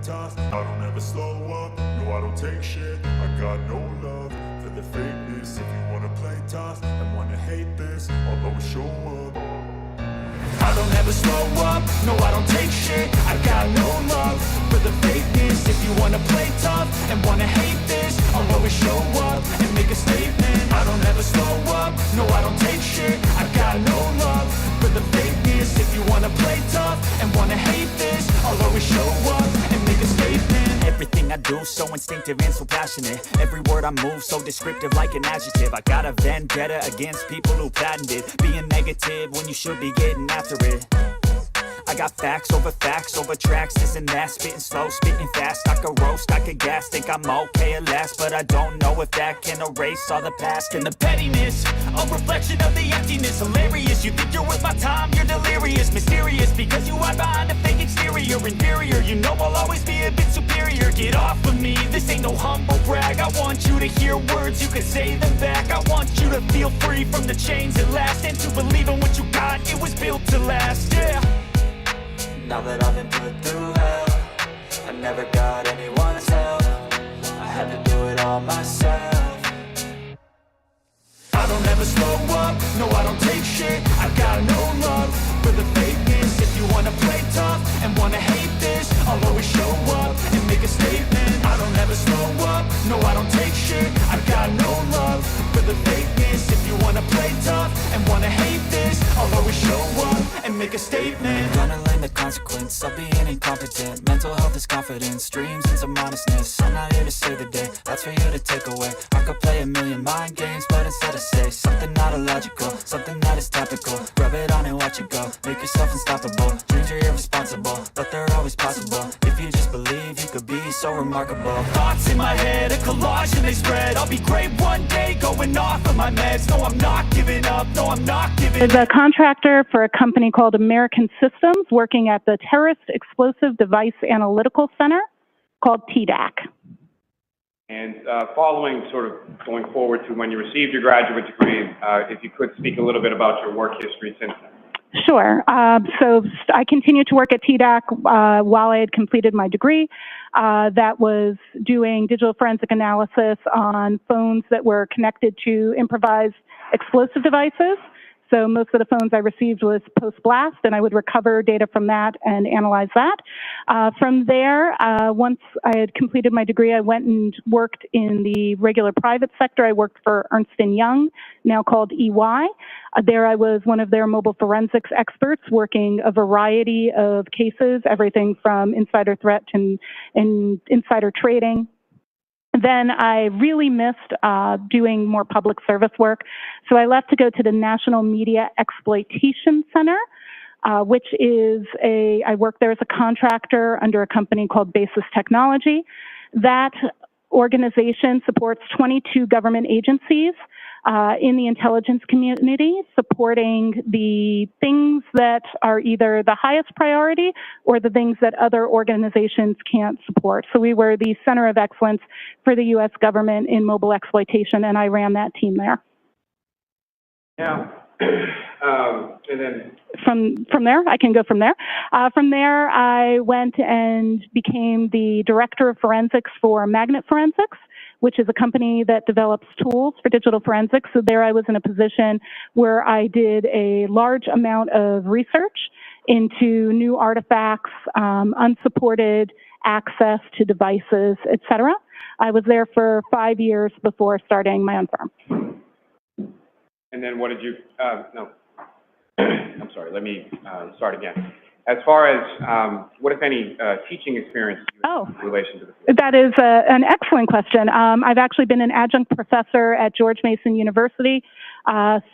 tough. I don't ever slow up, no I don't take shit. I got no love for the fakeness. If you wanna play tough and wanna hate this, I'll always show up. I don't ever slow up, no I don't take shit. I got no love for the fakeness. If you wanna play tough and wanna hate this, I'll always show up and make a statement. I don't ever slow up, no I don't take shit. I got no love for the fakeness. If you wanna play tough and wanna hate this, I'll always show up and make a statement. Everything I do so instinctive and so passionate. Every word I move so descriptive like an adjective. I got a vendetta against people who patented being negative when you should be getting after it. I got facts over tracks, this and that. Spitting slow, spitting fast. I could roast, I could gas. Think I'm okay at last, but I don't know if that can erase all the past. And the pettiness, a reflection of the emptiness. Hilarious, you think you're worth my time, you're delirious. Mysterious, because you hide behind a fake exterior. Inferior, you know I'll always be a bit superior. Get off of me, this ain't no humble brag. I want you to hear words, you can say them back. I want you to feel free from the chains at last, and to believe in what you got, it was built to last, yeah. Now that I've been put through hell, I never got anyone's help. I had to do it all myself. I don't ever slow up, no I don't take shit. I got no love for the fakeness. If you wanna play tough and wanna hate this, I'll always show up and make a statement. I don't ever slow up, no I don't take shit. I got no love for the fakeness. If you wanna play tough and wanna hate this, I'll always show up and make a statement. I'm gonna learn the consequence of being incompetent. Mental health is confidence, dreams and some honestness. I'm not here to save the day, that's for you to take away. I could play a million mind games, but instead I say something not illogical, something that is topical. Rub it on and watch it go, make yourself unstoppable. Dreams are irresponsible, but they're always possible. If you just believe, you could be so remarkable. Thoughts in my head, a collage and they spread. I'll be great one day, going off of my meds. No, I'm not giving up, no, I'm not giving up. As a contractor for a company called American Systems, working at the Terrorist Explosive Device Analytical Center, called TDAC. And following, sort of going forward to when you received your graduate degree, if you could speak a little bit about your work history since then. Sure. So I continued to work at TDAC while I had completed my degree. That was doing digital forensic analysis on phones that were connected to improvised explosive devices. So most of the phones I received was post-blast, and I would recover data from that and analyze that. From there, once I had completed my degree, I went and worked in the regular private sector. I worked for Ernst & Young, now called EY. There I was one of their mobile forensics experts, working a variety of cases, everything from insider threat and insider trading. Then I really missed doing more public service work, so I left to go to the National Media Exploitation Center, which is I work there as a contractor under a company called Basis Technology. That organization supports 22 government agencies in the intelligence community, supporting the things that are either the highest priority or the things that other organizations can't support. So we were the center of excellence for the U.S. government in mobile exploitation, and I ran that team there. Yeah. And then from there, I can go from there. From there, I went and became the director of forensics for Magnet Forensics, which is a company that develops tools for digital forensics. So there I was in a position where I did a large amount of research into new artifacts, unsupported access to devices, et cetera. I was there for 5 years before starting my own firm. And then what did you, no, I'm sorry, let me start again. As far as what, if any, teaching experience you have in relation to the field? That is an excellent question. I've actually been an adjunct professor at George Mason University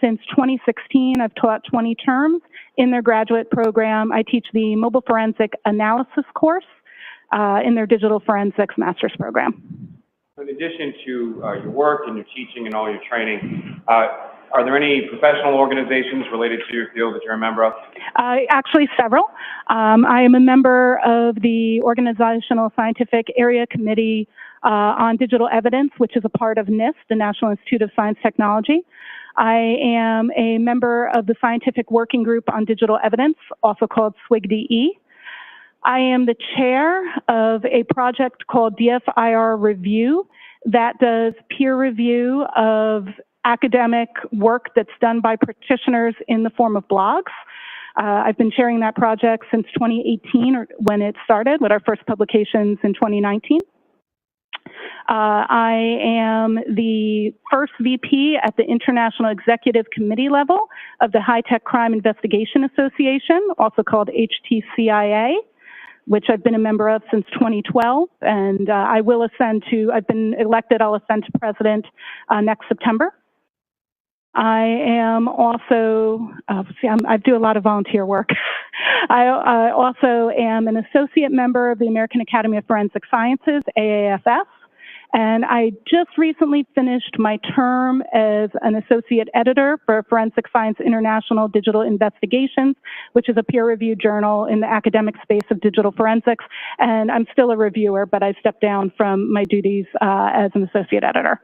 since 2016. I've taught 20 terms in their graduate program. I teach the mobile forensic analysis course in their digital forensics master's program. In addition to your work and your teaching and all your training, are there any professional organizations related to your field that you're a member of? Actually, several. I am a member of the Organizational Scientific Area Committee on Digital Evidence, which is a part of NIST, the National Institute of Science Technology. I am a member of the Scientific Working Group on Digital Evidence, also called SWIG-DE. I am the chair of a project called DFIR Review that does peer review of academic work that's done by practitioners in the form of blogs. I've been chairing that project since 2018, or when it started, with our first publications in 2019. I am the first VP at the International Executive Committee level of the High Tech Crime Investigation Association, also called HTCIA, which I've been a member of since 2012, and I've been elected, I'll ascend to president next September. I am also, I do a lot of volunteer work. I also am an associate member of the American Academy of Forensic Sciences, AAFS, and I just recently finished my term as an associate editor for Forensic Science International Digital Investigations, which is a peer-reviewed journal in the academic space of digital forensics, and I'm still a reviewer, but I stepped down from my duties as an associate editor.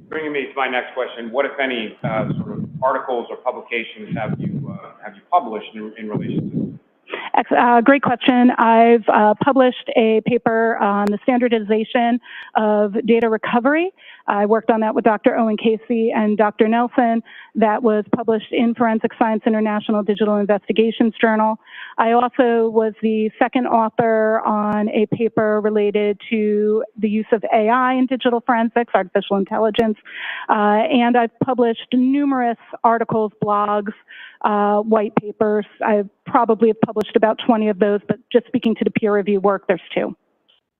Bringing me to my next question, what, if any, sort of articles or publications have you published in relation to this? Great question. I've published a paper on the standardization of data recovery. I worked on that with Dr. Owen Casey and Dr. Nelson. That was published in Forensic Science International Digital Investigations Journal. I also was the second author on a paper related to the use of AI in digital forensics, artificial intelligence, and I've published numerous articles, blogs, white papers. I probably have published about 20 of those, but just speaking to the peer review work, there's 2.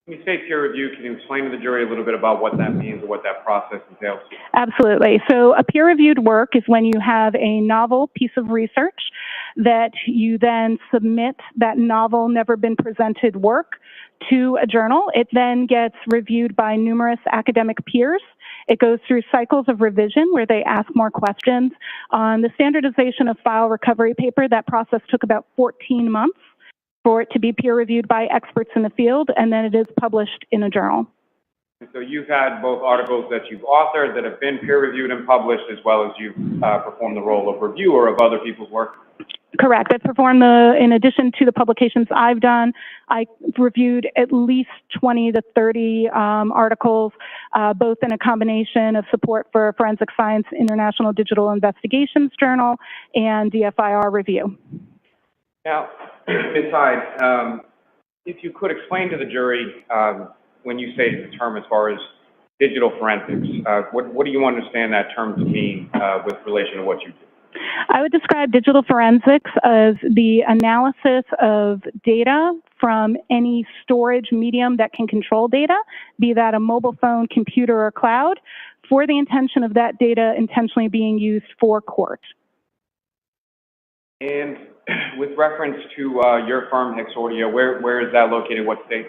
When you say peer review, can you explain to the jury a little bit about what that means or what that process entails? Absolutely. So a peer-reviewed work is when you have a novel piece of research that you then submit that novel, never been presented work to a journal. It then gets reviewed by numerous academic peers. It goes through cycles of revision where they ask more questions. On the standardization of file recovery paper, that process took about 14 months for it to be peer-reviewed by experts in the field, and then it is published in a journal. And so you've had both articles that you've authored that have been peer-reviewed and published, as well as you've performed the role of reviewer of other people's work? Correct. I've performed in addition to the publications I've done, I reviewed at least 20 to 30 articles, both in a combination of support for Forensic Science International Digital Investigations Journal and DFIR Review. Now, Ms. Hyde, if you could explain to the jury, when you say the term as far as digital forensics, what do you understand that term to mean with relation to what you do? I would describe digital forensics as the analysis of data from any storage medium that can control data, be that a mobile phone, computer, or cloud, for the intention of that data intentionally being used for court. And with reference to your firm, Hicks Audio, where is that located? What state?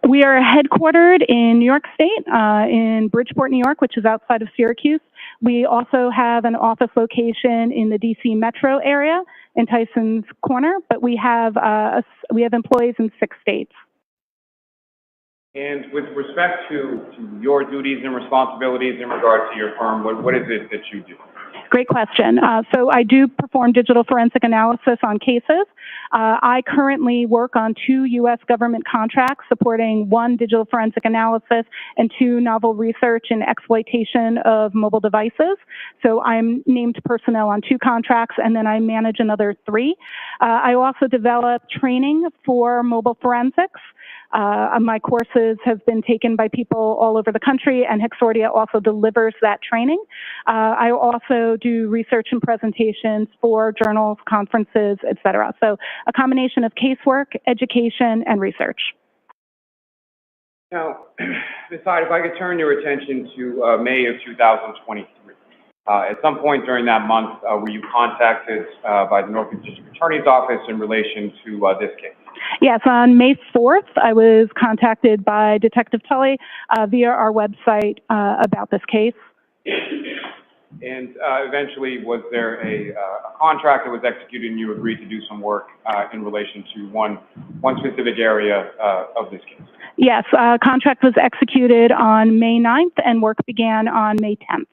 We are headquartered in New York State, in Bridgeport, New York, which is outside of Syracuse. We also have an office location in the DC metro area in Tyson's Corner, but we have employees in 6 states. And with respect to your duties and responsibilities in regard to your firm, what is it that you do? Great question. So I do perform digital forensic analysis on cases. I currently work on 2 U.S. government contracts supporting 1 digital forensic analysis and 2 novel research and exploitation of mobile devices. So I'm named personnel on 2 contracts, and then I manage another 3. I also develop training for mobile forensics. My courses have been taken by people all over the country, and Hicks Audio also delivers that training. I also do research and presentations for journals, conferences, et cetera. So a combination of casework, education, and research. Now, Ms. Hyde, if I could turn your attention to May of 2023. At some point during that month, were you contacted by the Norfolk District Attorney's Office in relation to this case? Yes, on May 4th, I was contacted by Detective Tully via our website about this case. And eventually, was there a contract that was executed and you agreed to do some work in relation to one specific area of this case? Yes, contract was executed on May 9th and work began on May 10th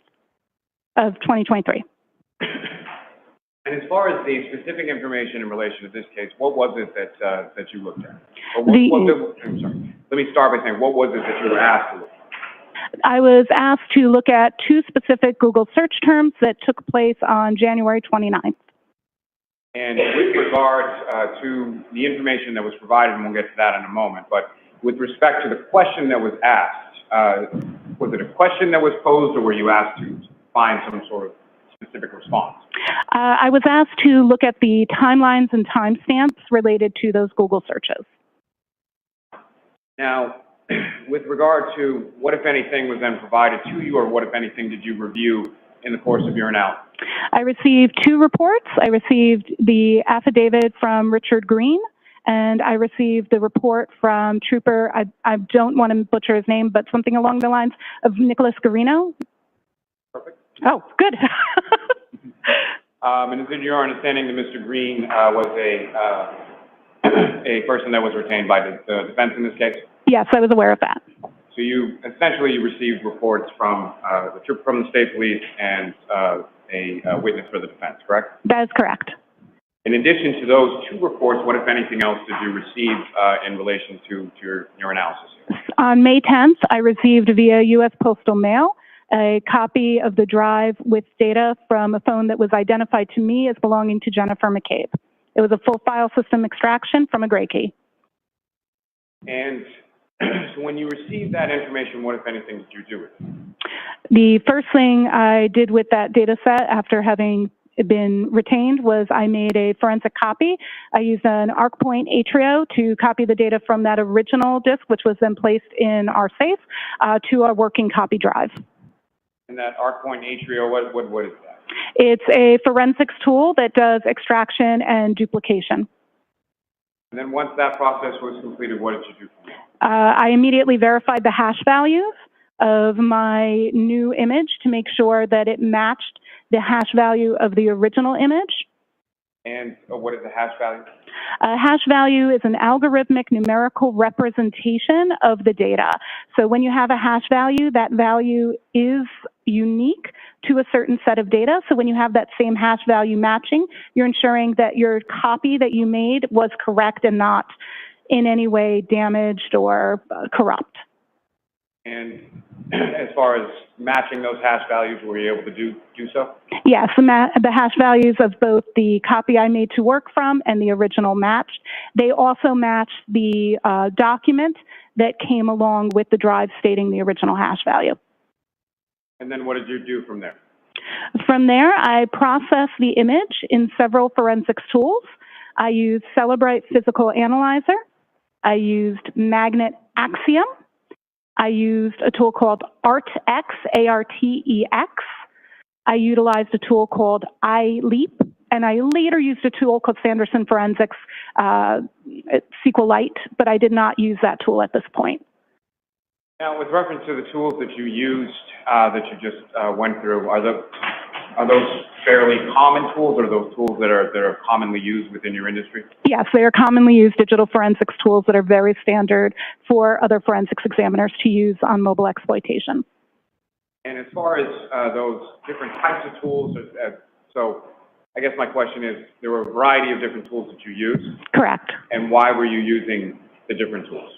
of 2023. And as far as the specific information in relation to this case, what was it that you looked at? Or I'm sorry. Let me start by saying, what was it that you were asked to look at? I was asked to look at two specific Google search terms that took place on January 29th. And with regard to the information that was provided, and we'll get to that in a moment, but with respect to the question that was asked, was it a question that was posed, or were you asked to find some sort of specific response? I was asked to look at the timelines and timestamps related to those Google searches. Now, with regard to what, if anything, was then provided to you, or what, if anything, did you review in the course of your analysis? I received two reports. I received the affidavit from Richard Green, and I received the report from Trooper, I don't want to butcher his name, but something along the lines of Nicholas Garino. Perfect. Oh, good. And is it your understanding that Mr. Green was a person that was retained by the defense in this case? Yes, I was aware of that. So you essentially received reports from the state police and a witness for the defense, correct? That is correct. In addition to those two reports, what, if anything else, did you receive in relation to your analysis here? On May 10th, I received via U.S. Postal Mail a copy of the drive with data from a phone that was identified to me as belonging to Jennifer McCabe. It was a full file system extraction from a gray key. And so when you received that information, what, if anything, did you do with it? The first thing I did with that data set after having been retained was I made a forensic copy. I used an ArcPoint Atrio to copy the data from that original disk, which was then placed in our safe, to our working copy drive. And that ArcPoint Atrio, what is that? It's a forensics tool that does extraction and duplication. And then once that process was completed, what did you do from there? I immediately verified the hash values of my new image to make sure that it matched the hash value of the original image. And what is the hash value? Hash value is an algorithmic numerical representation of the data. So when you have a hash value, that value is unique to a certain set of data. So when you have that same hash value matching, you're ensuring that your copy that you made was correct and not in any way damaged or corrupt. And as far as matching those hash values, were you able to do so? Yes, the hash values of both the copy I made to work from and the original matched. They also matched the document that came along with the drive stating the original hash value. And then what did you do from there? From there, I processed the image in several forensics tools. I used Celebrite Physical Analyzer. I used Magnet Axiom. I used a tool called ARTX, A-R-T-E-X. I utilized a tool called iLeap, and I later used a tool called Sanderson Forensics SQLite, but I did not use that tool at this point. Now, with reference to the tools that you used, that you just went through, are those fairly common tools, or are those tools that are commonly used within your industry? Yes, they are commonly used digital forensics tools that are very standard for other forensics examiners to use on mobile exploitation. And as far as those different types of tools, so I guess my question is, there were a variety of different tools that you used? Correct. And why were you using the different tools?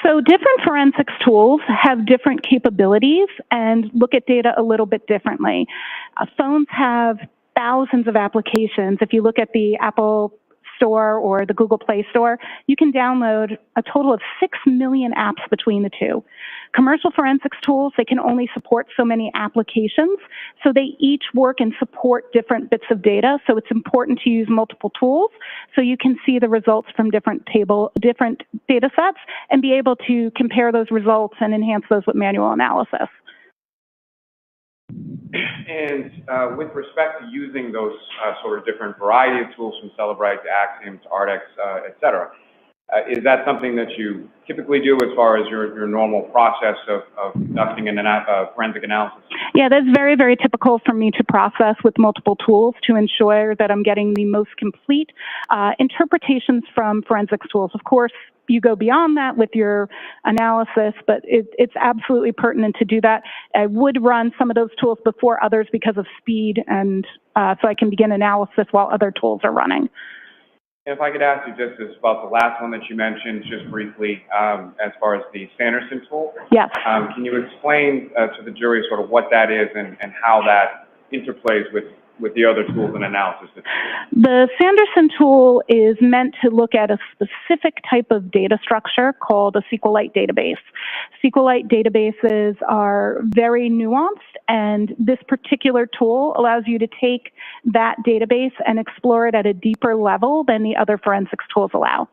So different forensics tools have different capabilities and look at data a little bit differently. Phones have thousands of applications. If you look at the Apple Store or the Google Play Store, you can download a total of 6 million apps between the two. Commercial forensics tools, they can only support so many applications, so they each work and support different bits of data, so it's important to use multiple tools so you can see the results from different data sets and be able to compare those results and enhance those with manual analysis. And with respect to using those sort of different variety of tools from Celebrite to Axiom to ARTX, et cetera, Is that something that you typically do as far as your normal process of conducting forensic analysis? Yeah, that's very, very typical for me to process with multiple tools to ensure that I'm getting the most complete interpretations from forensics tools. Of course, you go beyond that with your analysis, but it's absolutely pertinent to do that. I would run some of those tools before others because of speed, and so I can begin analysis while other tools are running. If I could ask you just about the last one that you mentioned, just briefly, as far as the Sanderson tool. Yes. Can you explain to the jury sort of what that is and how that interplays with the other tools and analysis? The Sanderson tool is meant to look at a specific type of data structure called a SQLite database. SQLite databases are very nuanced, and this particular tool allows you to take that database and explore it at a deeper level than the other forensics tools allow.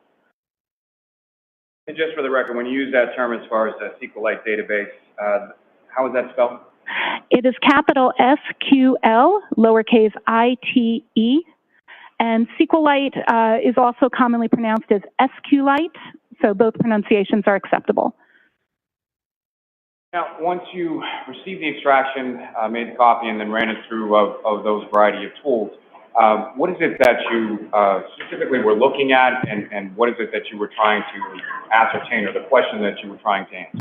And just for the record, when you use that term as far as the SQLite database, how is that spelled? It is capital SQL, lowercase I-T-E, and SQLite is also commonly pronounced as SQLite, so both pronunciations are acceptable. Now, once you received the extraction, made the copy, and then ran it through of those variety of tools, what is it that you specifically were looking at, and what is it that you were trying to ascertain, or the question that you were trying to answer?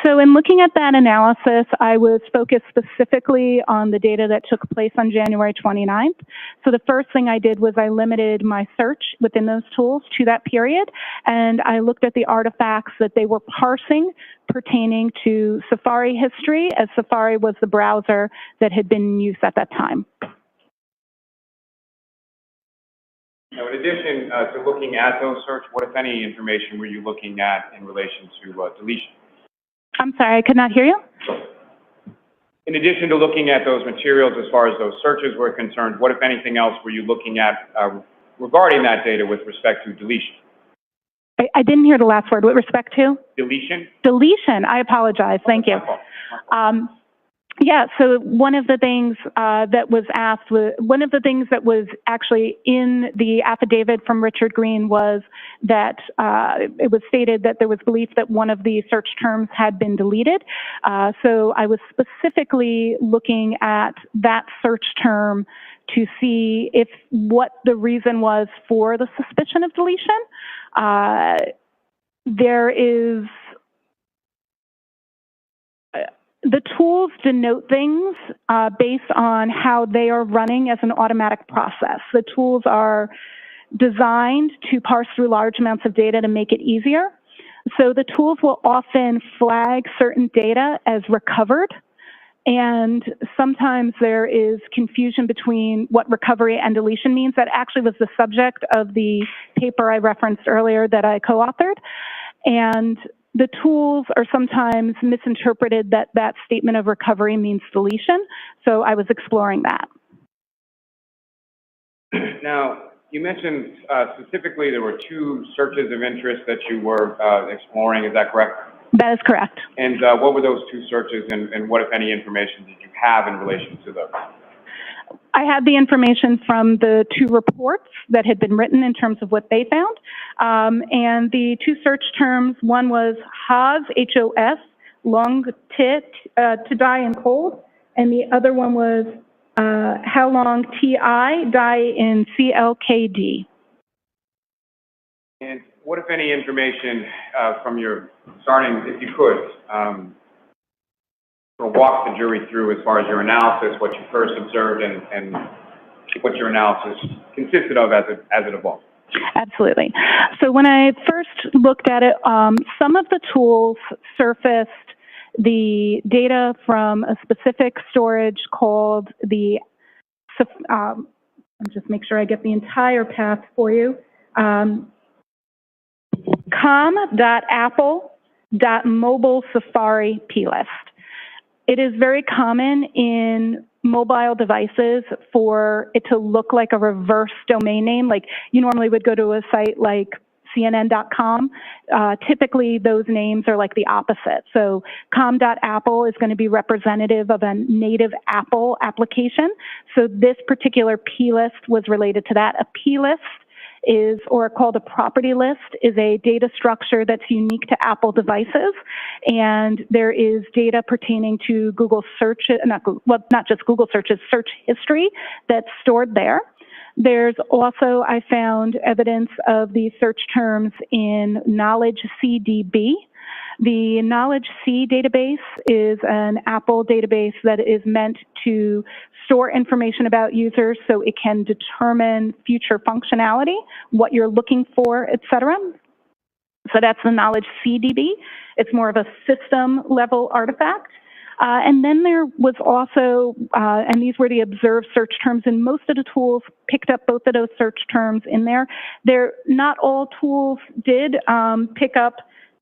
So in looking at that analysis, I was focused specifically on the data that took place on January 29th. So the first thing I did was I limited my search within those tools to that period, and I looked at the artifacts that they were parsing pertaining to Safari history, as Safari was the browser that had been in use at that time. Now, in addition to looking at those search, what, if any, information were you looking at in relation to deletion? I'm sorry, I could not hear you. In addition to looking at those materials as far as those searches were concerned, what, if anything else, were you looking at regarding that data with respect to deletion? I didn't hear the last word. With respect to? Deletion? Deletion. I apologize. Thank you. Yeah, so one of the things that was asked, one of the things that was actually in the affidavit from Richard Green was that it was stated that there was belief that one of the search terms had been deleted. So I was specifically looking at that search term to see if what the reason was for the suspicion of deletion. There is the tools denote things based on how they are running as an automatic process. The tools are designed to parse through large amounts of data to make it easier. So the tools will often flag certain data as recovered, and sometimes there is confusion between what recovery and deletion means. That actually was the subject of the paper I referenced earlier that I co-authored. And the tools are sometimes misinterpreted that that statement of recovery means deletion, so I was exploring that. Now, you mentioned specifically there were two searches of interest that you were exploring, is that correct? That is correct. And what were those two searches, and what, if any, information did you have in relation to those? I had the information from the two reports that had been written in terms of what they found. And the two search terms, one was HOS, H-O-S, long to die in cold, and the other one was how long T-I, die in C-L-K-D. And what, if any, information from your starting, if you could, walk the jury through as far as your analysis, what you first observed, and what your analysis consisted of as it evolved? Absolutely. So when I first looked at it, some of the tools surfaced the data from a specific storage called the, I'll just make sure I get the entire path for you, com.apple.mobile Safari plist. It is very common in mobile devices for it to look like a reverse domain name. Like you normally would go to a site like CNN.com. Typically, those names are like the opposite. So com.apple is going to be representative of a native Apple application. So this particular plist was related to that. A plist is, or called a property list, is a data structure that's unique to Apple devices. And there is data pertaining to Google search, not just Google searches, search history that's stored there. There's also, I found evidence of these search terms in Knowledge CDB. The Knowledge C database is an Apple database that is meant to store information about users so it can determine future functionality, what you're looking for, et cetera. So that's the Knowledge CDB. It's more of a system level artifact. And then there was also, and these were the observed search terms, and most of the tools picked up both of those search terms in there. Not all tools did pick up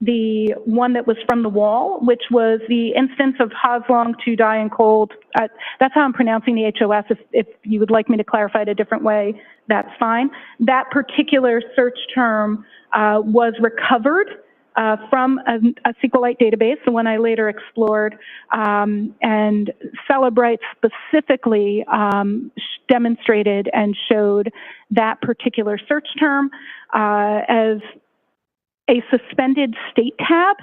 the one that was from the wall, which was the instance of Haslong to die in cold. That's how I'm pronouncing the HOS. If you would like me to clarify it a different way, that's fine. That particular search term was recovered from a SQLite database, the one I later explored, and Celebrite specifically demonstrated and showed that particular search term as a suspended state tab,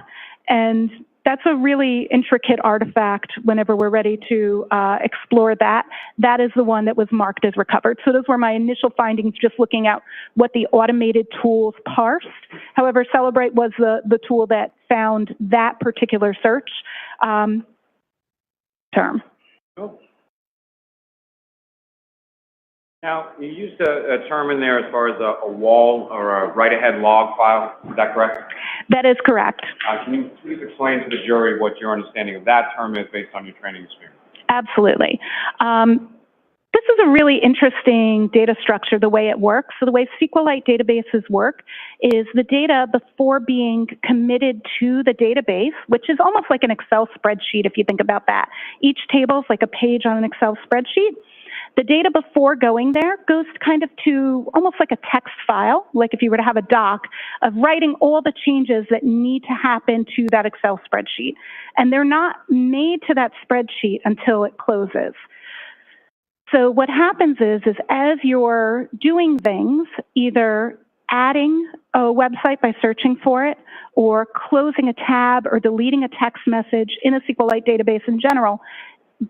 and that's a really intricate artifact whenever we're ready to explore that. That is the one that was marked as recovered. So those were my initial findings, just looking at what the automated tools parsed. However, Celebrite was the tool that found that particular search term. Cool. Now, you used a term in there as far as a wall or a write-ahead log file. Is that correct? That is correct. Can you please explain to the jury what your understanding of that term is based on your training experience? Absolutely. This is a really interesting data structure, the way it works. So the way SQLite databases work is the data, before being committed to the database, which is almost like an Excel spreadsheet if you think about that. Each table is like a page on an Excel spreadsheet. The data before going there goes kind of to almost like a text file, like if you were to have a doc, of writing all the changes that need to happen to that Excel spreadsheet. And they're not made to that spreadsheet until it closes. So what happens is as you're doing things, either adding a website by searching for it, or closing a tab or deleting a text message in a SQLite database in general,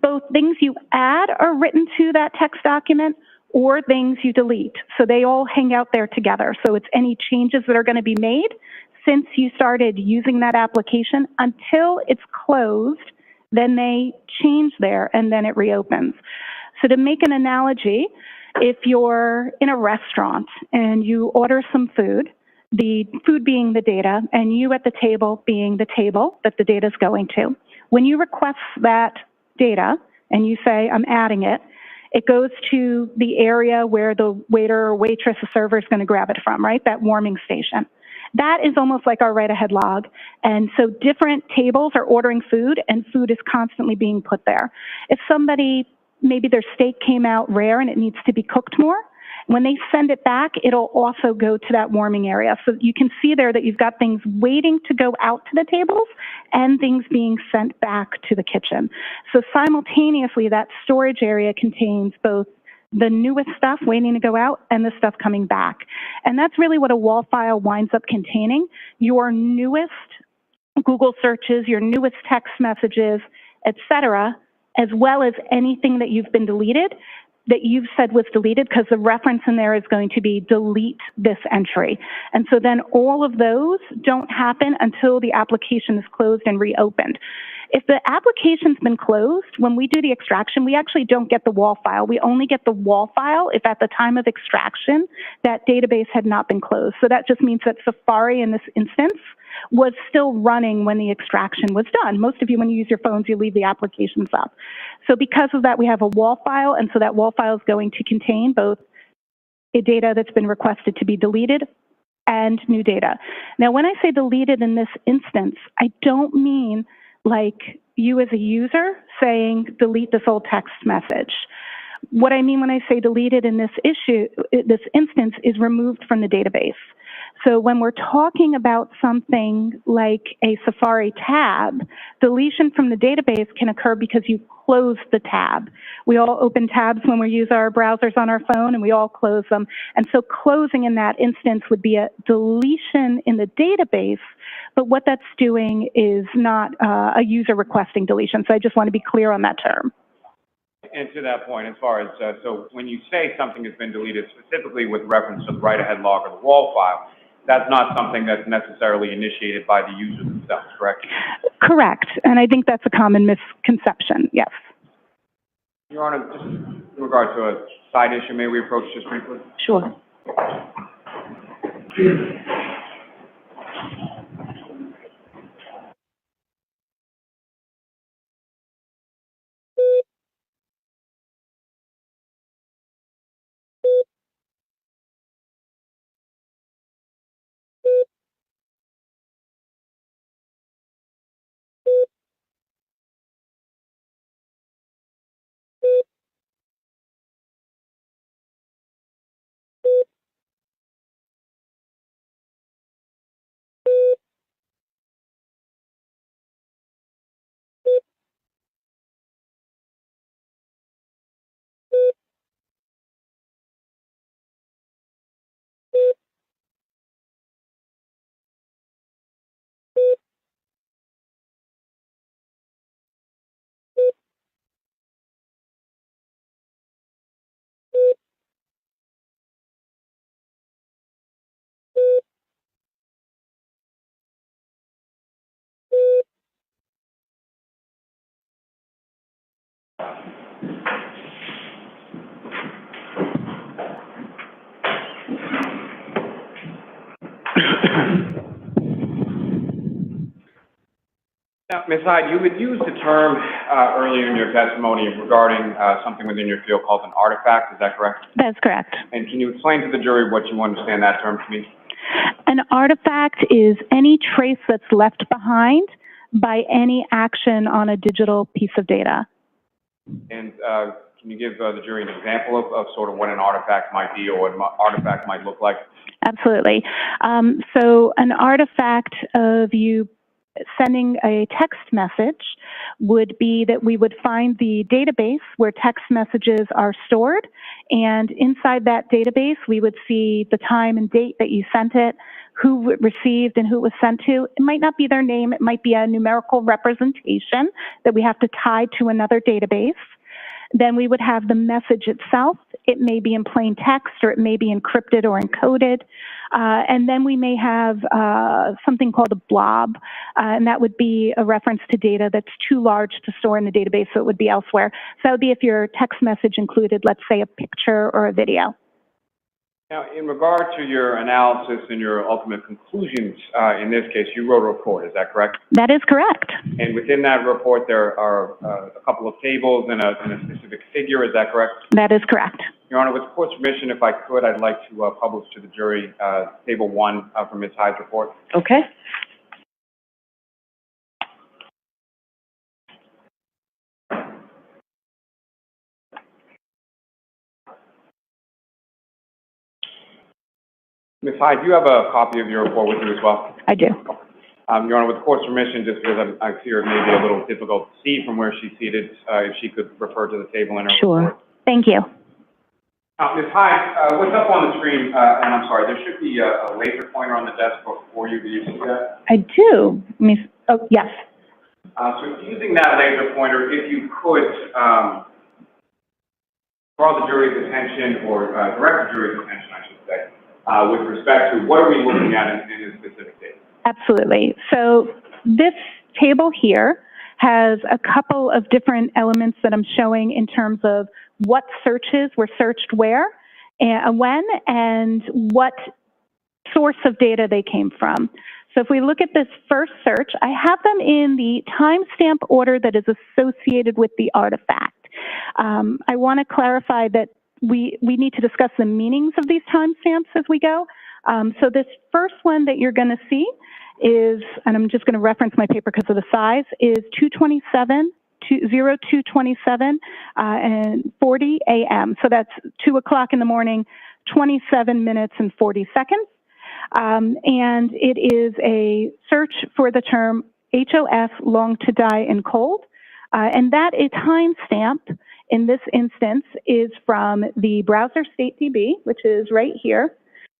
both things you add are written to that text document or things you delete. So they all hang out there together. So it's any changes that are going to be made since you started using that application until it's closed, then they change there and then it reopens. So to make an analogy, if you're in a restaurant and you order some food, the food being the data and you at the table being the table that the data is going to, when you request that data and you say, I'm adding it, it goes to the area where the waiter or waitress or server is going to grab it from, right? That warming station. That is almost like our write-ahead log. And so different tables are ordering food and food is constantly being put there. If somebody, maybe their steak came out rare and it needs to be cooked more, when they send it back, it'll also go to that warming area. So you can see there that you've got things waiting to go out to the tables and things being sent back to the kitchen. So simultaneously, that storage area contains both the newest stuff waiting to go out and the stuff coming back. And that's really what a wall file winds up containing: your newest Google searches, your newest text messages, et cetera, as well as anything that you've been deleted, that you've said was deleted, because the reference in there is going to be delete this entry. And so then all of those don't happen until the application is closed and reopened. If the application's been closed, when we do the extraction, we actually don't get the wall file. We only get the wall file if at the time of extraction that database had not been closed. So that just means that Safari in this instance was still running when the extraction was done. Most of you, when you use your phones, you leave the applications up. So because of that, we have a wall file, and so that wall file is going to contain both a data that's been requested to be deleted and new data. Now, when I say deleted in this instance, I don't mean like you as a user saying, delete this old text message. What I mean when I say deleted in this instance is removed from the database. So when we're talking about something like a Safari tab, deletion from the database can occur because you close the tab. We all open tabs when we use our browsers on our phone, and we all close them. And so closing in that instance would be a deletion in the database, but what that's doing is not a user requesting deletion. So I just want to be clear on that term. And to that point, as far as, so when you say something has been deleted, specifically with reference to the write-ahead log or the wall file, that's not something that's necessarily initiated by the user themselves, correct? Correct. And I think that's a common misconception, yes. Your Honor, just in regard to a side issue, may we approach just briefly? Sure. Now, Ms. Hyde, you had used the term earlier in your testimony regarding something within your field called an artifact. Is that correct? That's correct. And can you explain to the jury what you understand that term to mean? An artifact is any trace that's left behind by any action on a digital piece of data. And can you give the jury an example of sort of what an artifact might be or what an artifact might look like? Absolutely. So an artifact of you sending a text message would be that we would find the database where text messages are stored, and inside that database we would see the time and date that you sent it, who it received and who it was sent to. It might not be their name, it might be a numerical representation that we have to tie to another database. Then we would have the message itself. It may be in plain text or it may be encrypted or encoded. And then we may have something called a blob, and that would be a reference to data that's too large to store in the database, so it would be elsewhere. So that would be if your text message included, let's say, a picture or a video. Now, in regard to your analysis and your ultimate conclusions, in this case, you wrote a report, is that correct? That is correct. And within that report, there are a couple of tables and a specific figure, is that correct? That is correct. Your Honor, with the court's permission, if I could, I'd like to publish to the jury Table 1 from Ms. Hyde's report. Okay. Ms. Hyde, do you have a copy of your report with you as well? I do. Your Honor, with the court's permission, just because I fear it may be a little difficult to see from where she's seated, if she could refer to the table in her report. Sure. Thank you. Ms. Hyde, what's up on the screen, and I'm sorry, there should be a laser pointer on the desk before you. Do you see that? I do. Oh, yes. So using that laser pointer, if you could draw the jury's attention, or direct the jury's attention, I should say, with respect to what are we looking at in this specific case? Absolutely. So this table here has a couple of different elements that I'm showing in terms of what searches were searched where, and when, and what source of data they came from. So if we look at this first search, I have them in the timestamp order that is associated with the artifact. I want to clarify that we need to discuss the meanings of these timestamps as we go. So this first one that you're going to see is, and I'm just going to reference my paper because of the size, is 0227 and 40 a.m. So that's 2 o'clock in the morning, 27 minutes and 40 seconds. and it is a search for the term HOF, long to die in cold, and that a timestamp in this instance is from the browser state DB, which is right here.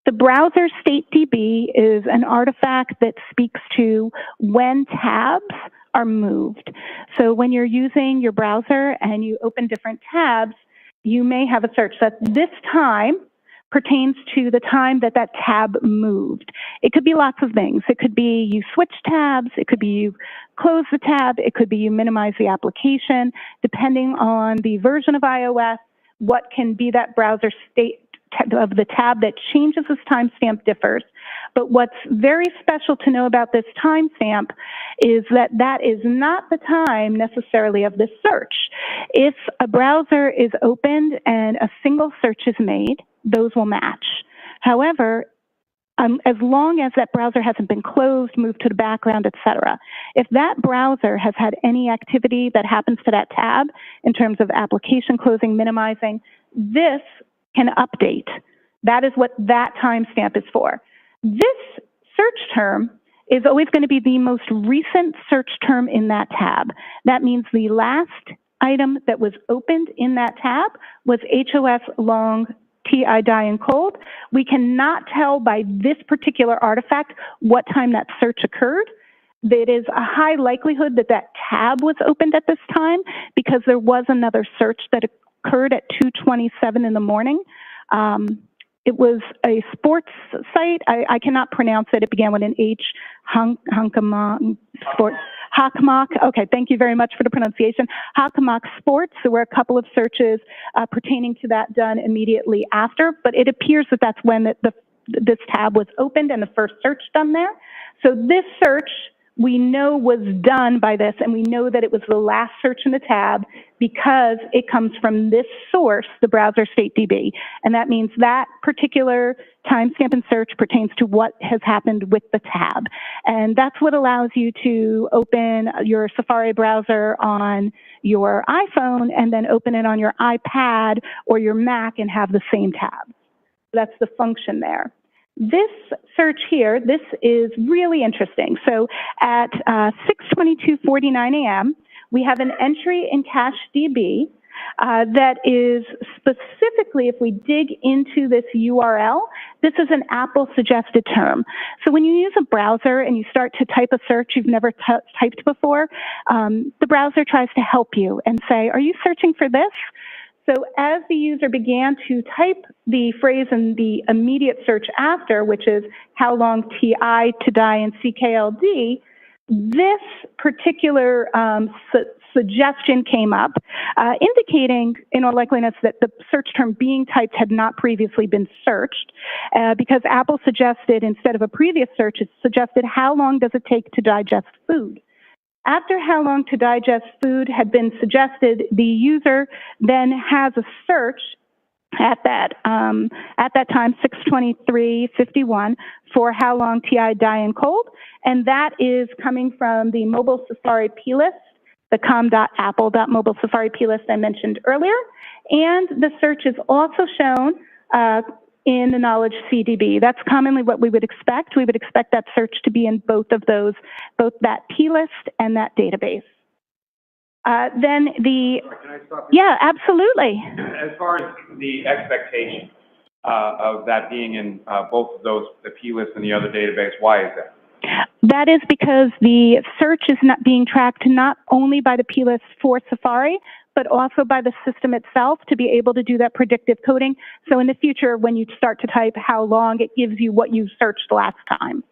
The browser state DB is an artifact that speaks to when tabs are moved. So when you're using your browser and you open different tabs, you may have a search that this time pertains to the time that that tab moved. It could be lots of things. It could be you switch tabs. It could be you close the tab. It could be you minimize the application. Depending on the version of iOS, what can be that browser state of the tab that changes this timestamp differs. But what's very special to know about this timestamp is that that is not the time necessarily of this search. If a browser is opened and a single search is made, those will match. However, as long as that browser hasn't been closed, moved to the background, etc. If that browser has had any activity that happens to that tab in terms of application closing, minimizing, this can update. That is what that timestamp is for. This search term is always going to be the most recent search term in that tab. That means the last item that was opened in that tab was HOF long TI die in cold. We cannot tell by this particular artifact what time that search occurred. It is a high likelihood that that tab was opened at this time because there was another search that occurred at 2:27 in the morning. It was a sports site. I cannot pronounce it. It began with an H. Hockomock Sports. Hockomock. Okay, thank you very much for the pronunciation. Hockomock Sports. There were a couple of searches pertaining to that done immediately after, but it appears that that's when this tab was opened and the first search done there. So this search we know was done by this, and we know that it was the last search in the tab because it comes from this source, the browser state DB. And that means that particular timestamp and search pertains to what has happened with the tab. And that's what allows you to open your Safari browser on your iPhone and then open it on your iPad or your Mac and have the same tab. That's the function there. This search here, this is really interesting. So at 6:22:49 a.m., we have an entry in Cache DB that is specifically, if we dig into this URL, this is an Apple suggested term. So when you use a browser and you start to type a search you've never typed before, the browser tries to help you and say, are you searching for this? So as the user began to type the phrase in the immediate search after, which is how long TI to die in CKLD, this particular suggestion came up, indicating in all likeliness that the search term being typed had not previously been searched, because Apple suggested, instead of a previous search, it suggested how long does it take to digest food. After how long to digest food had been suggested, the user then has a search at that time, 6:23:51, for how long TI die in cold, and that is coming from the mobile Safari plist, the com.apple.mobile Safari plist I mentioned earlier, and the search is also shown in the knowledge CDB. That's commonly what we would expect. We would expect that search to be in both of those, both that plist and that database. Then the... Sorry, can I stop you? Yeah, absolutely. As far as the expectation of that being in both of those, the plist and the other database, why is that? That is because the search is not being tracked not only by the plist for Safari, but also by the system itself to be able to do that predictive coding. So in the future, when you start to type how long, it gives you what you searched last time.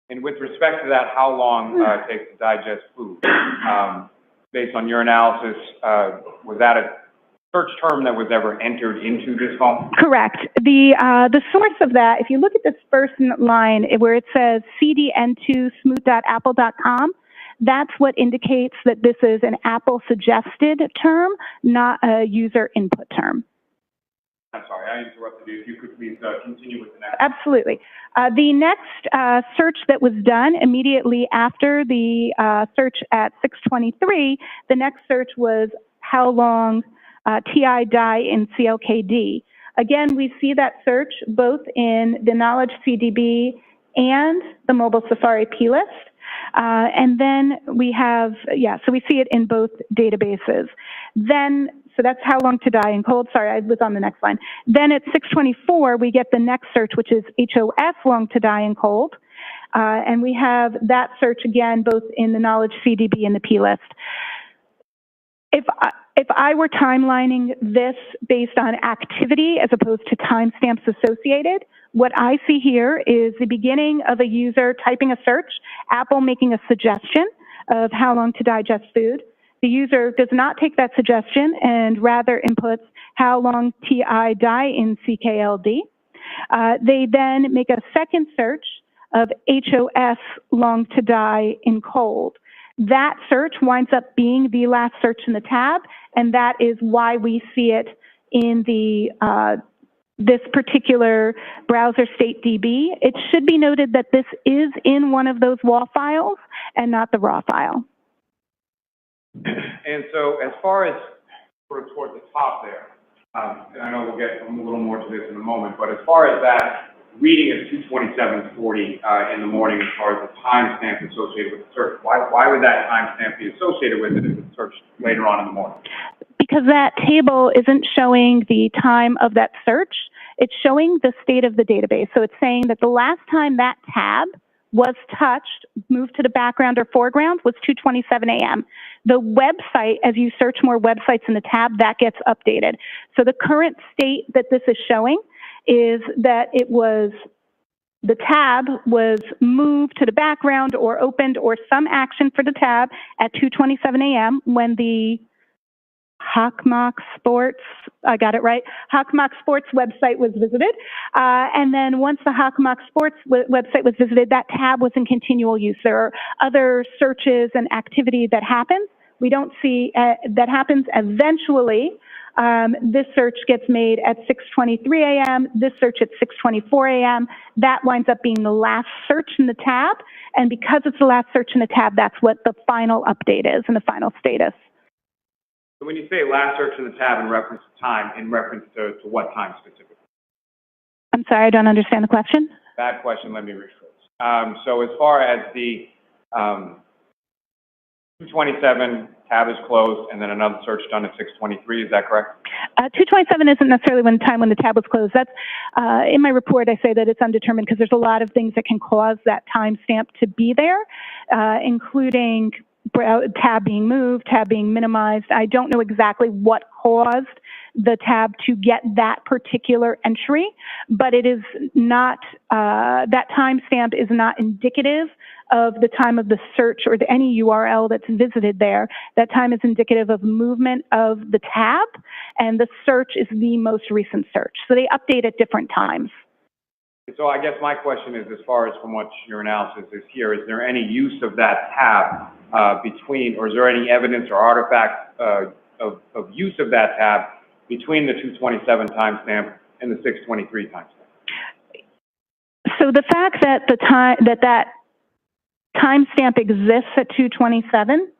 And with respect to that, how long it takes to digest food, based on your analysis, was that a search term that was ever entered into this phone? Correct. The source of that, if you look at this first line where it says cdn2 smooth.apple.com, that's what indicates that this is an Apple suggested term, not a user input term. I'm sorry, I interrupted you. If you could please continue with the next. Absolutely. The next search that was done immediately after the search at 6:23, the next search was how long TI die in CLKD. Again, we see that search both in the Knowledge CDB and the Mobile Safari plist. And then we have, so we see it in both databases. Then, so that's how long to die in cold. Sorry, I was on the next line. Then at 624, we get the next search, which is HOS long to die in cold. And we have that search again, both in the Knowledge CDB and the plist. If I were timelining this based on activity as opposed to timestamps associated, what I see here is the beginning of a user typing a search, Apple making a suggestion of how long to digest food. The user does not take that suggestion and rather inputs how long TI die in CKLD. They then make a second search of HOS long to die in cold. That search winds up being the last search in the tab, and that is why we see it in the this particular browser state DB. It should be noted that this is in one of those WAL files and not the raw file. And so as far as sort of towards the top there, and I know we'll get a little more to this in a moment, but as far as that reading is 2:27:40 in the morning as far as the timestamp associated with the search. Why would that timestamp be associated with it if it's searched later on in the morning? Because that table isn't showing the time of that search. It's showing the state of the database. So it's saying that the last time that tab was touched, moved to the background or foreground, was 2:27 a.m. The website, as you search more websites in the tab, that gets updated. So the current state that this is showing is that the tab was moved to the background or opened or some action for the tab at 2:27 a.m. when the Hawkmock Sports, I got it right, Hawkmock Sports website was visited. And then once the Hawkmock Sports website was visited, that tab was in continual use. There are other searches and activity that happens. We don't see, that happens eventually. This search gets made at 6:23 a.m., this search at 6:24 a.m. That winds up being the last search in the tab. And because it's the last search in the tab, that's what the final update is and the final status. So when you say last search in the tab in reference to time, in reference to what time specifically? I'm sorry, I don't understand the question. Bad question, let me rephrase. So as far as the 2:27 tab is closed and then another search done at 6:23, is that correct? 2:27 isn't necessarily when the tab was closed. That's in my report. I say that it's undetermined because there's a lot of things that can cause that timestamp to be there, including tab being moved, tab being minimized. I don't know exactly what caused the tab to get that particular entry, but it is not, that timestamp is not indicative of the time of the search or any URL that's visited there. That time is indicative of movement of the tab, and the search is the most recent search. So they update at different times. So I guess my question is, as far as from what your analysis is here, is there any use of that tab between, or is there any evidence or artifact of use of that tab between the 2:27 timestamp and the 6:23 timestamp? So the fact that that timestamp exists at 2:27,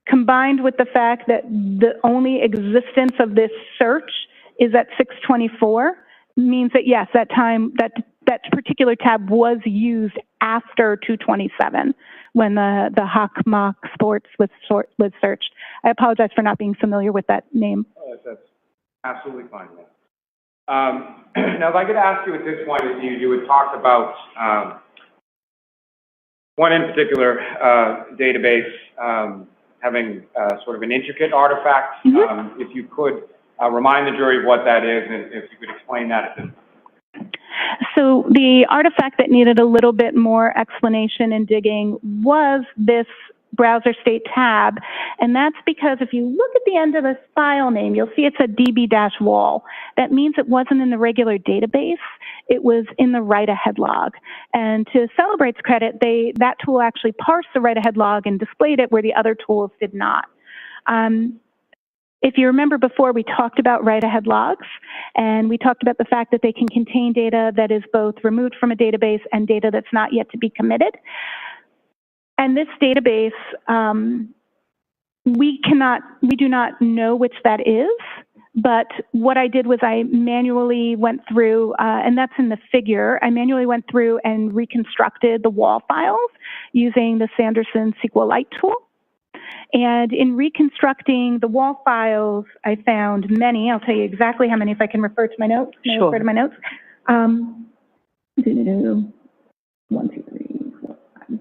combined with the fact that the only existence of this search is at 6:24, means that yes, that time, that particular tab was used after 2:27 when the Hawkmock Sports was searched. I apologize for not being familiar with that name. Oh, that's absolutely fine. Now, if I could ask you at this point, as you had talked about one in particular database having sort of an intricate artifact. Mm-hmm. If you could remind the jury of what that is, and if you could explain that at this point. So the artifact that needed a little bit more explanation and digging was this browser state tab, and that's because if you look at the end of this file name, you'll see it's a db-wall. That means it wasn't in the regular database, it was in the write-ahead log. And to Celebrate's credit, that tool actually parsed the write-ahead log and displayed it where the other tools did not. If you remember before, we talked about write-ahead logs, and we talked about the fact that they can contain data that is both removed from a database and data that's not yet to be committed. And this database, we do not know which that is, but what I did was I manually went through, and that's in the figure, I manually went through and reconstructed the wall files using the Sanderson SQLite tool. And in reconstructing the wall files, I found many. I'll tell you exactly how many if I can refer to my notes. Can I refer to my notes? 1, 2, 3, 4, 5.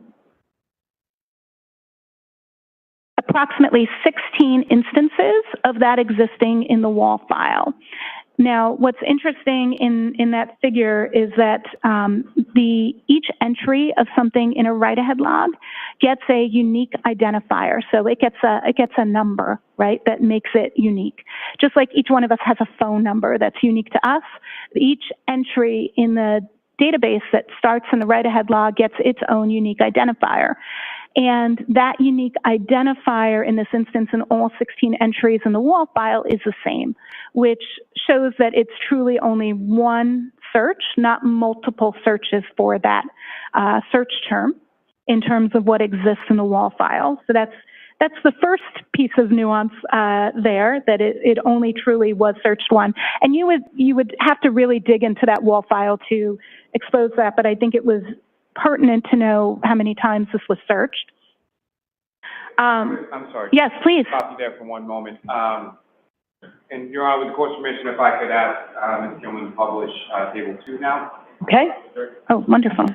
Approximately 16 instances of that existing in the wall file. Now, what's interesting in that figure is that each entry of something in a write-ahead log gets a unique identifier. So it gets a number, right, that makes it unique. Just like each one of us has a phone number that's unique to us, each entry in the database that starts in the write-ahead log gets its own unique identifier. And that unique identifier in this instance in all 16 entries in the wall file is the same, which shows that it's truly only one search, not multiple searches for that search term in terms of what exists in the wall file. So that's the first piece of nuance there, that it only truly was searched one. And you would have to really dig into that wall file to expose that, but I think it was pertinent to know how many times this was searched. I'm sorry. Yes, please. Stop you there for one moment. And Your Honor, with the court's permission, if I could ask Ms. Gilman to publish Table 2 now. Okay. Oh, wonderful.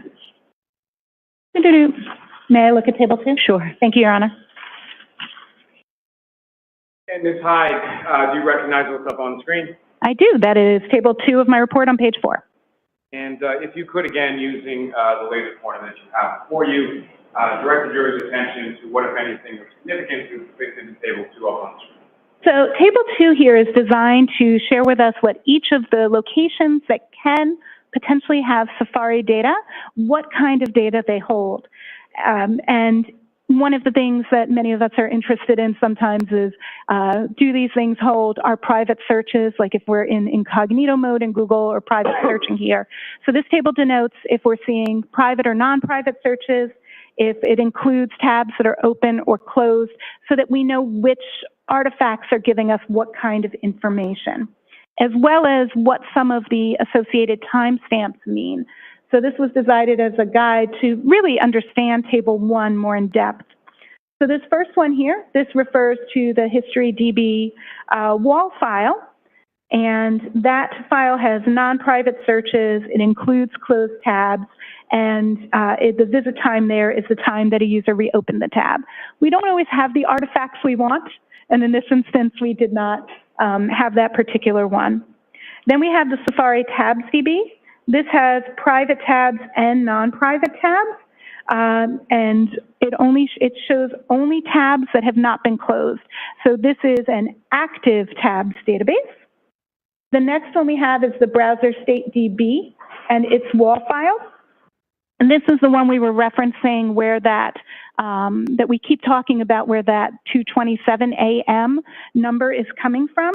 May I look at Table 2? Sure. Thank you, Your Honor. And Ms. Hyde, do you recognize what's up on the screen? I do. That is Table 2 of my report on page 4. And if you could, again, using the laser pointer that you have before you, direct the jury's attention to what, if anything, of significance is depicted in Table 2 up on the screen. So Table 2 here is designed to share with us what each of the locations that can potentially have Safari data, what kind of data they hold. And one of the things that many of us are interested in sometimes is, do these things hold our private searches, like if we're in incognito mode in Google or private searching here. So this table denotes if we're seeing private or non-private searches, if it includes tabs that are open or closed, so that we know which artifacts are giving us what kind of information, as well as what some of the associated timestamps mean. So this was designed as a guide to really understand Table 1 more in depth. So this first one here, this refers to the history DB wall file. And that file has non-private searches. It includes closed tabs. And the visit time there is the time that a user reopened the tab. We don't always have the artifacts we want. And in this instance, we did not have that particular one. Then we have the Safari Tabs DB. This has private tabs and non-private tabs, and it shows only tabs that have not been closed. So this is an active tabs database. The next one we have is the Browser State DB and its wall file. And this is the one we were referencing where that we keep talking about, where that 2:27 a.m. number is coming from.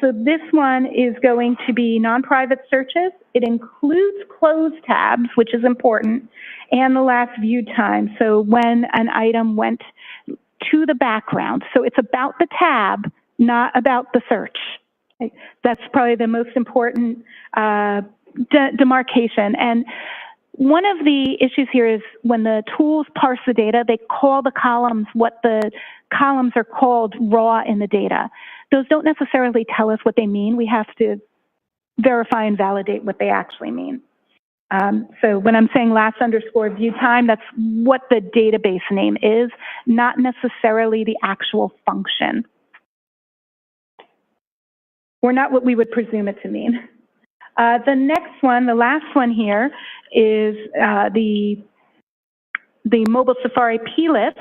So this one is going to be non-private searches. It includes closed tabs, which is important, and the last view time. So when an item went to the background. So it's about the tab, not about the search. That's probably the most important demarcation. And one of the issues here is when the tools parse the data, they call the columns what the columns are called raw in the data. Those don't necessarily tell us what they mean. We have to verify and validate what they actually mean. So when I'm saying last underscore view time, that's what the database name is, not necessarily the actual function, or not what we would presume it to mean. The next one, the last one here, is the mobile Safari plist,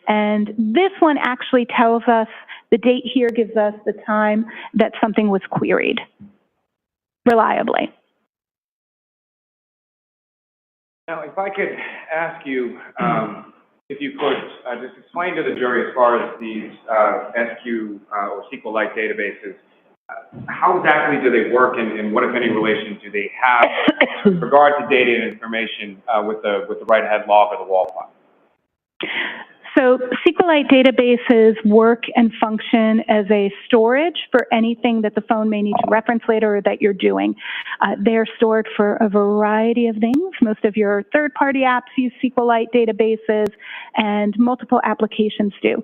and this one actually tells us, the date here gives us the time that something was queried reliably. Now, if I could ask you, if you could just explain to the jury as far as these SQ or SQLite databases, how exactly do they work, and what, if any, relation do they have with regard to data and information with the write-ahead log or the wall file? So SQLite databases work and function as a storage for anything that the phone may need to reference later or that you're doing. They're stored for a variety of things. Most of your third-party apps use SQLite databases, and multiple applications do.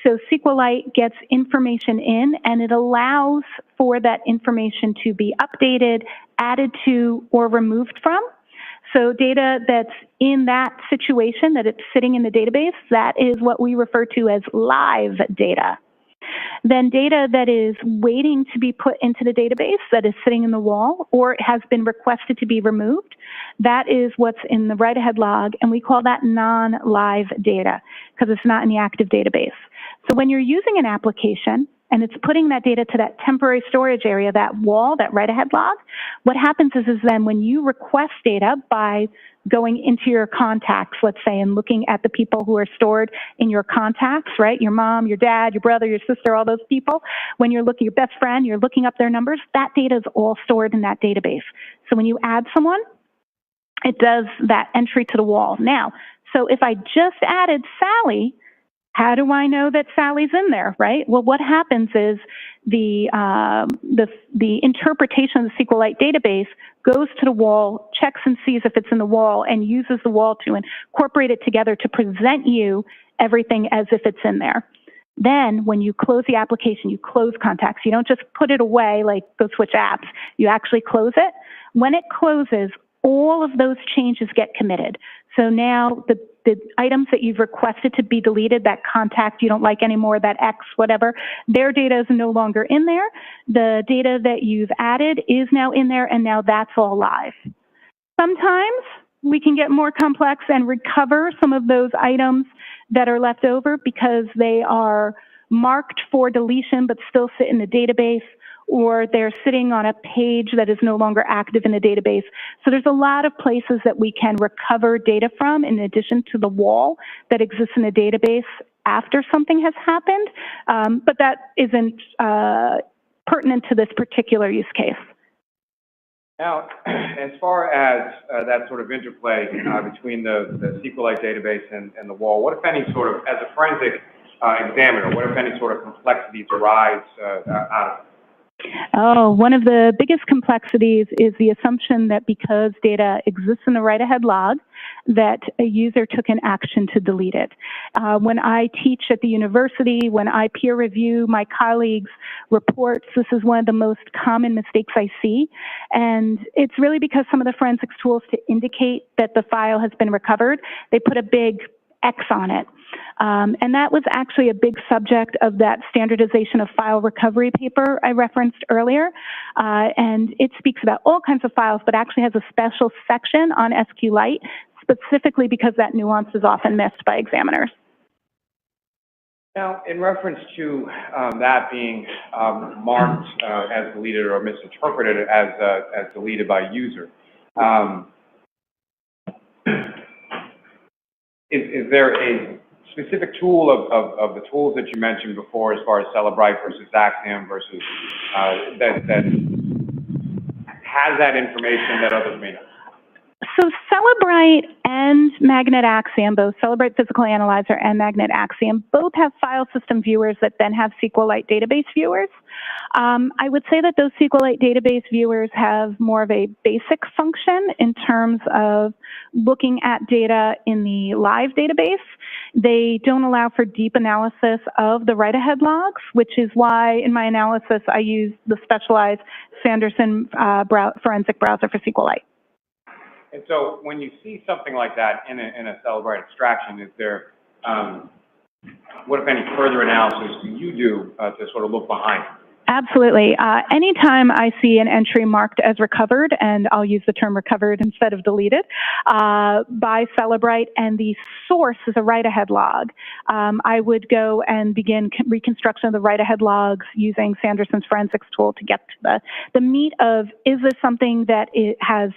So SQLite gets information in, and it allows for that information to be updated, added to, or removed from. So data that's in that situation, that it's sitting in the database, that is what we refer to as live data. Then data that is waiting to be put into the database, that is sitting in the wall, or has been requested to be removed, that is what's in the write-ahead log, and we call that non-live data because it's not in the active database. So when you're using an application, and it's putting that data to that temporary storage area, that wall, that write-ahead log, what happens is then when you request data by going into your contacts, let's say, and looking at the people who are stored in your contacts, right? Your mom, your dad, your brother, your sister, all those people. When you're looking, your best friend, you're looking up their numbers, that data is all stored in that database. So when you add someone, it does that entry to the wall. Now, so if I just added Sally, how do I know that Sally's in there, right? Well, what happens is the interpretation of the SQLite database goes to the wall, checks and sees if it's in the wall, and uses the wall to incorporate it together to present you everything as if it's in there. Then when you close the application, you close contacts. You don't just put it away like go switch apps. You actually close it. When it closes, all of those changes get committed. So now the items that you've requested to be deleted, that contact you don't like anymore, that X, whatever, their data is no longer in there. The data that you've added is now in there, and now that's all live. Sometimes we can get more complex and recover some of those items that are left over because they are marked for deletion but still sit in the database, or they're sitting on a page that is no longer active in the database. So there's a lot of places that we can recover data from in addition to the wall that exists in the database after something has happened, but that isn't pertinent to this particular use case. Now, as far as that sort of interplay between the SQLite database and the wall, what if any sort of, as a forensic examiner, what if any sort of complexities arise out of it? Oh, one of the biggest complexities is the assumption that because data exists in the write-ahead log, that a user took an action to delete it. When I teach at the university, when I peer review my colleagues' reports, this is one of the most common mistakes I see. And it's really because some of the forensics tools to indicate that the file has been recovered, they put a big X on it. And that was actually a big subject of that standardization of file recovery paper I referenced earlier. And it speaks about all kinds of files, but actually has a special section on SQLite, specifically because that nuance is often missed by examiners. Now, in reference to that being marked as deleted or misinterpreted as deleted by user, is there a specific tool of the tools that you mentioned before, as far as Cellebrite versus Axiom versus that has that information that others may not? So Cellebrite and Magnet Axiom, both Cellebrite Physical Analyzer and Magnet Axiom, both have file system viewers that then have SQLite database viewers. I would say that those SQLite database viewers have more of a basic function in terms of looking at data in the live database. They don't allow for deep analysis of the write-ahead logs, which is why in my analysis I use the specialized Sanderson forensic browser for SQLite. And so when you see something like that in a Cellebrite extraction, is there, what if any further analysis do you do to sort of look behind it? Absolutely. Anytime I see an entry marked as recovered, and I'll use the term recovered instead of deleted, by Cellebrite, and the source is a write-ahead log, I would go and begin reconstruction of the write-ahead logs using Sanderson's forensics tool to get to the meat of, is this something that it has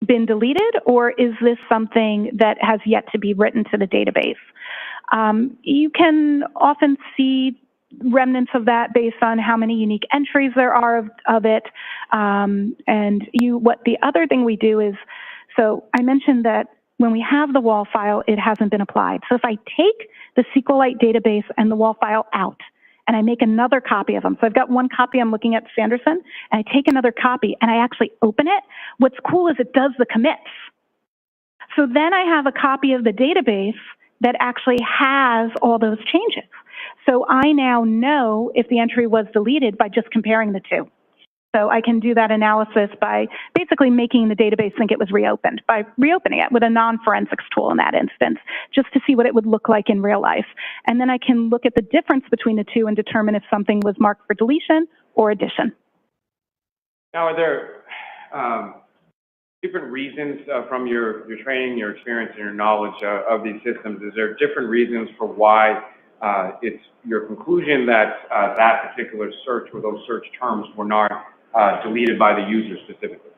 been deleted, or is this something that has yet to be written to the database? You can often see remnants of that based on how many unique entries there are of it. And what the other thing we do is, so I mentioned that When we have the wall file, it hasn't been applied. So if I take the SQLite database and the wall file out, and I make another copy of them. So I've got one copy I'm looking at Sanderson, and I take another copy and I actually open it. What's cool is it does the commits. So then I have a copy of the database that actually has all those changes. So I now know if the entry was deleted by just comparing the two. So I can do that analysis by basically making the database think it was reopened, by reopening it with a non-forensics tool in that instance, just to see what it would look like in real life. And then I can look at the difference between the two and determine if something was marked for deletion or addition. Now, are there different reasons from your training, your experience, and your knowledge of these systems? Is there different reasons for why it's your conclusion that that particular search or those search terms were not deleted by the user specifically?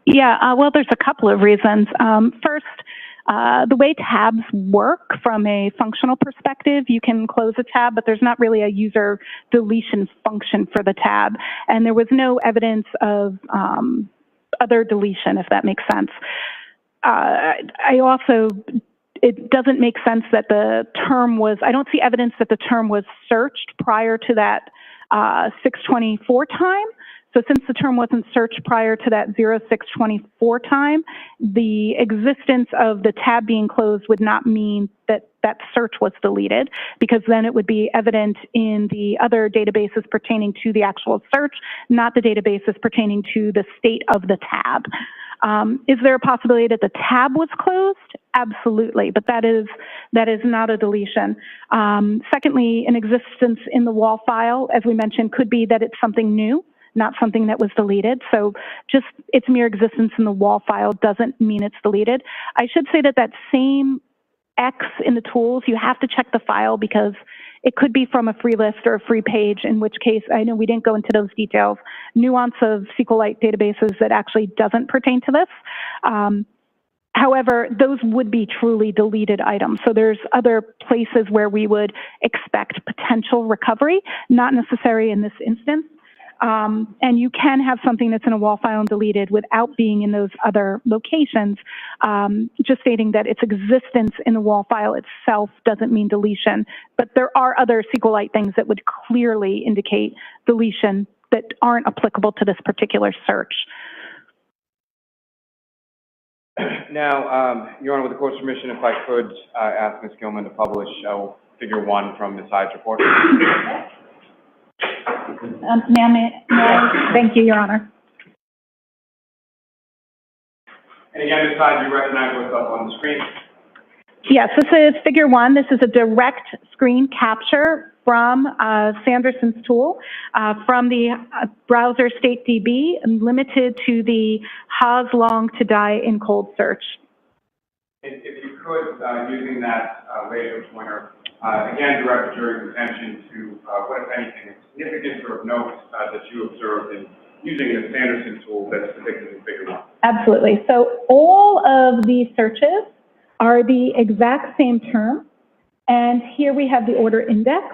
Yeah, well, there's a couple of reasons. First, the way tabs work from a functional perspective, you can close a tab, but there's not really a user deletion function for the tab. And there was no evidence of other deletion, if that makes sense. It doesn't make sense that the term was, I don't see evidence that the term was searched prior to that 624 time. So since the term wasn't searched prior to that 0624 time, the existence of the tab being closed would not mean that that search was deleted, because then it would be evident in the other databases pertaining to the actual search, not the databases pertaining to the state of the tab. Is there a possibility that the tab was closed? Absolutely, but that is not a deletion. Secondly, an existence in the wall file, as we mentioned, could be that it's something new, not something that was deleted. So just its mere existence in the wall file doesn't mean it's deleted. I should say that that same X in the tools, you have to check the file because it could be from a free list or a free page, in which case, I know we didn't go into those details, nuance of SQLite databases that actually doesn't pertain to this. However, those would be truly deleted items. So there's other places where we would expect potential recovery, not necessary in this instance. And you can have something that's in a wall file and deleted without being in those other locations. Just stating that its existence in the wall file itself doesn't mean deletion. But there are other SQLite things that would clearly indicate deletion that aren't applicable to this particular search. Now, Your Honor, with the court's permission, if I could ask Ms. Gilman to publish Figure 1 from Ms. Hyde's report. Ma'am, thank you, Your Honor. And again, Ms. Hyde, you recognize what's up on the screen? Yes, this is Figure 1. This is a direct screen capture from Sanderson's tool from the browser StateDB, limited to the Haas long to die in cold search. If you could, using that laser pointer, again, direct the jury's attention to what, if anything, is significant or of note that you observed in using the Sanderson tool that's depicted in Figure 1. Absolutely. So all of these searches are the exact same term. And here we have the order index.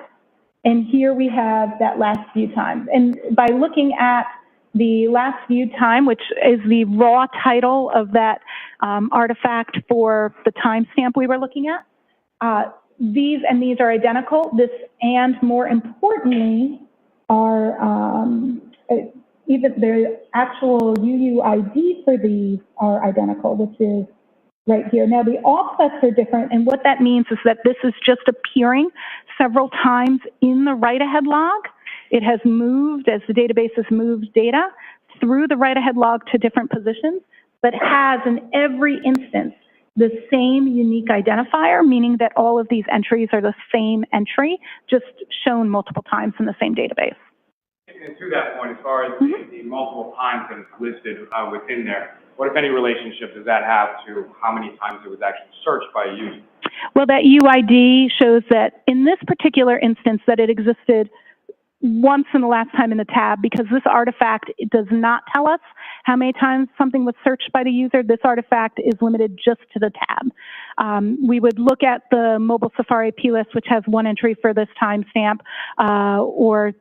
And here we have that last view time. And by looking at the last view time, which is the raw title of that artifact for the timestamp we were looking at, these are identical. This, and more importantly, are even the actual UUID for these are identical, which is right here. Now the offsets are different, and what that means is that this is just appearing several times in the write-ahead log. It has moved as the database has moved data through the write-ahead log to different positions, but has in every instance the same unique identifier, meaning that all of these entries are the same entry, just shown multiple times in the same database. And to that point, as far as the multiple times that it's listed within there, what, if any, relationship does that have to how many times it was actually searched by a user? Well, that UID shows that in this particular instance that it existed once in the last time in the tab, because this artifact, it does not tell us how many times something was searched by the user. This artifact is limited just to the tab. We would look at the mobile Safari plist, which has one entry for this timestamp, or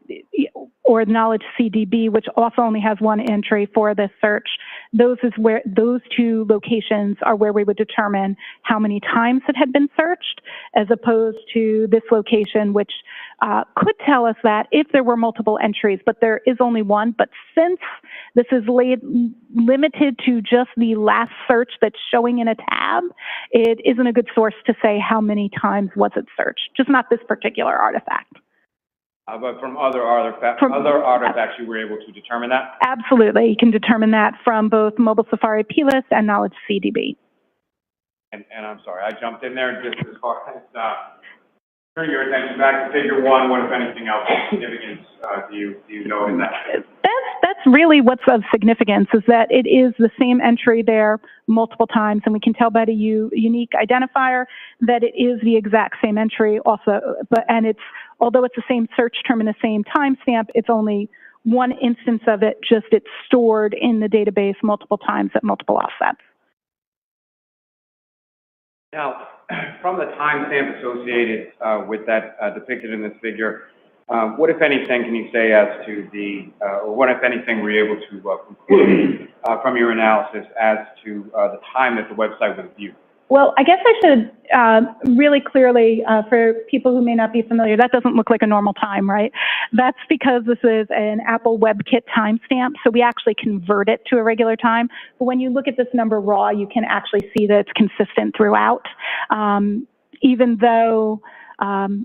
knowledge CDB, which also only has one entry for this search. those two locations are where we would determine how many times it had been searched, as opposed to this location, which could tell us that if there were multiple entries, but there is only one. But since this is limited to just the last search that's showing in a tab, it isn't a good source to say how many times was it searched, just not this particular artifact. But from other artifacts, you were able to determine that? Absolutely. You can determine that from both Mobile Safari plist and Knowledge CDB. And I'm sorry, I jumped in there just as far as turn your attention back to Figure 1. What, if anything, else of significance do you know in that? That's really what's of significance, is that it is the same entry there multiple times, and we can tell by the unique identifier that it is the exact same entry also, although it's the same search term and the same timestamp, it's only one instance of it, just it's stored in the database multiple times at multiple offsets. Now, from the timestamp associated with that depicted in this figure, what, if anything, can you say as to or what, if anything, were you able to conclude from your analysis as to the time that the website was viewed? Well, I guess I should really clearly, for people who may not be familiar, that doesn't look like a normal time, right? That's because this is an Apple WebKit timestamp, so we actually convert it to a regular time. But when you look at this number raw, you can actually see that it's consistent throughout, even though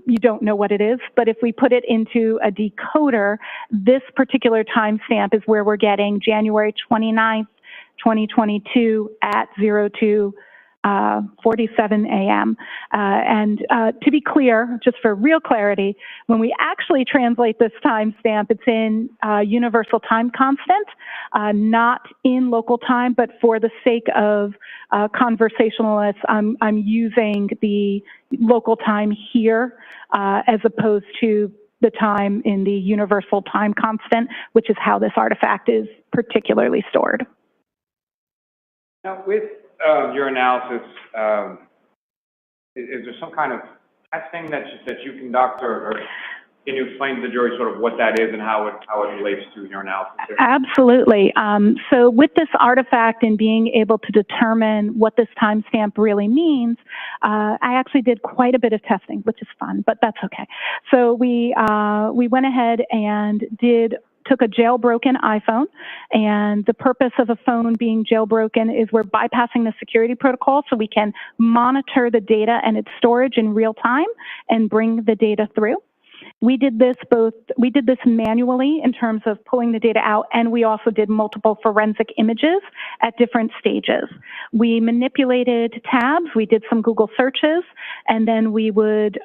you don't know what it is. But if we put it into a decoder, this particular timestamp is where we're getting January 29th, 2022 at 02:47 a.m. To be clear, just for real clarity, when we actually translate this timestamp, it's in universal time constant, not in local time, but for the sake of conversationalists, I'm using the local time here as opposed to the time in the universal time constant, which is how this artifact is particularly stored. Now, with your analysis, is there some kind of testing that you conduct, or can you explain to the jury sort of what that is and how it relates to your analysis here? Absolutely. So with this artifact and being able to determine what this timestamp really means, I actually did quite a bit of testing, which is fun, but that's okay. So we went ahead and took a jailbroken iPhone, and the purpose of a phone being jailbroken is we're bypassing the security protocol so we can monitor the data and its storage in real time and bring the data through. We did this manually in terms of pulling the data out, and we also did multiple forensic images at different stages. We manipulated tabs, we did some Google searches, and then we would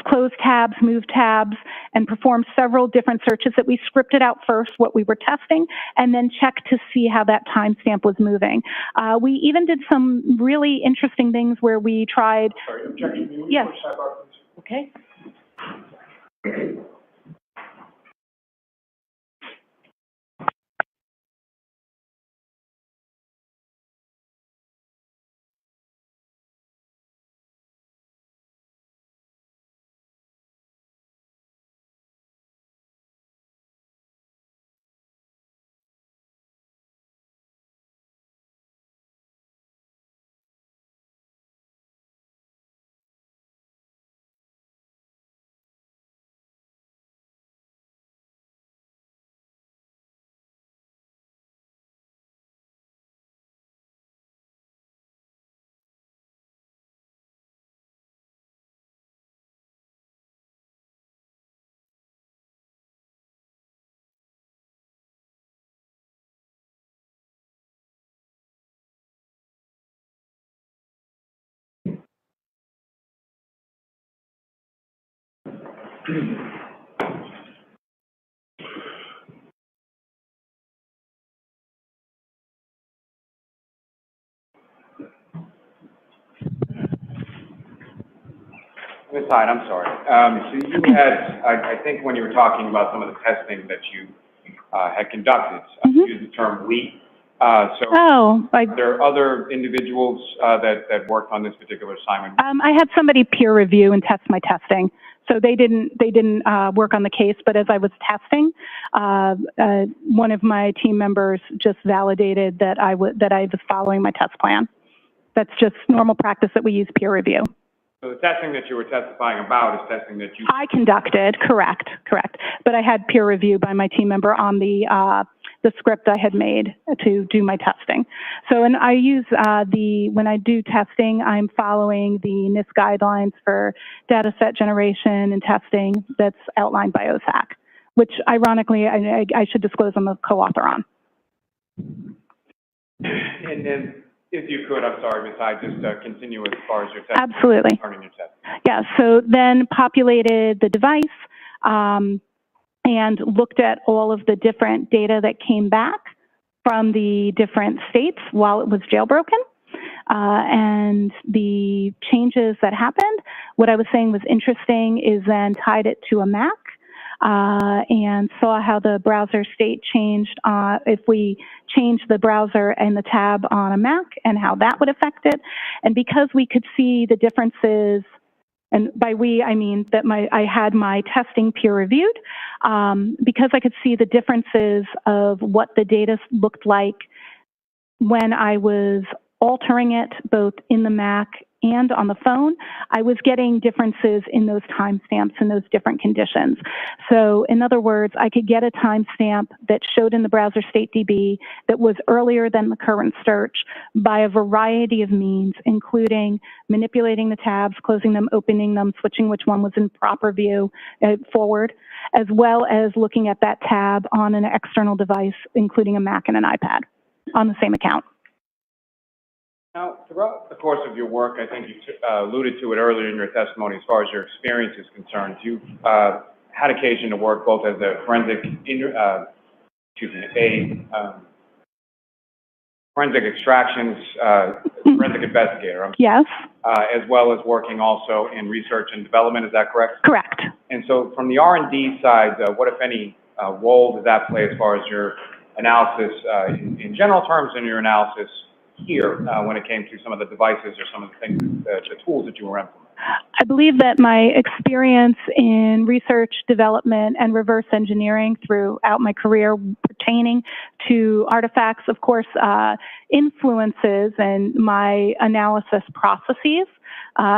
close tabs, move tabs, and perform several different searches that we scripted out first, what we were testing, and then checked to see how that timestamp was moving. We even did some really interesting things where we tried... Sorry, objection. Yes. Okay. Ms. Hyde, I'm sorry. So you had, I think when you were talking about some of the testing that you had conducted, you used the term we. Are there other individuals that worked on this particular assignment? I had somebody peer review and test my testing. So they didn't work on the case, but as I was testing, one of my team members just validated that I was following my test plan. That's just normal practice that we use peer review. So the testing that you were testifying about is testing that you... I conducted, correct. But I had peer review by my team member on the script I had made to do my testing. So, and I use when I do testing, I'm following the NIST guidelines for data set generation and testing that's outlined by OSAC, which ironically, I should disclose I'm a co-author on. And then, if you could, I'm sorry, Ms. Hyde, just continue as far as your testing. Absolutely. Your testing. Yeah, so then populated the device and looked at all of the different data that came back from the different states while it was jailbroken and the changes that happened. What I was saying was interesting is then tied it to a Mac and saw how the browser state changed if we changed the browser and the tab on a Mac and how that would affect it. And because we could see the differences, and by we, I mean that I had my testing peer reviewed, because I could see the differences of what the data looked like when I was altering it both in the Mac and on the phone, I was getting differences in those timestamps in those different conditions. So in other words, I could get a timestamp that showed in the browser state DB that was earlier than the current search by a variety of means, including manipulating the tabs, closing them, opening them, switching which one was in proper view forward, as well as looking at that tab on an external device, including a Mac and an iPad on the same account. Now, throughout the course of your work, I think you alluded to it earlier in your testimony as far as your experience is concerned. You've had occasion to work both as a forensic extractions, forensic investigator. Yes. As well as working also in research and development, is that correct? Correct. And so from the R&D side, what, if any, role does that play as far as your analysis in general terms and your analysis here when it came to some of the devices or some of the things, the tools that you were implementing? I believe that my experience in research, development, and reverse engineering throughout my career pertaining to artifacts, of course, influences and my analysis processes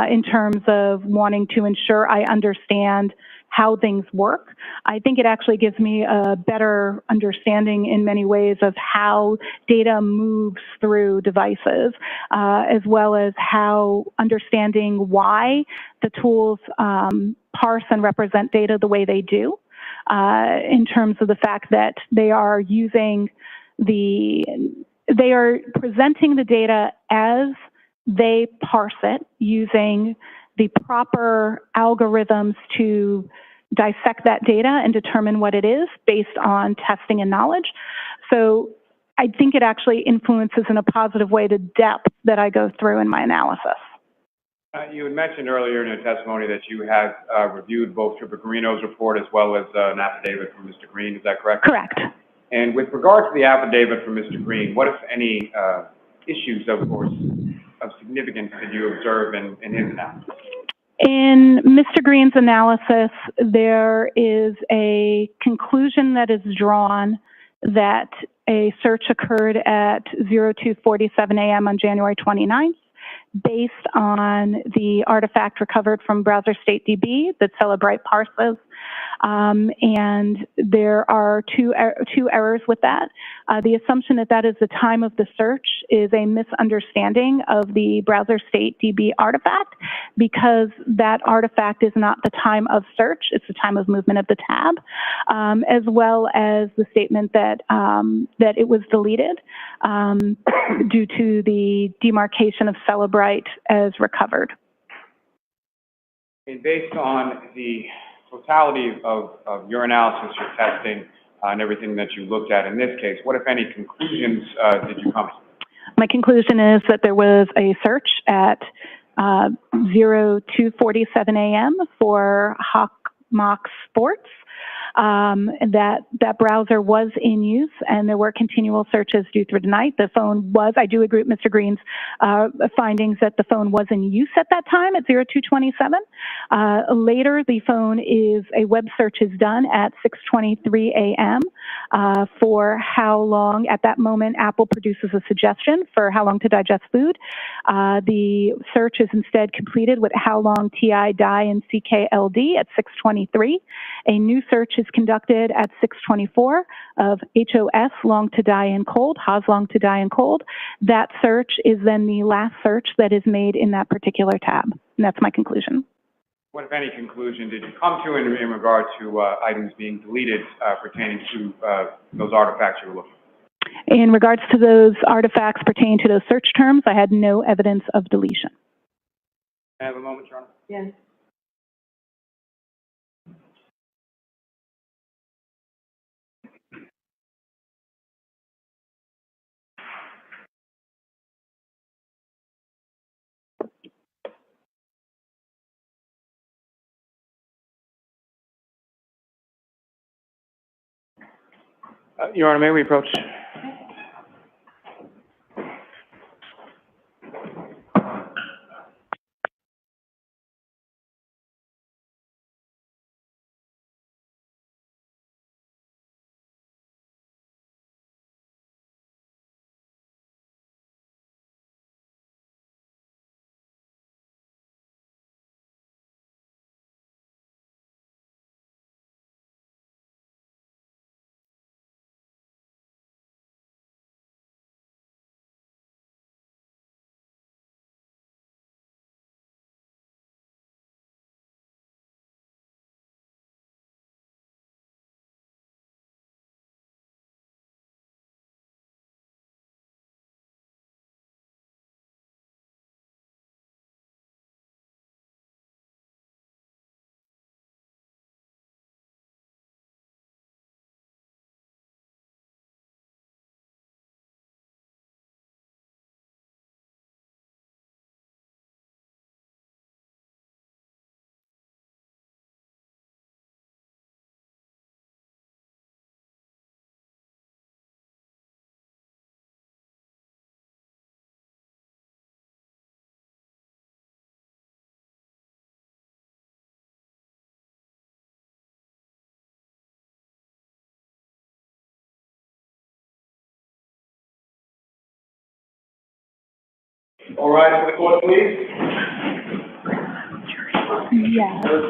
in terms of wanting to ensure I understand how things work. I think it actually gives me a better understanding in many ways of how data moves through devices, as well as how understanding why the tools parse and represent data the way they do, in terms of the fact that they are presenting the data as they parse it using the proper algorithms to dissect that data and determine what it is based on testing and knowledge. So I think it actually influences in a positive way the depth that I go through in my analysis. You had mentioned earlier in your testimony that you had reviewed both Trooper Garino's report as well as an affidavit from Mr. Green, is that correct? Correct. And with regard to the affidavit from Mr. Green, what, if any, issues of significance did you observe in his analysis? In Mr. Green's analysis, there is a conclusion that is drawn that a search occurred at 02:47 a.m. on January 29th based on the artifact recovered from browser state DB that Cellebrite parses. And there are two errors with that. The assumption that that is the time of the search is a misunderstanding of the browser state DB artifact, because that artifact is not the time of search, it's the time of movement of the tab, as well as the statement that, that it was deleted due to the demarcation of Cellebrite as recovered. And based on the totality of your analysis, your testing, and everything that you looked at in this case, what, if any, conclusions did you come to? My conclusion is that there was a search at 02:47 a.m. for Hawk Mock Sports. that browser was in use, and there were continual searches due through the night. The phone was, I do agree with Mr. Green's findings that the phone was in use at that time at 0227. Later, the phone a web search is done at 6:23 a.m. For how long, at that moment, Apple produces a suggestion for how long to digest food. The search is instead completed with how long TI, die, and CKLD at 6:23. A new search is conducted at 6:24 of HOS, long to die in cold, HOS, long to die in cold. That search is then the last search that is made in that particular tab. And that's my conclusion. What, if any, conclusion did you come to in regard to items being deleted pertaining to those artifacts you were looking for? In regards to those artifacts pertaining to those search terms, I had no evidence of deletion. Can I have a moment, Your Honor? Yes. Your Honor, may we approach? All right, to the court, please. Yes.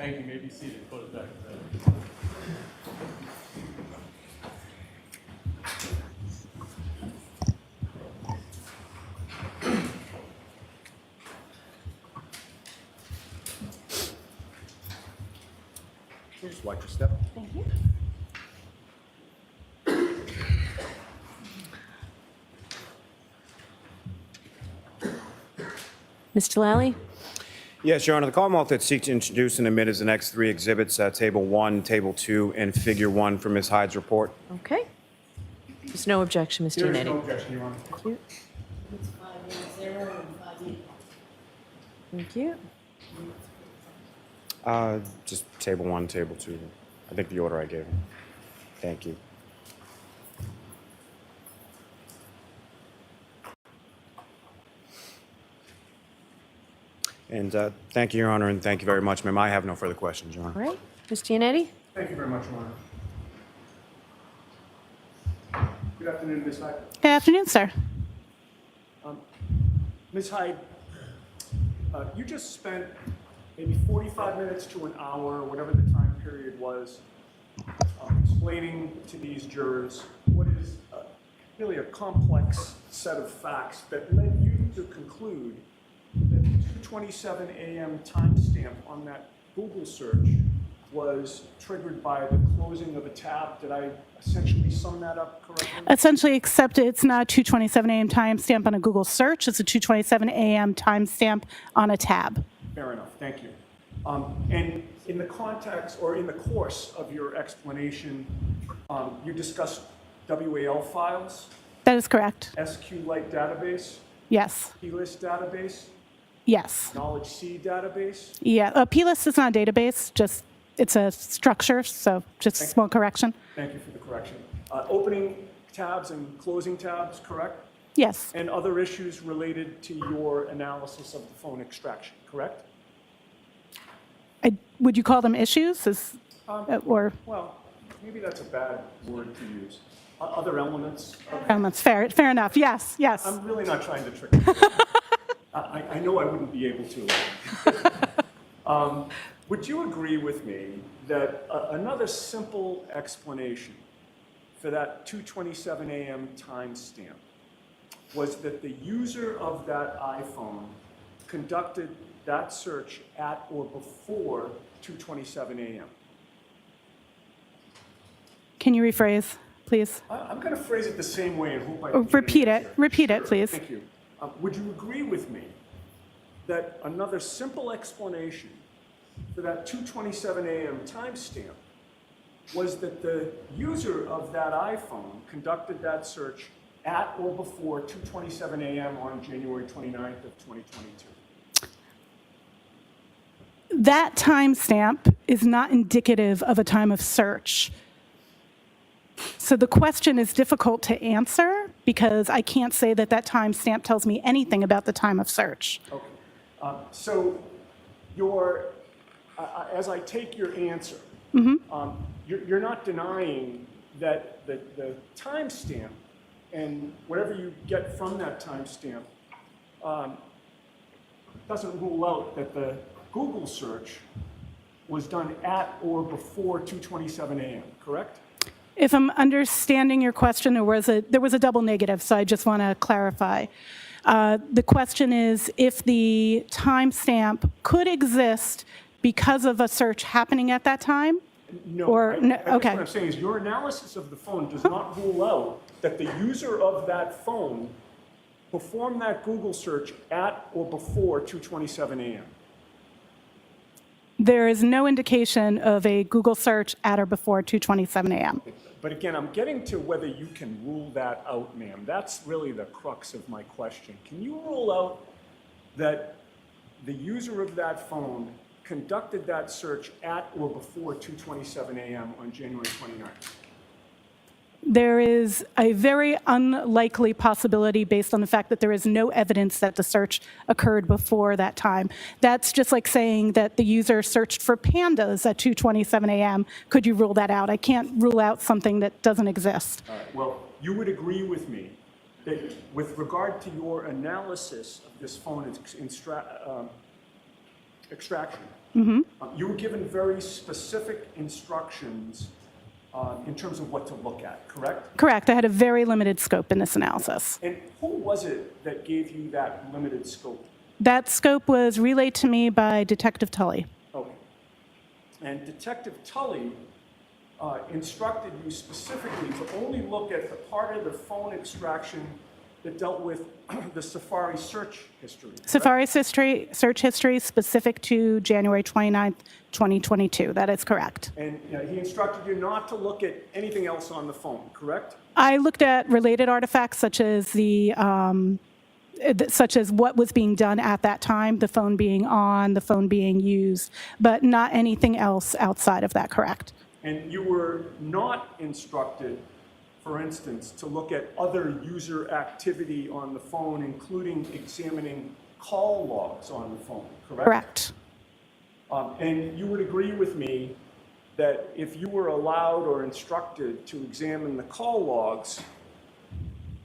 Thank you. You may be seated. Close back. Just watch your step. Thank you. Mr. Lally? Yes, Your Honor, the Commonwealth that seeks to introduce and admit as the next three exhibits, Table 1, Table 2, and Figure 1 for Ms. Hyde's report. Okay. There's no objection, Mr. There is no Yannetti. objection, Your Honor. Thank you. It's 5-0 and 5-8. Thank you. Just Table 1, Table 2. I think the order I gave him. Thank you. And thank you, Your Honor, and thank you very much, ma'am. I have no further questions, Your Honor. All right. Mr. Yannetti? Thank you very much, Your Honor. Good afternoon, Ms. Hyde. Good afternoon, sir. Ms. Hyde, you just spent maybe 45 minutes to an hour, whatever the time period was, explaining to these jurors what is really a complex set of facts that led you to conclude that the 2:27 a.m. timestamp on that Google search was triggered by the closing of a tab. Did I essentially sum that up correctly? Essentially, except it's not a 2:27 a.m. timestamp on a Google search. It's a 2:27 a.m. timestamp on a tab. Fair enough, thank you. And in the context, or in the course of your explanation, you discussed WAL files, That is correct. SQLite database, Yes. plist database, Yes. knowledge C database. Yeah. plist is not a database. Just it's a structure. So just a small correction. Thank you for the correction. Opening tabs and closing tabs, correct? Yes. And other issues related to your analysis of the phone extraction, correct? Would you call them issues? Or Well, maybe that's a bad word to use. Other elements of elements? Fair enough. Yes. Yes. I'm really not trying to trick you. I know I wouldn't be able to. Would you agree with me that another simple explanation for that 2:27 a.m. timestamp was that the user of that iPhone conducted that search at or before 2:27 a.m.? Can you rephrase, please? I'm going to phrase it the same way and hope I Or can get an repeat it. answer. Repeat it, Sure, please. Thank you. Would you agree with me that another simple explanation for that 2:27 a.m. timestamp was that the user of that iPhone conducted that search at or before 2:27 a.m. on January 29th of 2022? That timestamp is not indicative of a time of search. So the question is difficult to answer because I can't say that that timestamp tells me anything about the time of search. Okay. So as I take your answer, you're not denying that the timestamp and whatever you get from that timestamp doesn't rule out that the Google search was done at or before 2:27 a.m., correct? If I'm understanding your question, there was a double negative, so I just want to clarify. The question is if the timestamp could exist because of a search happening at that time? No. Or, no, I guess okay. what I'm saying is your analysis of the phone does not rule out that the user of that phone performed that Google search at or before 2:27 a.m. There is no indication of a Google search at or before 2:27 a.m. But again, I'm getting to whether you can rule that out, ma'am. That's really the crux of my question. Can you rule out that the user of that phone conducted that search at or before 2:27 a.m. on January 29th? There is a very unlikely possibility based on the fact that there is no evidence that the search occurred before that time. That's just like saying that the user searched for pandas at 2:27 a.m. Could you rule that out? I can't rule out something that doesn't exist. All right. Well, you would agree with me that with regard to your analysis of this phone extraction, You were given very specific instructions in terms of what to look at, correct? Correct. I had a very limited scope in this analysis. And who was it that gave you that limited scope? That scope was relayed to me by Detective Tully. Okay. And Detective Tully instructed you specifically to only look at the part of the phone extraction that dealt with the Safari search history. correct? Safari search history specific to January 29th, 2022. That is correct. And he instructed you not to look at anything else on the phone, correct? I looked at related artifacts such as such as what was being done at that time, the phone being on, the phone being used, but not anything else outside of that, correct? And you were not instructed, for instance, to look at other user activity on the phone, including examining call logs on the phone, correct? Correct. And you would agree with me that if you were allowed or instructed to examine the call logs,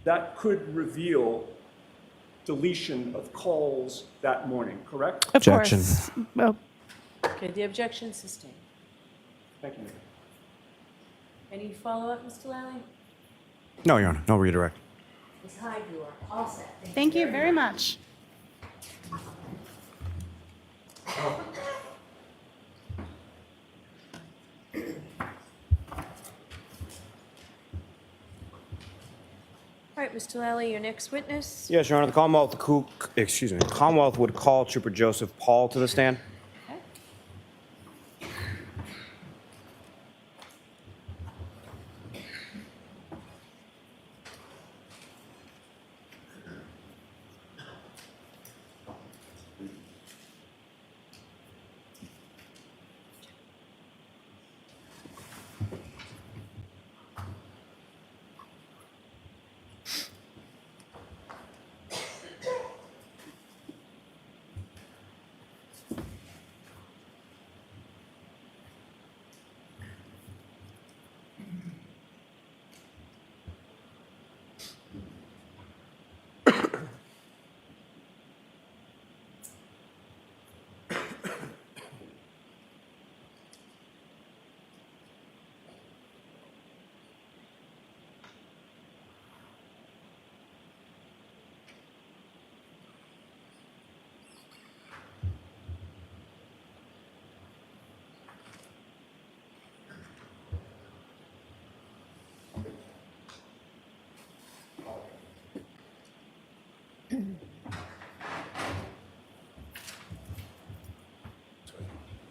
that could reveal deletion of calls that morning, correct? Of Objection. course. Well, Okay, the objection is sustained. Thank you. Any follow-up, Mr. Lally? No, Your Honor, no redirect. Ms. Hyde, you are all set. thank you very much. All right, Mr. Lally, your next witness. Yes, Your Honor, the Commonwealth would call Trooper Joseph Paul to the stand. Okay.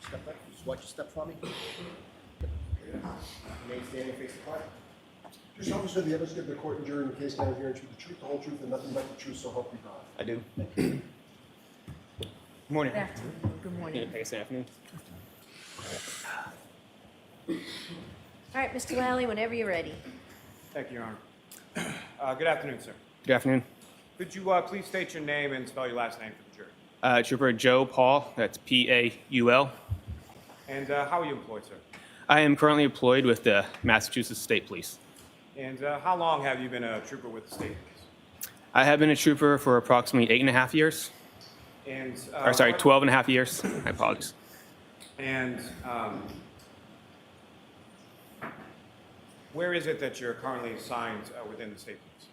Step back, just watch your step for me. Remain standing face apart. Just officer, the evidence give the court and jury in the case now hearing the truth, the whole truth, and nothing but the truth, so help you God. I do. Good morning. Good afternoon. Good morning. I guess afternoon. All right, Mr. Lally, whenever you're ready. Thank you, Your Honor. Good afternoon, sir. Good afternoon. Could you please state your name and spell your last name for the jury? Trooper Joe Paul, that's P-A-U-L. And how are you employed, sir? I am currently employed with the Massachusetts State Police. And how long have you been a trooper with the state police? I have been a trooper for approximately 8.5 years. And, Or sorry, what- 12.5 years. I apologize. And where is it that you're currently assigned within the state police?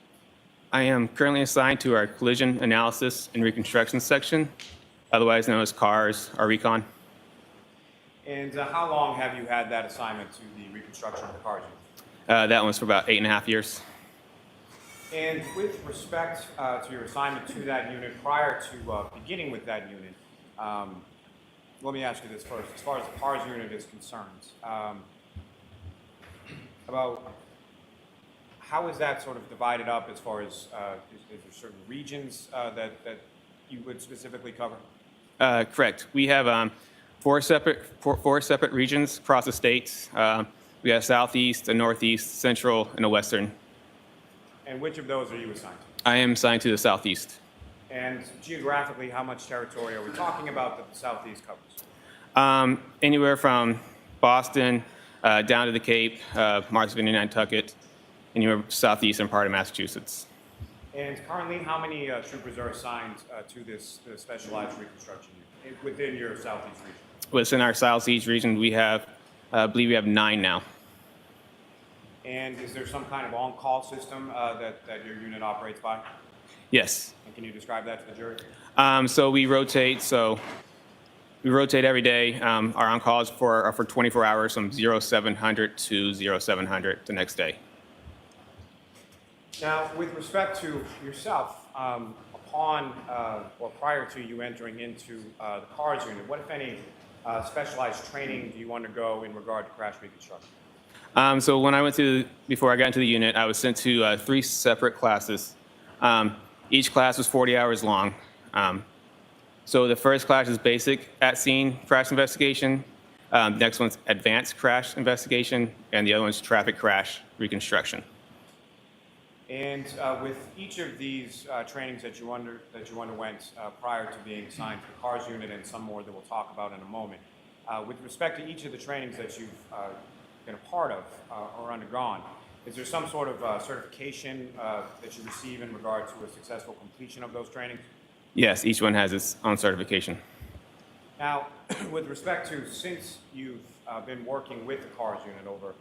I am currently assigned to our Collision Analysis and Reconstruction Section, otherwise known as CARS, our recon. And how long have you had that assignment to the reconstruction of the cars? That one was for about 8.5 years. And with respect to your assignment to that unit, prior to beginning with that unit, let me ask you this first. As far as the cars unit is concerned, about how is that sort of divided up as far as, is there certain regions that you would specifically cover? Correct. We have four separate regions across the states. We have Southeast, a Northeast, Central, and a Western. And which of those are you assigned to? I am assigned to the Southeast. And geographically, how much territory are we talking about that the Southeast covers? Anywhere from Boston down to the Cape, Martha's Vineyard, Nantucket, anywhere southeastern part of Massachusetts. And currently, how many troopers are assigned to this specialized reconstruction unit within your Southeast region? within our Southeast region, we have, I believe we have 9 now. And is there some kind of on-call system that your unit operates by? Yes. And can you describe that to the jury? So we rotate. So we rotate every day. Our on-calls are for 24 hours from 0700 to 0700 the next day. Now, with respect to yourself, upon or prior to you entering into the CARS unit, what, if any, specialized training do you undergo in regard to crash reconstruction? So when I before I got into the unit, I was sent to 3 separate classes. Each class was 40 hours long. So the first class is basic at-scene crash investigation. Next one's advanced crash investigation, and the other one's traffic crash reconstruction. And with each of these trainings that you underwent prior to being assigned to the CARS unit, and some more that we'll talk about in a moment, with respect to each of the trainings that you've been a part of or undergone, is there some sort of certification that you receive in regard to a successful completion of those trainings? Yes, each one has its own certification. Now, with respect to, since you've been working with the CARS unit over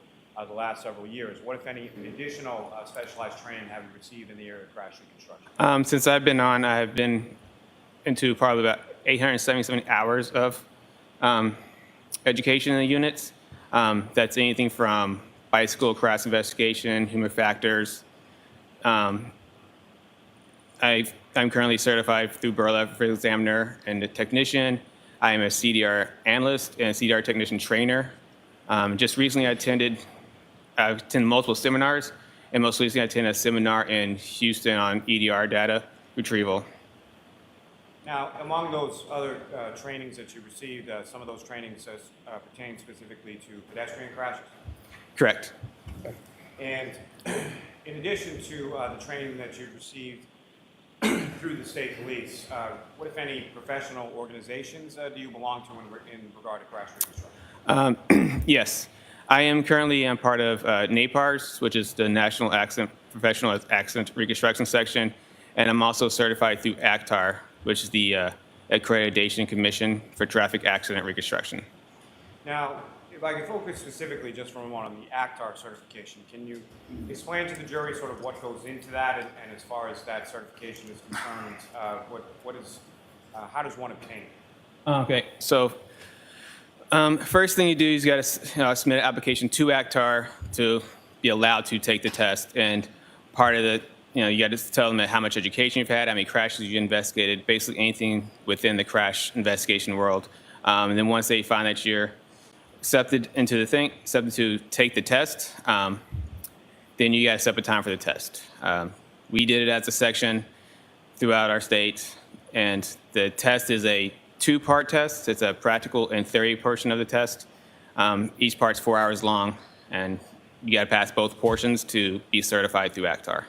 the last several years, what, if any, additional specialized training have you received in the area of crash reconstruction? Since I've been on, I've been into probably about 877 hours of education in the units. That's anything from bicycle crash investigation, human factors. I'm currently certified through Berla for examiner and a technician. I am a CDR analyst and a CDR technician trainer. Just recently, I attended multiple seminars, and most recently, I attended a seminar in Houston on EDR data retrieval. Now, among those other trainings that you received, some of those trainings pertain specifically to pedestrian crashes? Correct. And in addition to the training that you've received through the state police, what, if any, professional organizations do you belong to in regard to crash reconstruction? Yes. I am currently part of NAPARS, which is the National Professional Accident Reconstruction Section, and I'm also certified through ACTAR, which is the Accreditation Commission for Traffic Accident Reconstruction. Now, if I could focus specifically just for a moment on the ACTAR certification, can you explain to the jury sort of what goes into that, and as far as that certification is concerned, how does one obtain it? Okay, so first thing you do is you got to submit an application to ACTAR to be allowed to take the test, and part of the you got to tell them how much education you've had, how many crashes you investigated, basically anything within the crash investigation world. And then once they find that you're accepted to take the test, then you got to set a time for the test. We did it as a section throughout our state, and the test is a 2-part test. It's a practical and theory portion of the test. Each part's 4 hours long, and you got to pass both portions to be certified through ACTAR.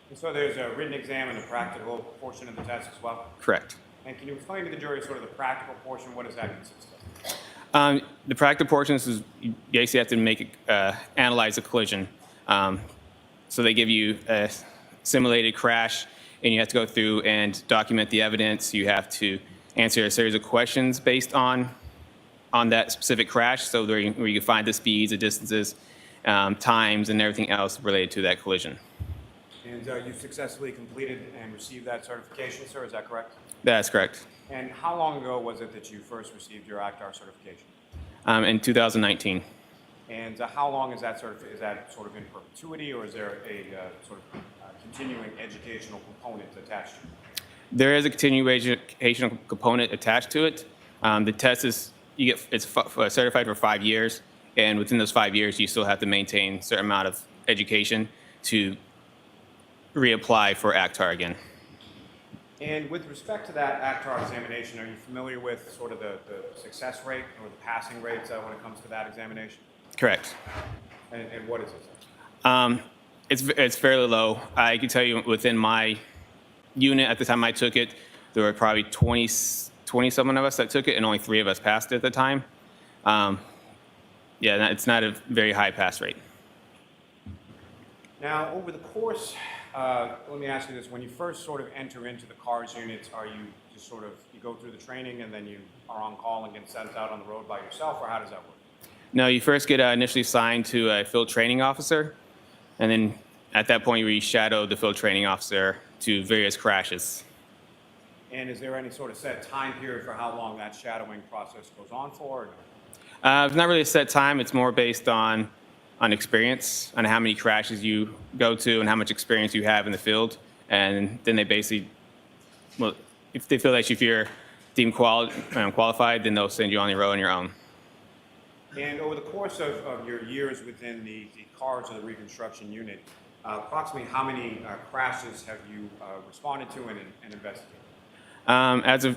And so there's a written exam and a practical portion of the test as well? Correct. And can you explain to the jury sort of the practical portion? What does that consist of? The practical portions is you basically have to analyze a collision. So they give you a simulated crash, and you have to go through and document the evidence. You have to answer a series of questions based on that specific crash, so where you can find the speeds, the distances, times, and everything else related to that collision. And you successfully completed and received that certification, sir, is that correct? That's correct. And how long ago was it that you first received your ACTAR certification? In 2019. And how long is that sort of in perpetuity, or is there a sort of continuing educational component attached to it? There is a continuing educational component attached to it. The test it's certified for 5 years, and within those 5 years, you still have to maintain a certain amount of education to reapply for ACTAR again. And with respect to that ACTAR examination, are you familiar with sort of the success rate or the passing rates when it comes to that examination? Correct. And what is it? It's fairly low. I can tell you within my unit at the time I took it, there were probably 20-something of us that took it, and only 3 of us passed it at the time. It's not a very high pass rate. Now, over the course, let me ask you this: when you first sort of enter into the CARS units, do just sort of, you go through the training and then you are on call and get sent out on the road by yourself, or how does that work? No, you first get initially assigned to a field training officer, and then at that point you shadow the field training officer to various crashes. And is there any sort of set time period for how long that shadowing process goes on for? Or no? It's not really a set time. It's more based on experience, on how many crashes you go to and how much experience you have in the field. And then they basically, well, if they feel that if you're deemed qualified, then they'll send you on the road on your own. And over the course of your years within the cars or the reconstruction unit, approximately how many crashes have you responded to and investigated? As of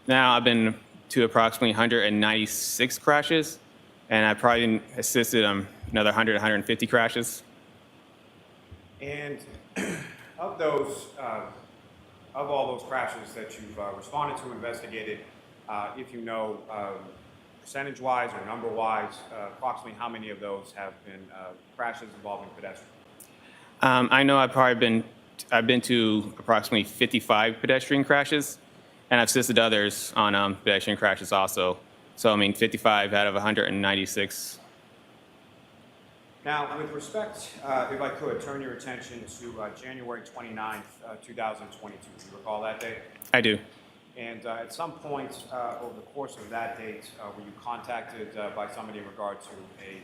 now, I've been to approximately 196 crashes, and I've probably assisted another 100, 150 crashes. And of those, of all those crashes that you've responded to, investigated, if you know, percentage-wise or number-wise, approximately how many of those have been crashes involving pedestrians? I know I've been to approximately 55 pedestrian crashes, and I've assisted others on pedestrian crashes also. So, I mean, 55 out of 196. Now, with respect, if I could, turn your attention to January 29th, 2022. Do you recall that date? I do. And at some point over the course of that date, were you contacted by somebody in regard to a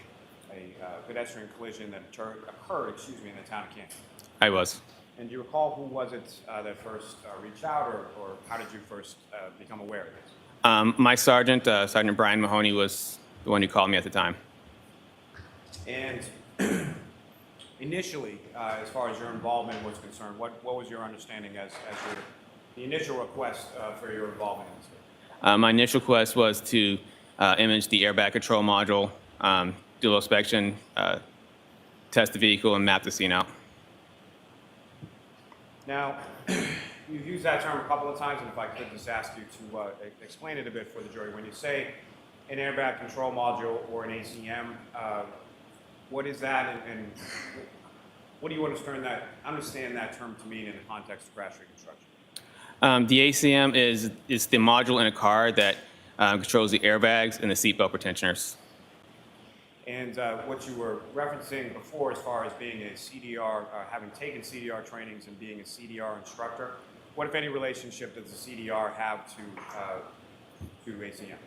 pedestrian collision that occurred, in the town of Canton? I was. And do you recall who was it that first reached out, or how did you first become aware of this? My sergeant, Sergeant Brian Mahoney, was the one who called me at the time. And initially, as far as your involvement was concerned, what was your understanding as the initial request for your involvement in this case? My initial request was to image the airbag control module, do a little inspection, test the vehicle, and map the scene out. Now, you've used that term a couple of times, and if I could just ask you to explain it a bit for the jury. When you say an airbag control module or an ACM, what is that, and what do you understand that term to mean in the context of crash reconstruction? The ACM is the module in a car that controls the airbags and the seatbelt pretensioners. And what you were referencing before as far as being a CDR, having taken CDR trainings and being a CDR instructor, what, if any, relationship does the CDR have to ACM?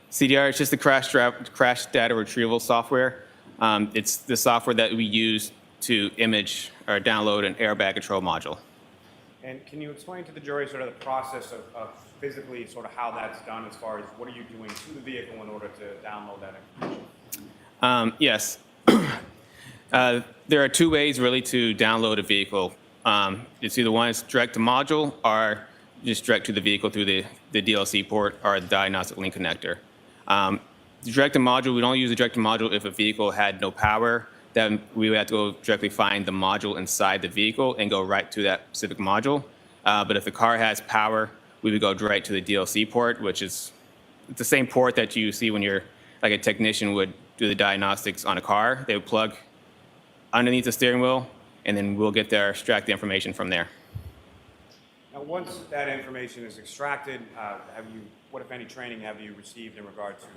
CDR is just the crash data retrieval software. It's the software that we use to image or download an airbag control module. And can you explain to the jury sort of the process of physically sort of how that's done as far as what are you doing to the vehicle in order to download that information? Yes. There are two ways really to download a vehicle. It's either one is direct to module or just direct to the vehicle through the DLC port or the diagnostic link connector. The direct to module, we don't use the direct to module if a vehicle had no power. Then we would have to go directly find the module inside the vehicle and go right to that specific module. But if the car has power, we would go right to the DLC port, which is the same port that you see when you're like a technician would do the diagnostics on a car. They would plug underneath the steering wheel, and then we'll get there, extract the information from there. Now, once that information is extracted, what, if any, training have you received in regard to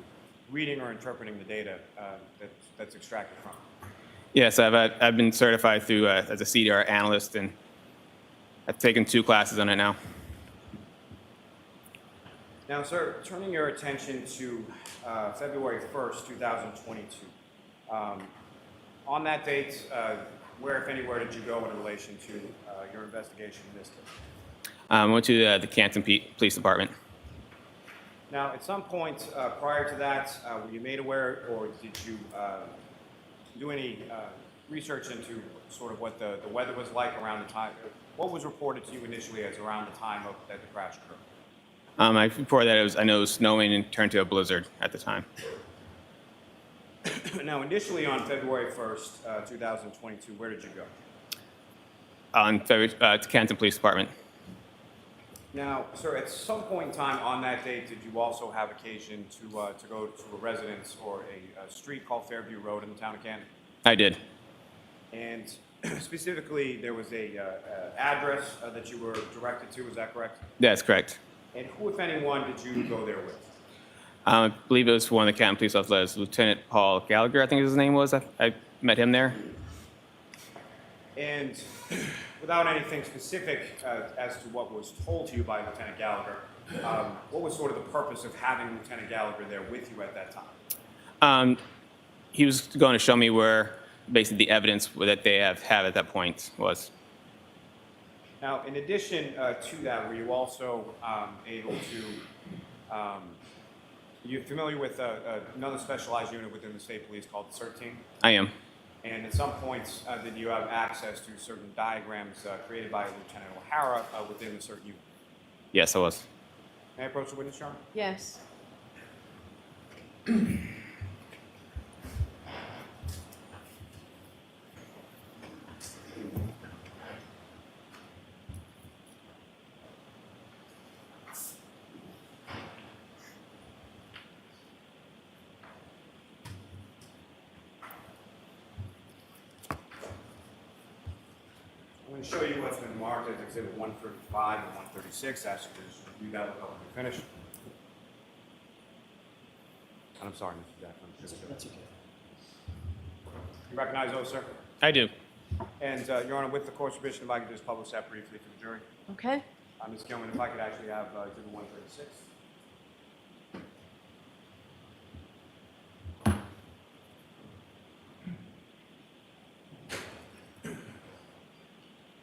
reading or interpreting the data that's extracted from it? Yes, I've been certified through as a CDR analyst, and I've taken 2 classes on it now. Now, sir, turning your attention to February 1st, 2022, on that date, where, if anywhere, did you go in relation to your investigation in this case? I went to the Canton Police Department. Now, at some point prior to that, were you made aware, or did you do any research into sort of what the weather was like around the time? What was reported to you initially as around the time that the crash occurred? I reported that I know it was snowing and turned to a blizzard at the time. Now, initially on February 1st, 2022, where did you go? To Canton Police Department. Now, sir, at some point in time on that date, did you also have occasion to go to a residence or a street called Fairview Road in the town of Canton? I did. And specifically, there was a address that you were directed to, is that correct? That's correct. And who, if anyone, did you go there with? I believe it was one of the Canton police officers, Lieutenant Paul Gallagher, I think his name was. I met him there. And without anything specific as to what was told to you by Lieutenant Gallagher, what was sort of the purpose of having Lieutenant Gallagher there with you at that time? He was going to show me where basically the evidence that they have at that point was. Now, in addition to that, were you also able to, you're familiar with another specialized unit within the state police called the CERT team? I am. And at some points, did you have access to certain diagrams created by Lieutenant O'Hara within the CERT unit? Yes, I was. May I approach the witness, Your Honor? Yes. I'm going to show you what's been marked as Exhibit 135 and 136. Ask you to just review that until we finish. I'm sorry, Mr. Jackson. That's okay. You recognize those, sir? I do. And, Your Honor, with the court's permission, if I could just publish that briefly for the jury. Okay. Ms. Gilman, if I could actually have Exhibit 136.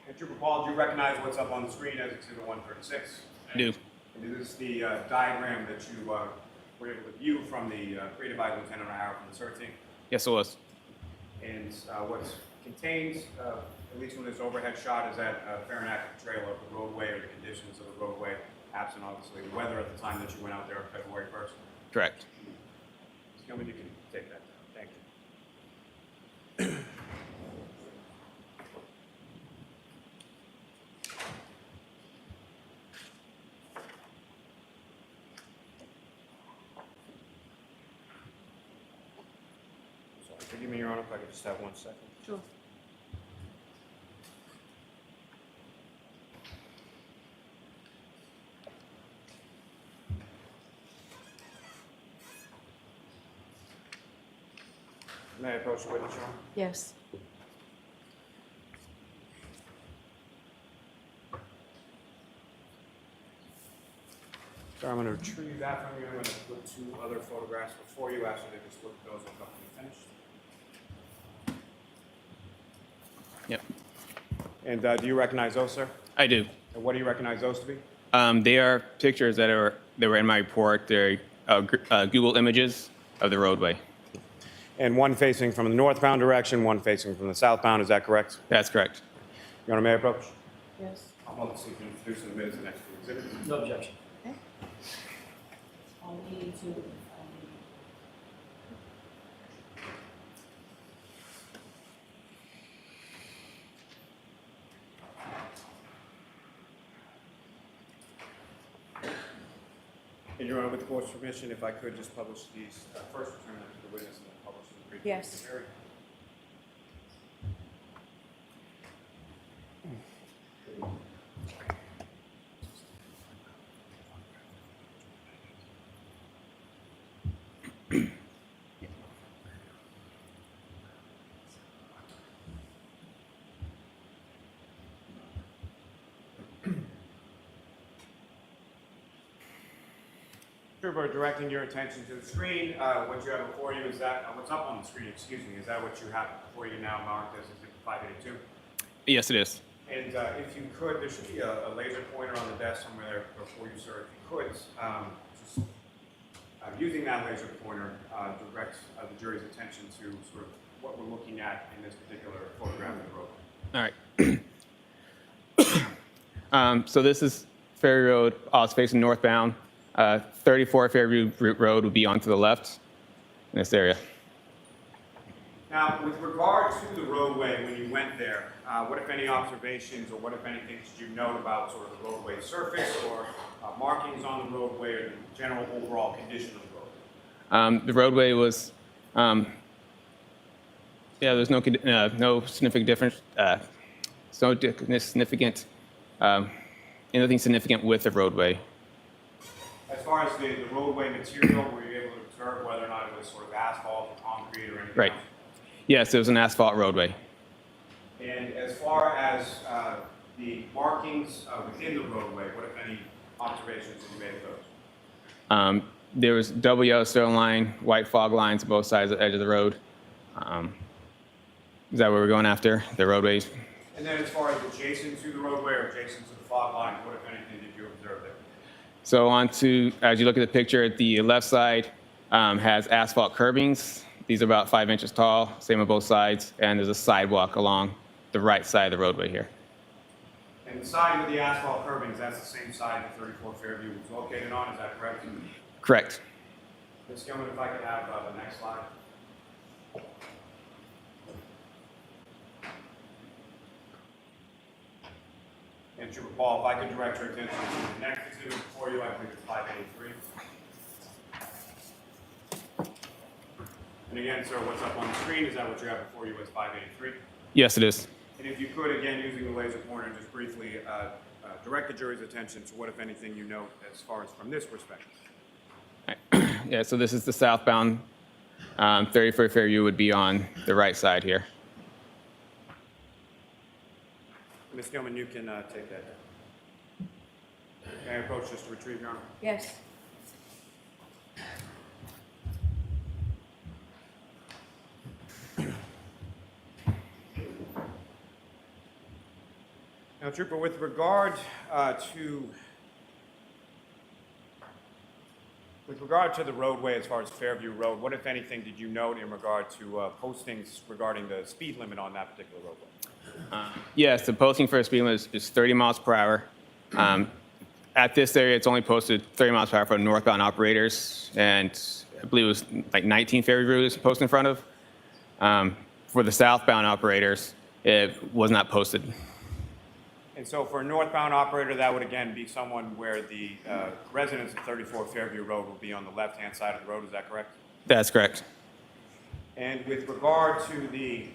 If you recall, do you recognize what's up on the screen as Exhibit 136? I do. And this is the diagram that you were able to view from the, created by Lieutenant O'Hara from the CERT team. Yes, it was. And what's contained, at least from this overhead shot, is that fair and accurate portrayal of the roadway or the conditions of the roadway, absent obviously the weather at the time that you went out there on February 1st. Correct. Ms. Gilman, you can take that down. Thank you. Sorry, forgive me, Your Honor, if I could just have 1 second. Sure. May I approach the witness, Your Honor? Yes. Sir, I'm going to retrieve that from you. I'm going to put 2 other photographs before you after they just look at those until we finish. Yep. And do you recognize those, sir? I do. And what do you recognize those to be? They are pictures that were in my report. They're Google images of the roadway. And one facing from the northbound direction, one facing from the southbound, is that correct? That's correct. Your Honor, may I approach? Yes. I'm going to see if you can introduce in the minutes the next exhibit. No objection. Okay. I'll need to, And Your Honor, with the court's permission, if I could just publish these, first return them to the witness and then publish them briefly. Yes. to the jury. Trooper, directing your attention to the screen, what you have before you is that, what's up on the screen, excuse me, is that what you have before you now marked as Exhibit 582? Yes, it is. And if you could, there should be a laser pointer on the desk somewhere there before you, sir. If you could, just using that laser pointer, direct the jury's attention to sort of what we're looking at in this particular photograph of the road. All right. So this is Ferry Road. It's facing northbound. 34 Fairview Road would be on to the left in this area. Now, with regard to the roadway, when you went there, what, if any, observations or what, if anything, did you note about sort of the roadway surface or markings on the roadway or the general overall condition of the roadway? The roadway was, there's no significant difference, nothing significant with the roadway. As far as the roadway material, were you able to observe whether or not it was sort of asphalt or concrete or anything Right. else? Yes, it was an asphalt roadway. And as far as the markings within the roadway, what, if any, observations have you made of those? There was double Yellowstone line, white fog lines on both sides of the edge of the road. Is that what we're going after? The roadways? And then as far as adjacent to the roadway or adjacent to the fog line, what, if anything, did you observe there? So on to, as you look at the picture, the left side has asphalt curbings. These are about 5 inches tall, same on both sides, and there's a sidewalk along the right side of the roadway here. And the side with the asphalt curbings, that's the same side that 34 Fairview was located on, is that correct? Correct. Ms. Gilman, if I could have the next slide. And Trooper Paul, if I could direct your attention to the next exhibit before you, I believe it's 583. And again, sir, what's up on the screen, is that what you have before you as 583? Yes, it is. And if you could, again, using the laser pointer, just briefly direct the jury's attention to what, if anything, you note as far as from this perspective. Yeah, so this is the southbound. 34 Fairview would be on the right side here. Ms. Gilman, you can take that. May I approach just to retrieve your arm? Yes. Now, Trooper, with regard to the roadway as far as Fairview Road, what, if anything, did you note in regard to postings regarding the speed limit on that particular roadway? Yes, the posting for a speed limit is 30 miles per hour. At this area, it's only posted 30 miles per hour for northbound operators, and I believe it was like 19 Fairview Road is posted in front of. For the southbound operators, it was not posted. And so for a northbound operator, that would again be someone where the residents of 34 Fairview Road will be on the left-hand side of the road, is that correct? That's correct. And with regard to the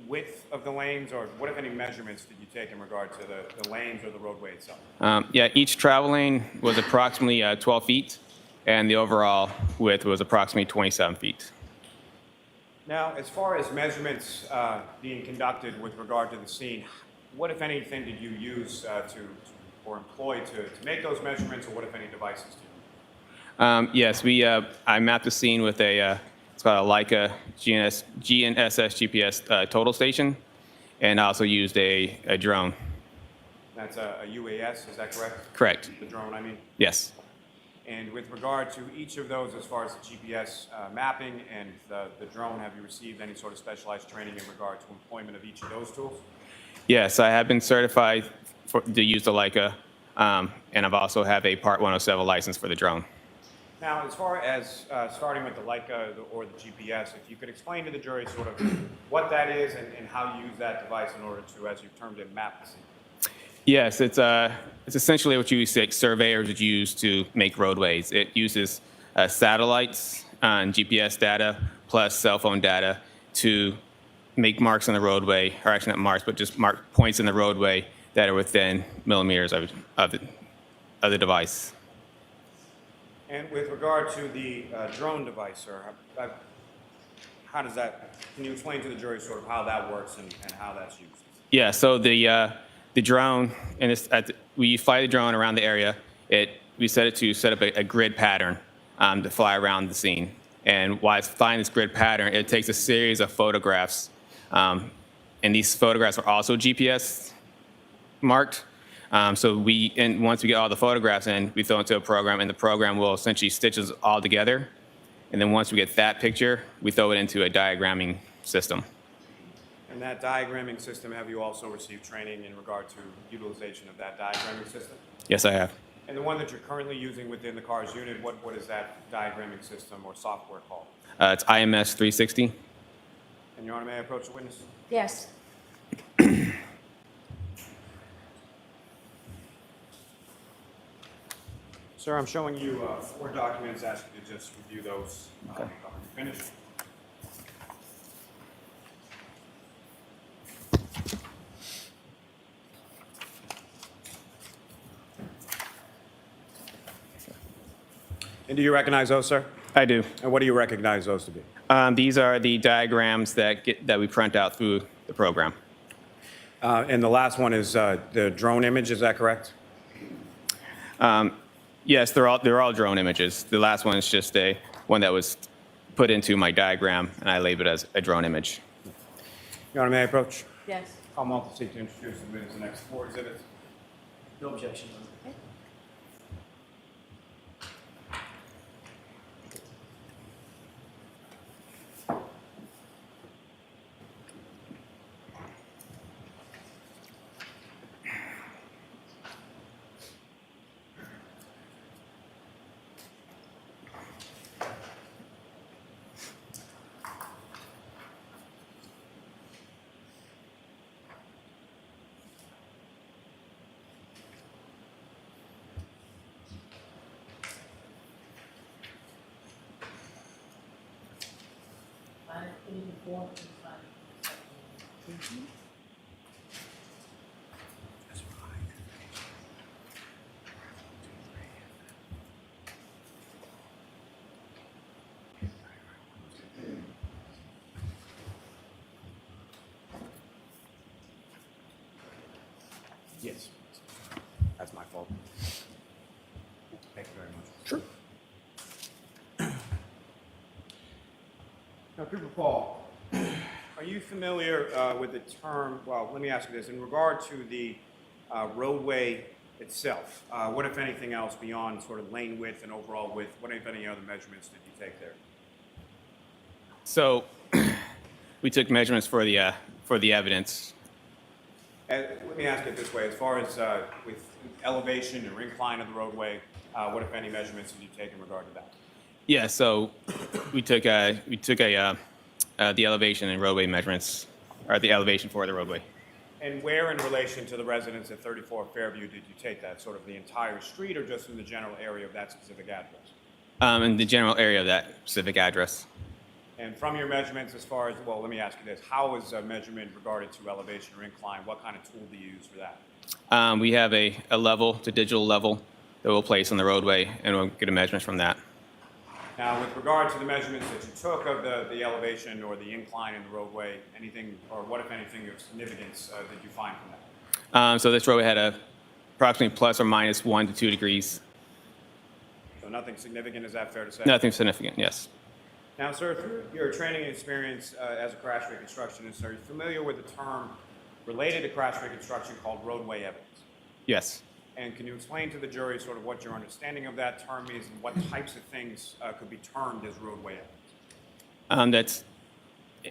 width of the lanes, or what, if any, measurements did you take in regard to the lanes or the roadway itself? Yeah, each travel lane was approximately 12 feet, and the overall width was approximately 27 feet. Now, as far as measurements being conducted with regard to the scene, what, if anything, did you use or employ to make those measurements, or what, if any, devices did you use? Yes, I mapped the scene with it's called a Leica GNSS GPS total station, and I also used a drone. That's a UAS, is that correct? Correct. The drone, I mean? Yes. And with regard to each of those, as far as the GPS mapping and the drone, have you received any sort of specialized training in regard to employment of each of those tools? Yes, I have been certified to use the Leica, and I've also have a Part 107 license for the drone. Now, as far as starting with the Leica or the GPS, if you could explain to the jury sort of what that is and how you use that device in order to, as you've termed it, map the scene. Yes, it's essentially what surveyors would use to make roadways. It uses satellites and GPS data plus cell phone data to make marks on the roadway, or actually not marks, but just mark points in the roadway that are within millimeters of the device. And with regard to the drone device, sir, how does that, can you explain to the jury sort of how that works and how that's used? Yeah, so the drone, and we fly the drone around the area. We set it to set up a grid pattern to fly around the scene. And while it's flying this grid pattern, it takes a series of photographs. And these photographs are also GPS marked. So once we get all the photographs in, we throw into a program, and the program will essentially stitch us all together. And then once we get that picture, we throw it into a diagramming system. And that diagramming system, have you also received training in regard to utilization of that diagramming system? Yes, I have. And the one that you're currently using within the CARS unit, what is that diagramming system or software called? It's IMS 360. And Your Honor, may I approach the witness? Yes. Sir, I'm showing you 4 documents, ask you to just review those when you're finished. And do you recognize those, sir? I do. And what do you recognize those to be? These are the diagrams that we print out through the program. And the last one is the drone image, is that correct? Yes, they're all drone images. The last one is just one that was put into my diagram, and I labeled it as a drone image. Your Honor, may I approach? Yes. Call Multistate to introduce the witness, the next 4 exhibits. No objection. Yes. That's my fault. Thank you very much. Sure. Now, Cooper Paul, are you familiar with the term, well, let me ask you this, in regard to the roadway itself, what, if anything else, beyond sort of lane width and overall width, what, if any, other measurements did you take there? So we took measurements for the evidence. Let me ask it this way, as far as with elevation or incline of the roadway, what, if any, measurements did you take in regard to that? Yeah, so we took the elevation and roadway measurements, or the elevation for the roadway. And where in relation to the residents at 34 Fairview did you take that? Sort of the entire street or just in the general area of that specific address? In the general area of that specific address. And from your measurements as far as, well, let me ask you this, how is a measurement regarded to elevation or incline? What kind of tool do you use for that? We have a level, the digital level that we'll place on the roadway, and we'll get a measurement from that. Now, with regard to the measurements that you took of the elevation or the incline in the roadway, anything, or what, if anything, of significance did you find from that? So this roadway had approximately plus or minus 1 to 2 degrees. So nothing significant, is that fair to say? Nothing significant, yes. Now, sir, through your training and experience as a crash reconstructionist, are you familiar with the term related to crash reconstruction called roadway evidence? Yes. And can you explain to the jury sort of what your understanding of that term is and what types of things could be termed as roadway evidence?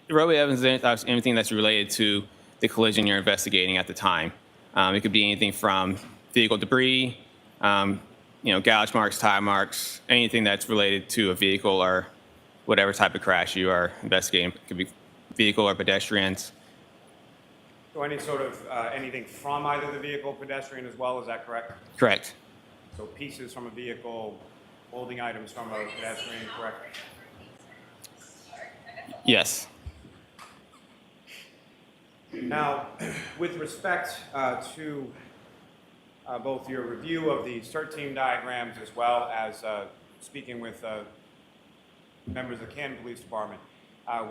Roadway evidence is anything that's related to the collision you're investigating at the time. It could be anything from vehicle debris, gouge marks, tire marks, anything that's related to a vehicle or whatever type of crash you are investigating. It could be vehicle or pedestrians. So any sort of anything from either the vehicle or pedestrian as well, is that correct? Correct. So pieces from a vehicle, holding items from a pedestrian, correct? Yes. Now, with respect to both your review of the CERT team diagrams as well as speaking with members of the Canton Police Department,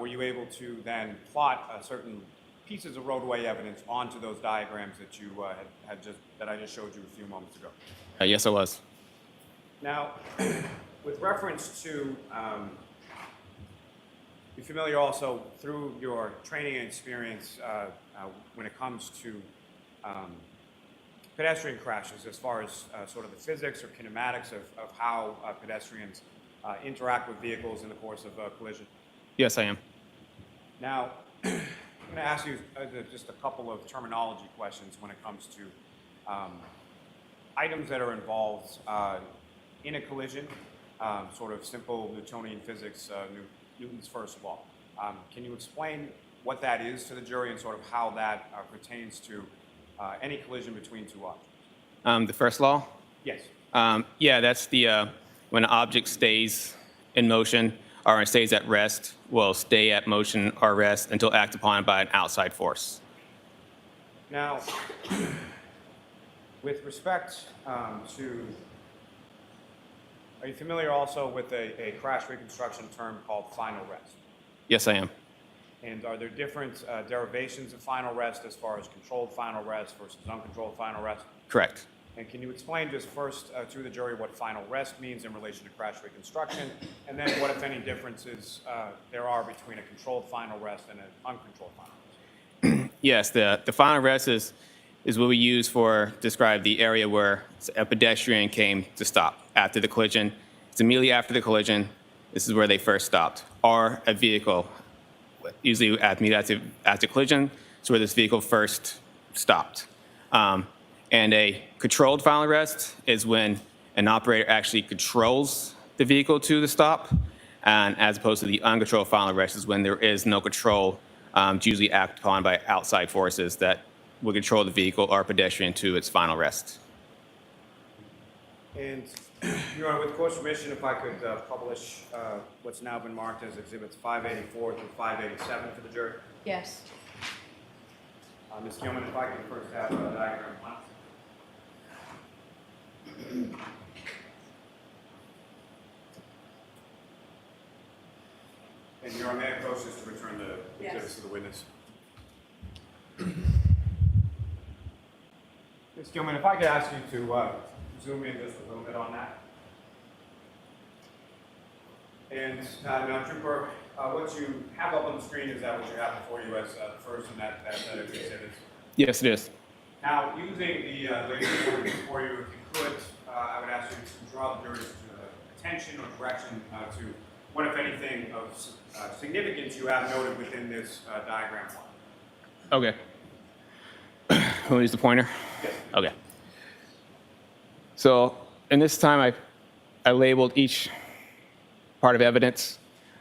were you able to then plot certain pieces of roadway evidence onto those diagrams that you that I just showed you a few moments ago? Yes, I was. Now, with reference to, you're familiar also through your training and experience when it comes to pedestrian crashes, as far as sort of the physics or kinematics of how pedestrians interact with vehicles in the course of a collision? Yes, I am. Now, I'm going to ask you just a couple of terminology questions when it comes to items that are involved in a collision, sort of simple Newtonian physics, Newton's first law. Can you explain what that is to the jury and sort of how that pertains to any collision between two objects? The first law? Yes. Yeah, that's when an object stays in motion or it stays at rest, will stay at motion or rest until acted upon by an outside force. Now, with respect to Are you familiar also with a crash reconstruction term called final rest? Yes, I am. And are there different derivations of final rest as far as controlled final rest versus uncontrolled final rest? Correct. And can you explain just first to the jury what final rest means in relation to crash reconstruction, and then what, if any, differences there are between a controlled final rest and an uncontrolled final rest? Yes, the final rest is what we use for describe the area where a pedestrian came to stop after the collision. It's immediately after the collision. This is where they first stopped, or a vehicle. Usually immediately after collision, it's where this vehicle first stopped. And a controlled final rest is when an operator actually controls the vehicle to the stop, and as opposed to the uncontrolled final rest is when there is no control. It's usually acted upon by outside forces that will control the vehicle or pedestrian to its final rest. And, Your Honor, with court's permission, if I could publish what's now been marked as Exhibits 584 through 587 for the jury. Yes. Ms. Gilman, if I could first have a diagram, please. And Your Honor, may I approach this to return the exhibits to the witness? Ms. Gilman, if I could ask you to zoom in just a little bit on that. And now, Trooper, what you have up on the screen, is that what you have before you as first in that set of exhibits? Yes, it is. Now, using the latest report before you, if you could, I would ask you to draw the jury's attention or direction to what, if anything, of significance you have noted within this diagram one. Okay. Who use the pointer? Yes. Okay. So in this time, I labeled each part of evidence.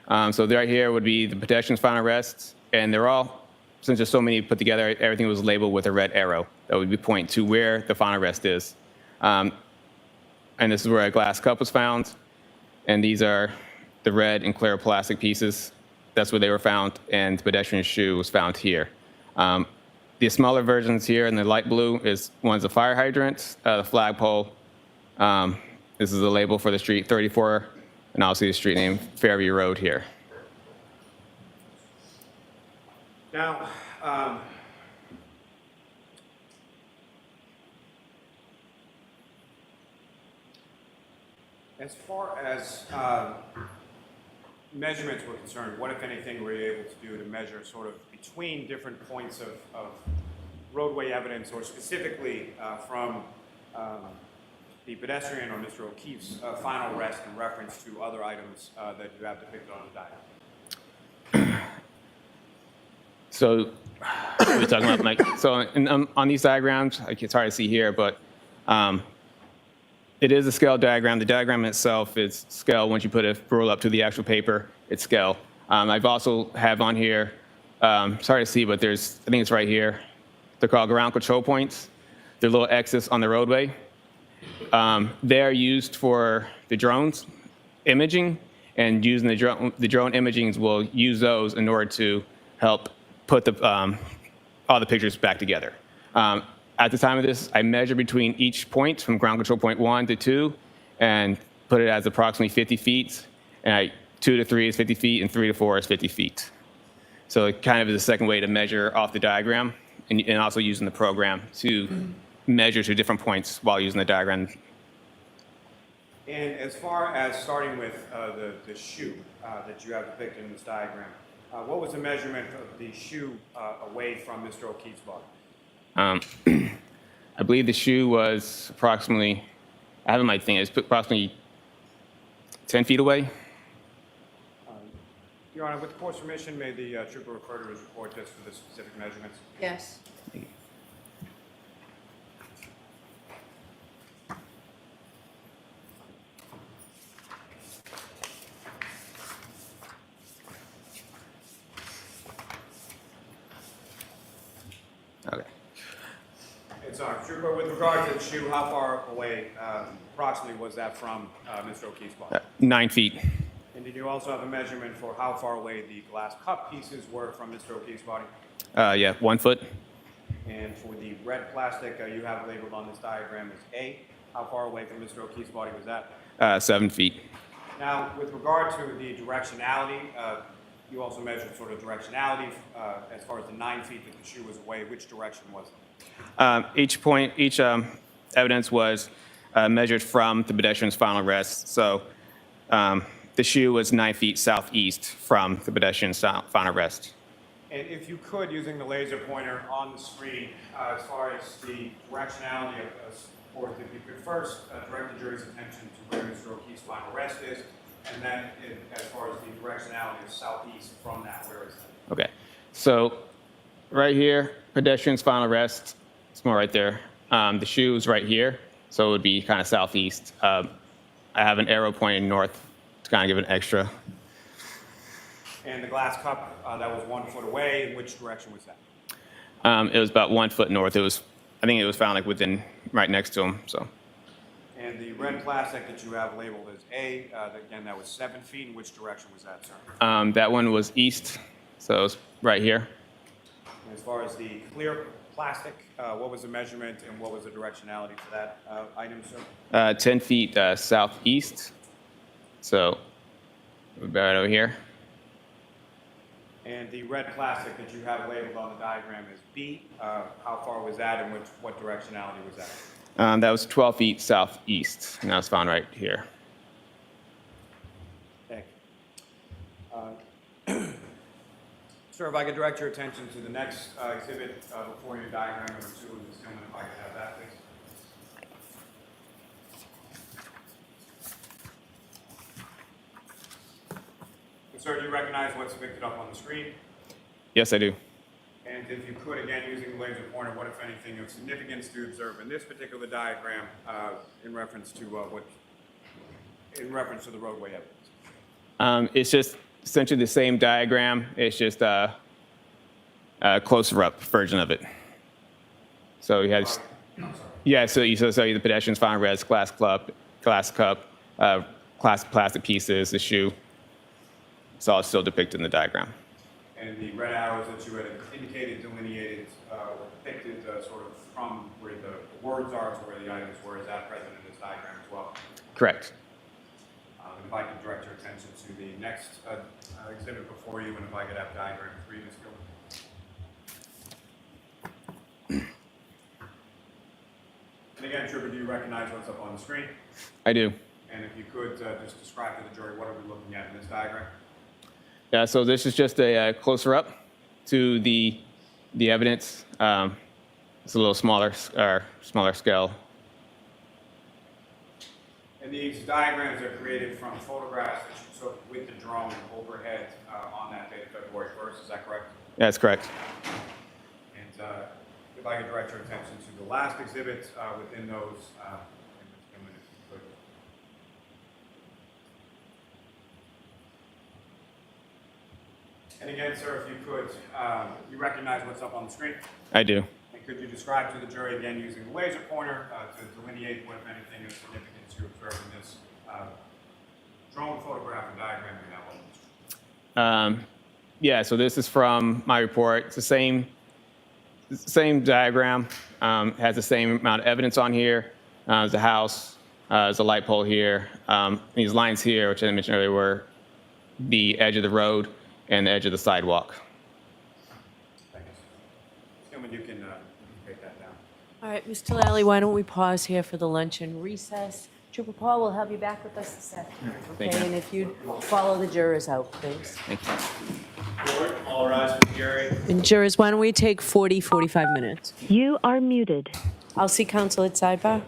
So right here would be the pedestrian's final rest, and they're all, since there's so many put together, everything was labeled with a red arrow. That would be point to where the final rest is. And this is where a glass cup was found, and these are the red and clear plastic pieces. That's where they were found, and the pedestrian's shoe was found here. The smaller versions here in the light blue one's a fire hydrant, the flagpole. This is the label for the street 34, and also the street name Fairview Road here. Now, as far as measurements were concerned, what, if anything, were you able to do to measure sort of between different points of roadway evidence, or specifically from the pedestrian or Mr. O'Keefe's final rest in reference to other items that you have depicted on the diagram? So we're talking about on these diagrams, it's hard to see here, but it is a scale diagram. The diagram itself is scale. Once you put a roll up to the actual paper, it's scale. I've also have on here, sorry to see, but I think it's right here. They're called ground control points. They're little X's on the roadway. They're used for the drones imaging, and using the drone imagings will use those in order to help put all the pictures back together. At the time of this, I measured between each point from ground control point 1 to 2 and put it as approximately 50 feet. And 2 to 3 is 50 feet, and 3 to 4 is 50 feet. So it kind of is a second way to measure off the diagram, and also using the program to measure to different points while using the diagram. And as far as starting with the shoe that you have depicted in this diagram, what was the measurement of the shoe away from Mr. O'Keefe's body? I believe the shoe was approximately, I have my thing, it's approximately 10 feet away. Your Honor, with the court's permission, may the trooper refer to his report just for the specific measurements? Yes. Okay. It's trooper, with regard to the shoe, how far away approximately was that from Mr. O'Keefe's body? 9 feet. And did you also have a measurement for how far away the glass cup pieces were from Mr. O'Keefe's body? Yeah, 1 foot. And for the red plastic you have labeled on this diagram as A, how far away from Mr. O'Keefe's body was that? 7 feet. Now, with regard to the directionality, you also measured sort of directionality as far as the 9 feet that the shoe was away. Which direction was it? Each evidence was measured from the pedestrian's final rest. So the shoe was 9 feet southeast from the pedestrian's final rest. And if you could, using the laser pointer on the screen, as far as the directionality of sports, if you could first direct the jury's attention to where Mr. O'Keefe's final rest is, and then as far as the directionality of southeast from that, where is that? Okay. So right here, pedestrian's final rest. It's more right there. The shoe is right here, so it would be kind of southeast. I have an arrow pointing north to kind of give an extra. And the glass cup that was 1 foot away, in which direction was that? It was about 1 foot north. I think it was found like right next to him. So And the red plastic that you have labeled as A, again, that was 7 feet. In which direction was that, sir? that one was east, so it was right here. And as far as the clear plastic, what was the measurement and what was the directionality for that item, sir? 10 feet southeast, so about over here. And the red plastic that you have labeled on the diagram as B, how far was that and what directionality was that? That was 12 feet southeast, and that was found right here. Thank you. Sir, if I could direct your attention to the next exhibit before you, diagram number 2, and just come in if I could have that, please. And sir, do you recognize what's depicted up on the screen? Yes, I do. And if you could, again, using the laser pointer, what, if anything, of significance do you observe in this particular diagram in reference to the roadway evidence? It's just essentially the same diagram. It's just a closer up version of it. So you had, yeah. So you saw the pedestrian's final rest, glass cup, plastic pieces, the shoe. It's all still depicted in the diagram. And the red arrows that you had indicated, delineated, or depicted sort of from where the words are to where the items were, is that present in this diagram as well? Correct. And if I could direct your attention to the next exhibit before you, and if I could have diagram 3, Ms. Gilbert. And again, Trooper, do you recognize what's up on the screen? I do. And if you could just describe to the jury, what are we looking at in this diagram? Yeah, so this is just a closer up to the evidence. It's a little smaller scale. And these diagrams are created from photographs that you took with the drone overhead on that date, February 1st, is that correct? That's correct. And if I could direct your attention to the last exhibit within those, and again, sir, if you could, you recognize what's up on the screen? I do. And could you describe to the jury, again, using the laser pointer, to delineate what, if anything, of significance you observed in this drone photograph and diagram you have on the screen? Yeah, so this is from my report. It's the same diagram. Has the same amount of evidence on here. There's a house. There's a light pole here. These lines here, which I mentioned earlier, were the edge of the road and the edge of the sidewalk. Thank you. Gentlemen, you can take that down. All right, Mr. Lally, why don't we pause here for the luncheon recess? Trooper Paul will have you back with us this afternoon, Thank okay? you. And if you'd follow the jurors out, please. Thank you. Court, all rise for the jury. And jurors, why don't we take 45 minutes? You are muted. I'll see counsel at sidebar.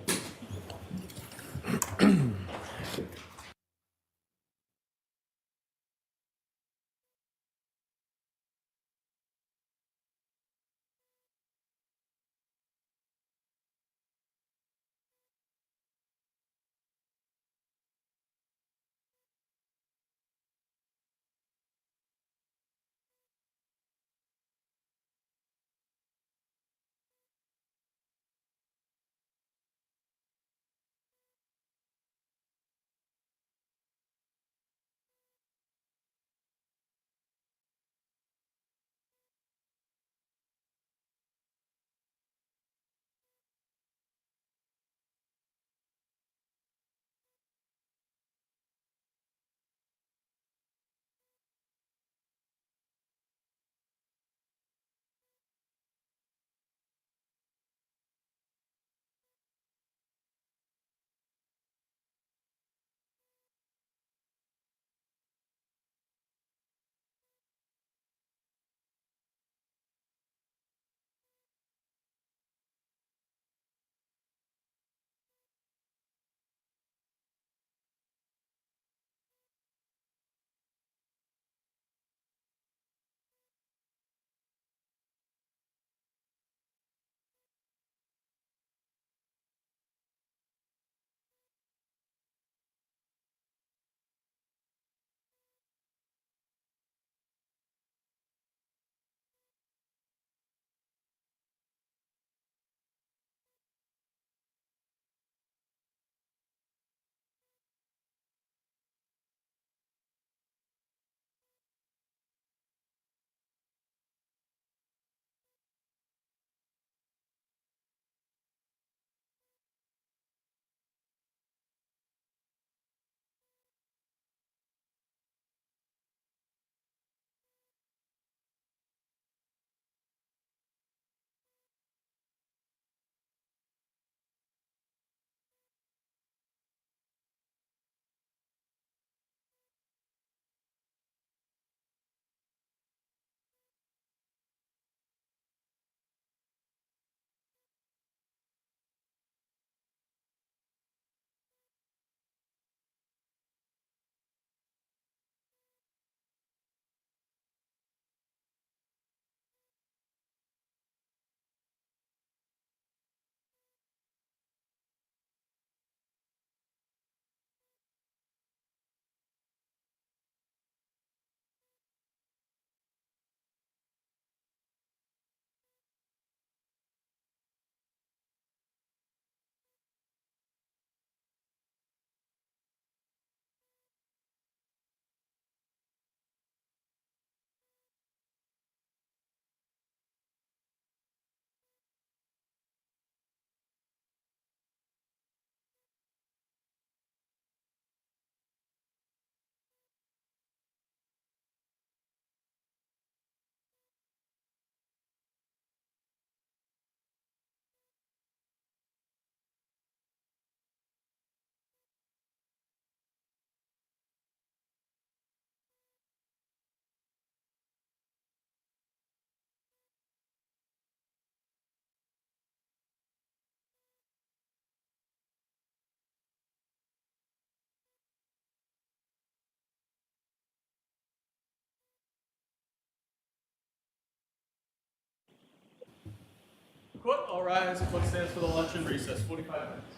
Court, all rise. The court stands for the luncheon recess, 45 minutes.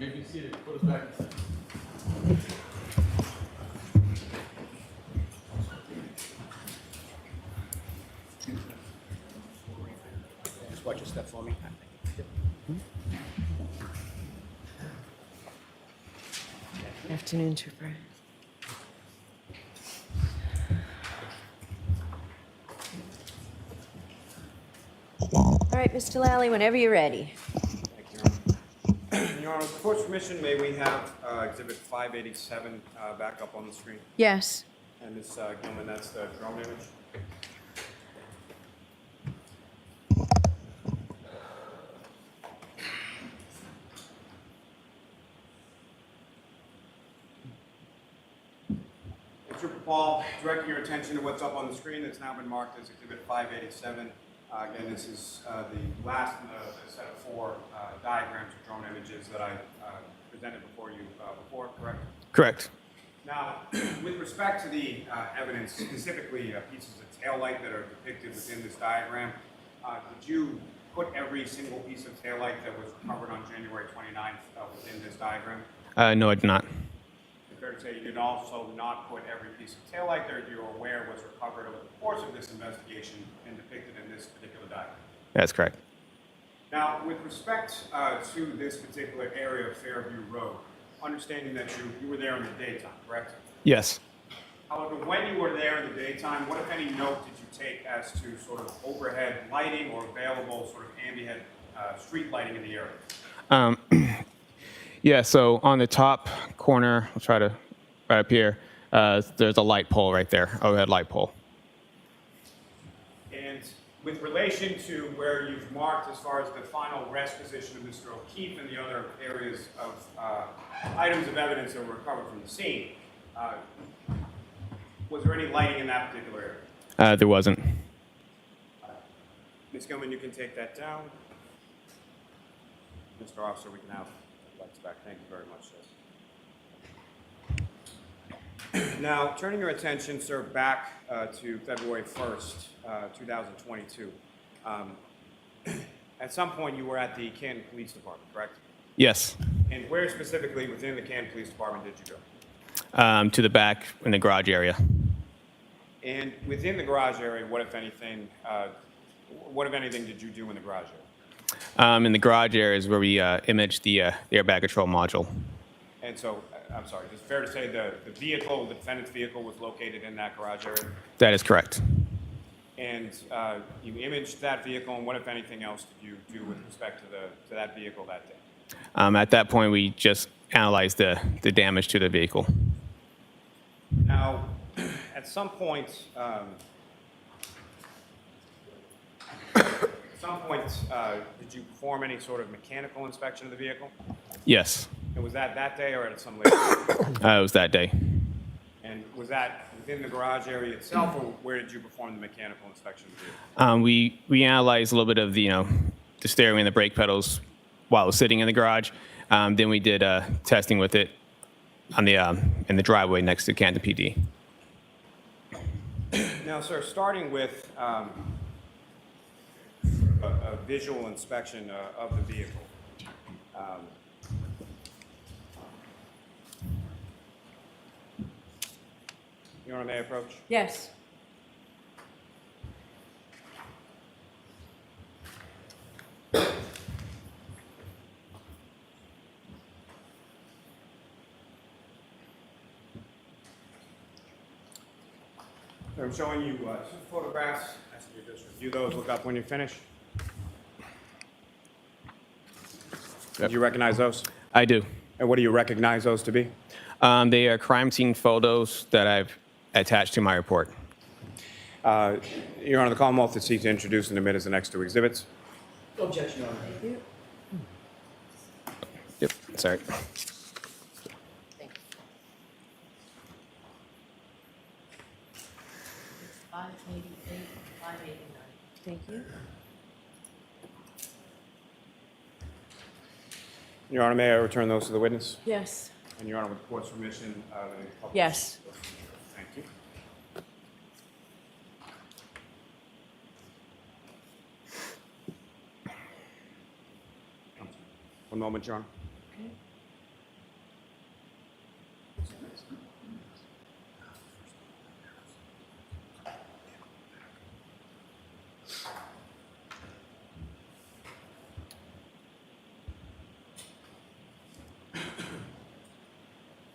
You may be seated. Put us back. Just watch your step for me. Afternoon, Trooper. All right, Mr. Lally, whenever you're ready. Thank you, Your Honor. Your Honor, with the court's permission, may we have Exhibit 587 back up on the screen? Yes. And Ms. Gilman, that's the drone image. And Trooper Paul, directing your attention to what's up on the screen that's now been marked as Exhibit 587. Again, this is the last in the set of 4 diagrams of drone images that I presented before you before, correct? Correct. Now, with respect to the evidence, specifically pieces of taillight that are depicted within this diagram, did you put every single piece of taillight that was recovered on January 29th within this diagram? No, I did not. Is it fair to say you did also not put every piece of taillight that you're aware was recovered over the course of this investigation and depicted in this particular diagram? That's correct. Now, with respect to this particular area of Fairview Road, understanding that you were there in the daytime, correct? Yes. However, when you were there in the daytime, what, if any, note did you take as to sort of overhead lighting or available sort of ambient street lighting in the area? Yeah, so on the top corner, I'll try to, right up here, there's a light pole right there, overhead light pole. And with relation to where you've marked as far as the final rest position of Mr. O'Keefe and the other areas of items of evidence that were recovered from the scene, was there any lighting in that particular area? There wasn't. Ms. Gilman, you can take that down. Mr. Officer, we can have lights back. Thank you very much, sir. Now, turning your attention, sir, back to February 1st, 2022. At some point, you were at the Canton Police Department, correct? Yes. And where specifically within the Canton Police Department did you go? To the back in the garage area. And within the garage area, what if anything did you do in the garage area? In the garage area is where we imaged the airbag control module. And so, I'm sorry, is it fair to say the vehicle, the defendant's vehicle, was located in that garage area? That is correct. And you imaged that vehicle, and what, if anything else, did you do with respect to that vehicle that day? At that point, we just analyzed the damage to the vehicle. Now, at some point, did you perform any sort of mechanical inspection of the vehicle? Yes. And was that day or at some later time? It was that day. And was that within the garage area itself, or where did you perform the mechanical inspection of the vehicle? We analyzed a little bit of the steering and the brake pedals while it was sitting in the garage. Then we did testing with it on the in the driveway next to Canton PD. Now, sir, starting with a visual inspection of the vehicle. Your Honor, may I approach? Yes. I'm showing you 2 photographs. Ask you to just review those, look up when you finish. Yep. Do you recognize those? I do. And what do you recognize those to be? They are crime scene photos that I've attached to my report. Your Honor, the Commonwealth is seeks to introduce and admit as the next 2 exhibits. No objection, Your Honor. Thank you. Yep. Sorry. Thank you. 588, 589. Thank you. Your Honor, may I return those to the witness? Yes. And Your Honor, with the court's permission, the public- Yes. Thank you. One moment, Your Honor.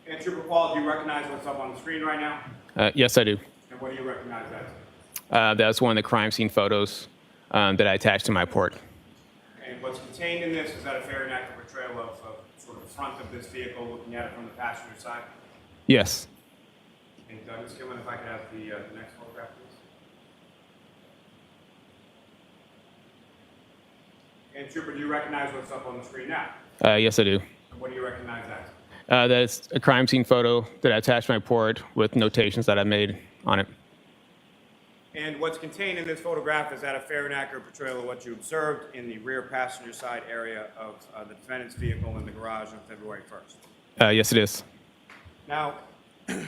And Trooper Paul, do you recognize what's up on the screen right now? Yes, I do. And what do you recognize that as? That was one of the crime scene photos that I attached to my report. And what's contained in this, is that a fair and accurate portrayal of sort of the front of this vehicle, looking at it from the passenger side? Yes. And Ms. Gilman, if I could have the next photograph, please. And Trooper, do you recognize what's up on the screen now? Yes, I do. And what do you recognize as? That's a crime scene photo that I attached to my report with notations that I made on it. And what's contained in this photograph, is that a fair and accurate portrayal of what you observed in the rear passenger side area of the defendant's vehicle in the garage on February 1st? Yes, it is. Now, step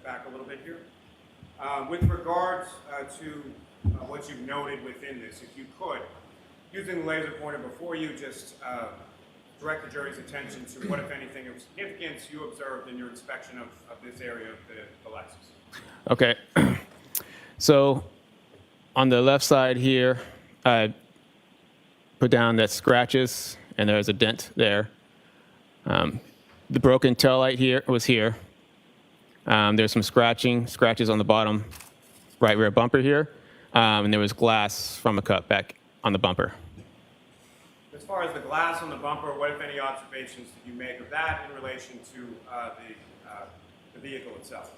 back a little bit here. With regards to what you've noted within this, if you could, using the laser pointer before you, just direct the jury's attention to what, if anything, of significance you observed in your inspection of this area of the Lexus. Okay. So on the left side here, I put down that scratches, and there's a dent there. The broken taillight here was here. There's some scratches on the bottom right rear bumper here, and there was glass from a cut back on the bumper. As far as the glass on the bumper, what, if any, observations did you make of that in relation to the vehicle itself?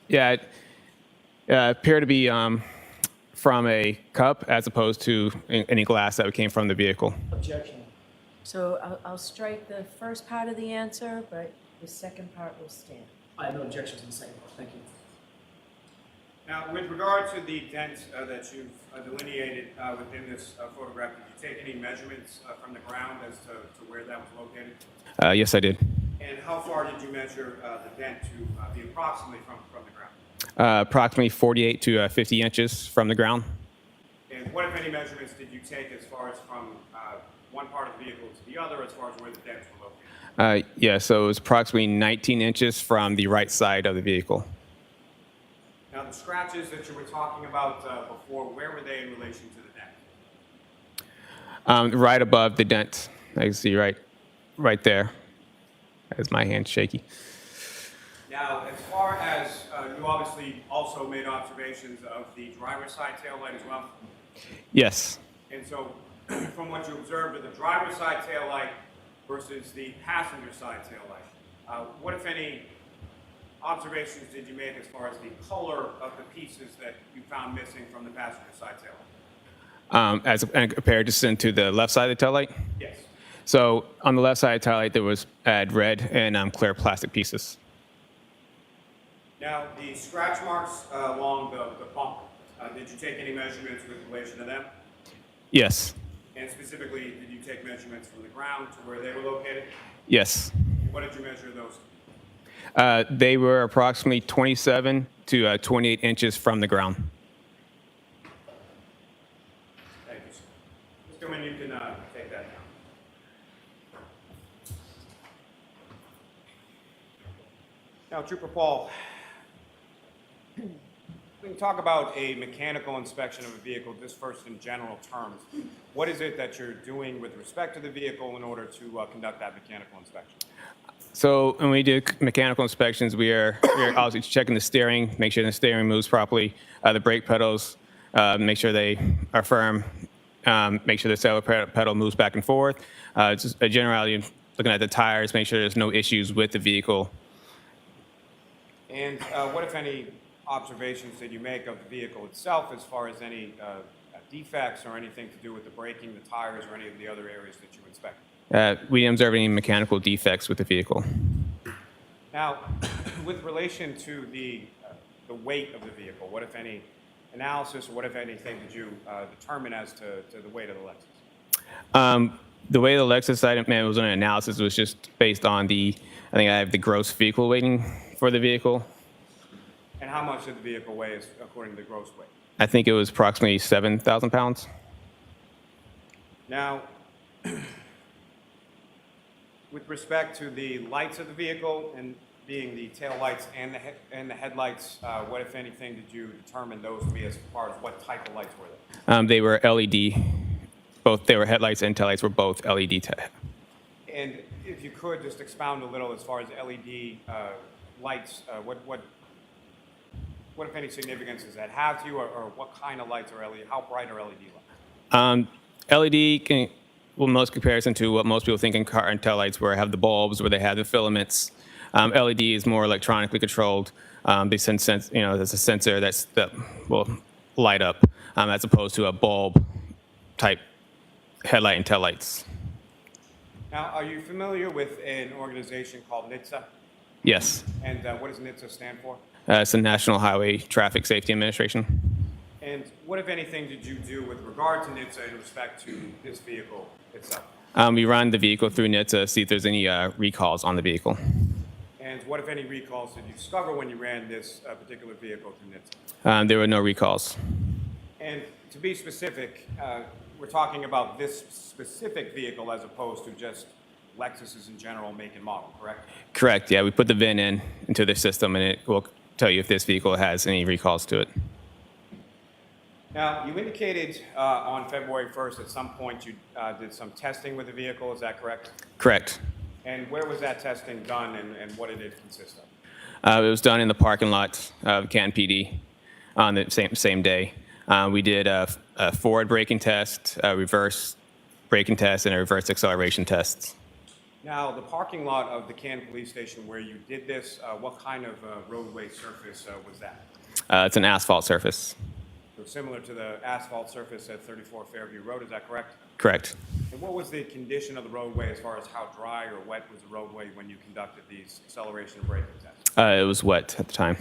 Yeah, it appeared to be from a cup as opposed to any glass that came from the vehicle. Objection. So I'll strike the first part of the answer, but the second part will stand. I have no objections to the second part. Thank you. Now, with regard to the dent that you've delineated within this photograph, did you take any measurements from the ground as to where that was located? Yes, I did. And how far did you measure the dent to be approximately from the ground? Approximately 48 to 50 inches from the ground. And what, if any, measurements did you take as far as from one part of the vehicle to the other, as far as where the dents were located? Yeah, so it was approximately 19 inches from the right side of the vehicle. Now, the scratches that you were talking about before, where were they in relation to the dent? Right above the dent. I can see right there. As my hand's shaky. Now, as far as you obviously also made observations of the driver's side taillight as well? Yes. And so, from what you observed of the driver's side taillight versus the passenger side taillight, what, if any, observations did you make as far as the color of the pieces that you found missing from the passenger side taillight? As compared to the left side of the taillight? Yes. So on the left side of the taillight, there was red and clear plastic pieces. Now, the scratch marks along the bumper, did you take any measurements with relation to them? Yes. And specifically, did you take measurements from the ground to where they were located? Yes. What did you measure those? They were approximately 27 to 28 inches from the ground. Thank you, sir. Ms. Gilman, you can take that down. Now, Trooper Paul, we can talk about a mechanical inspection of a vehicle just first in general terms. What is it that you're doing with respect to the vehicle in order to conduct that mechanical inspection? So when we do mechanical inspections, we are obviously checking the steering, make sure the steering moves properly, the brake pedals, make sure they are firm, make sure the accelerator pedal moves back and forth. Just generally looking at the tires, make sure there's no issues with the vehicle. And what, if any, observations did you make of the vehicle itself as far as any defects or anything to do with the braking, the tires, or any of the other areas that you inspected? We didn't observe any mechanical defects with the vehicle. Now, with relation to the weight of the vehicle, what, if any, analysis or what, if anything, did you determine as to the weight of the Lexus? The way the Lexus item was on an analysis was just based on I think I have the gross vehicle weighting for the vehicle. And how much did the vehicle weigh according to the gross weight? I think it was approximately 7,000 pounds. Now, with respect to the lights of the vehicle and being the tail lights and the headlights, what, if anything, did you determine those to be as far as what type of lights were they? They were LED. They were headlights and taillights were both LED. And if you could, just expound a little as far as LED lights, what, if any, significance does that have to you, or what kind of lights are LED, how bright are LED lights? LED can, well, most comparison to what most people think in car and tail lights, where I have the bulbs, where they have the filaments. LED is more electronically controlled. Since there's a sensor that will light up, as opposed to a bulb type headlight and tail lights. Now, are you familiar with an organization called NHTSA? Yes, And what does NHTSA stand for? it's the National Highway Traffic Safety Administration. And what, if anything, did you do with regard to NHTSA in respect to this vehicle itself? We run the vehicle through NHTSA to see if there's any recalls on the vehicle. And what, if any, recalls did you discover when you ran this particular vehicle through NHTSA? There were no recalls. And to be specific, we're talking about this specific vehicle as opposed to just Lexuses in general, make and model, correct? Correct. Yeah, we put the VIN into the system, and it will tell you if this vehicle has any recalls to it. Now, you indicated on February 1st at some point you did some testing with the vehicle, is that correct? Correct. And where was that testing done, and what did it consist of? It was done in the parking lot of Canton PD on the same day. We did a forward braking test, a reverse braking test, and a reverse acceleration test. Now, the parking lot of the Canton Police Station where you did this, what kind of roadway surface was that? It's an asphalt surface. So similar to the asphalt surface at 34 Fairview Road, is that correct? Correct. And what was the condition of the roadway as far as how dry or wet was the roadway when you conducted these acceleration and braking tests? It was wet at the time.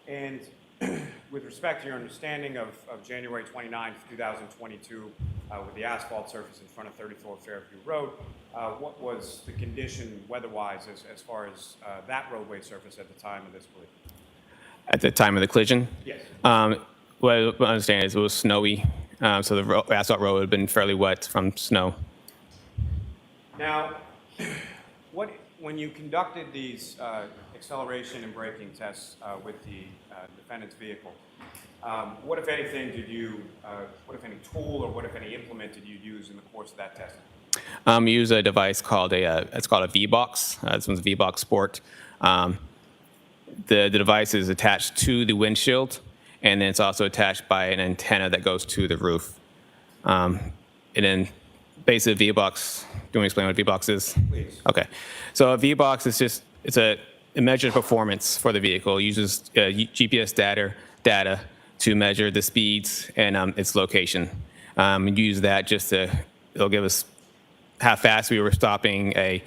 And with respect to your understanding of January 29th, 2022, with the asphalt surface in front of 34 Fairview Road, what was the condition weather-wise as far as that roadway surface at the time of this collision? At the time of the collision? Yes. What I understand is it was snowy, so the asphalt road had been fairly wet from snow. Now, when you conducted these acceleration and braking tests with the defendant's vehicle, what, if anything, what, if any, tool or what, if any, implement did you use in the course of that testing? We use a device called it's called a V-Box. This one's a V-Box Sport. The device is attached to the windshield, and then it's also attached by an antenna that goes to the roof. And then basically V-Box, do you want me to explain what a V-Box is? Please. Okay. So a V-Box is just, it measures performance for the vehicle. It uses GPS data to measure the speeds and its location. Use that it'll give us how fast we were stopping, a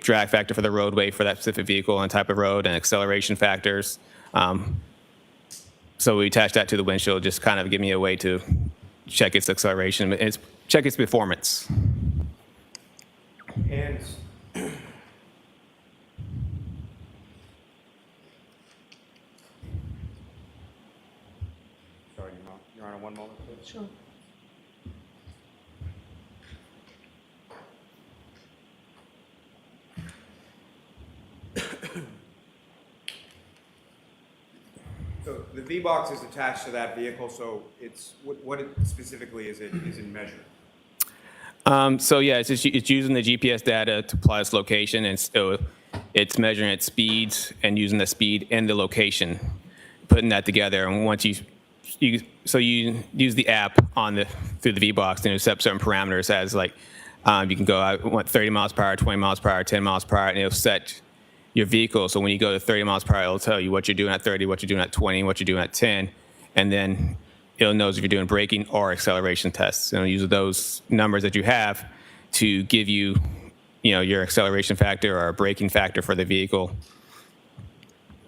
drag factor for the roadway for that specific vehicle and type of road, and acceleration factors. So we attach that to the windshield, just kind of give me a way to check its acceleration, check its performance. And sorry, you're on one moment, please. Sure. So the V-Box is attached to that vehicle, so it's, what it specifically is it measuring? So yeah, it's using the GPS data to apply its location, and so it's measuring its speeds and using the speed and the location, putting that together. And once you use the app through the V-Box and set certain parameters as like you can go, I want 30 miles per hour, 20 miles per hour, 10 miles per hour, and it'll set your vehicle. So when you go to 30 miles per hour, it'll tell you what you're doing at 30, what you're doing at 20, what you're doing at 10, and then it'll know if you're doing braking or acceleration tests. And it'll use those numbers that you have to give you, your acceleration factor or braking factor for the vehicle.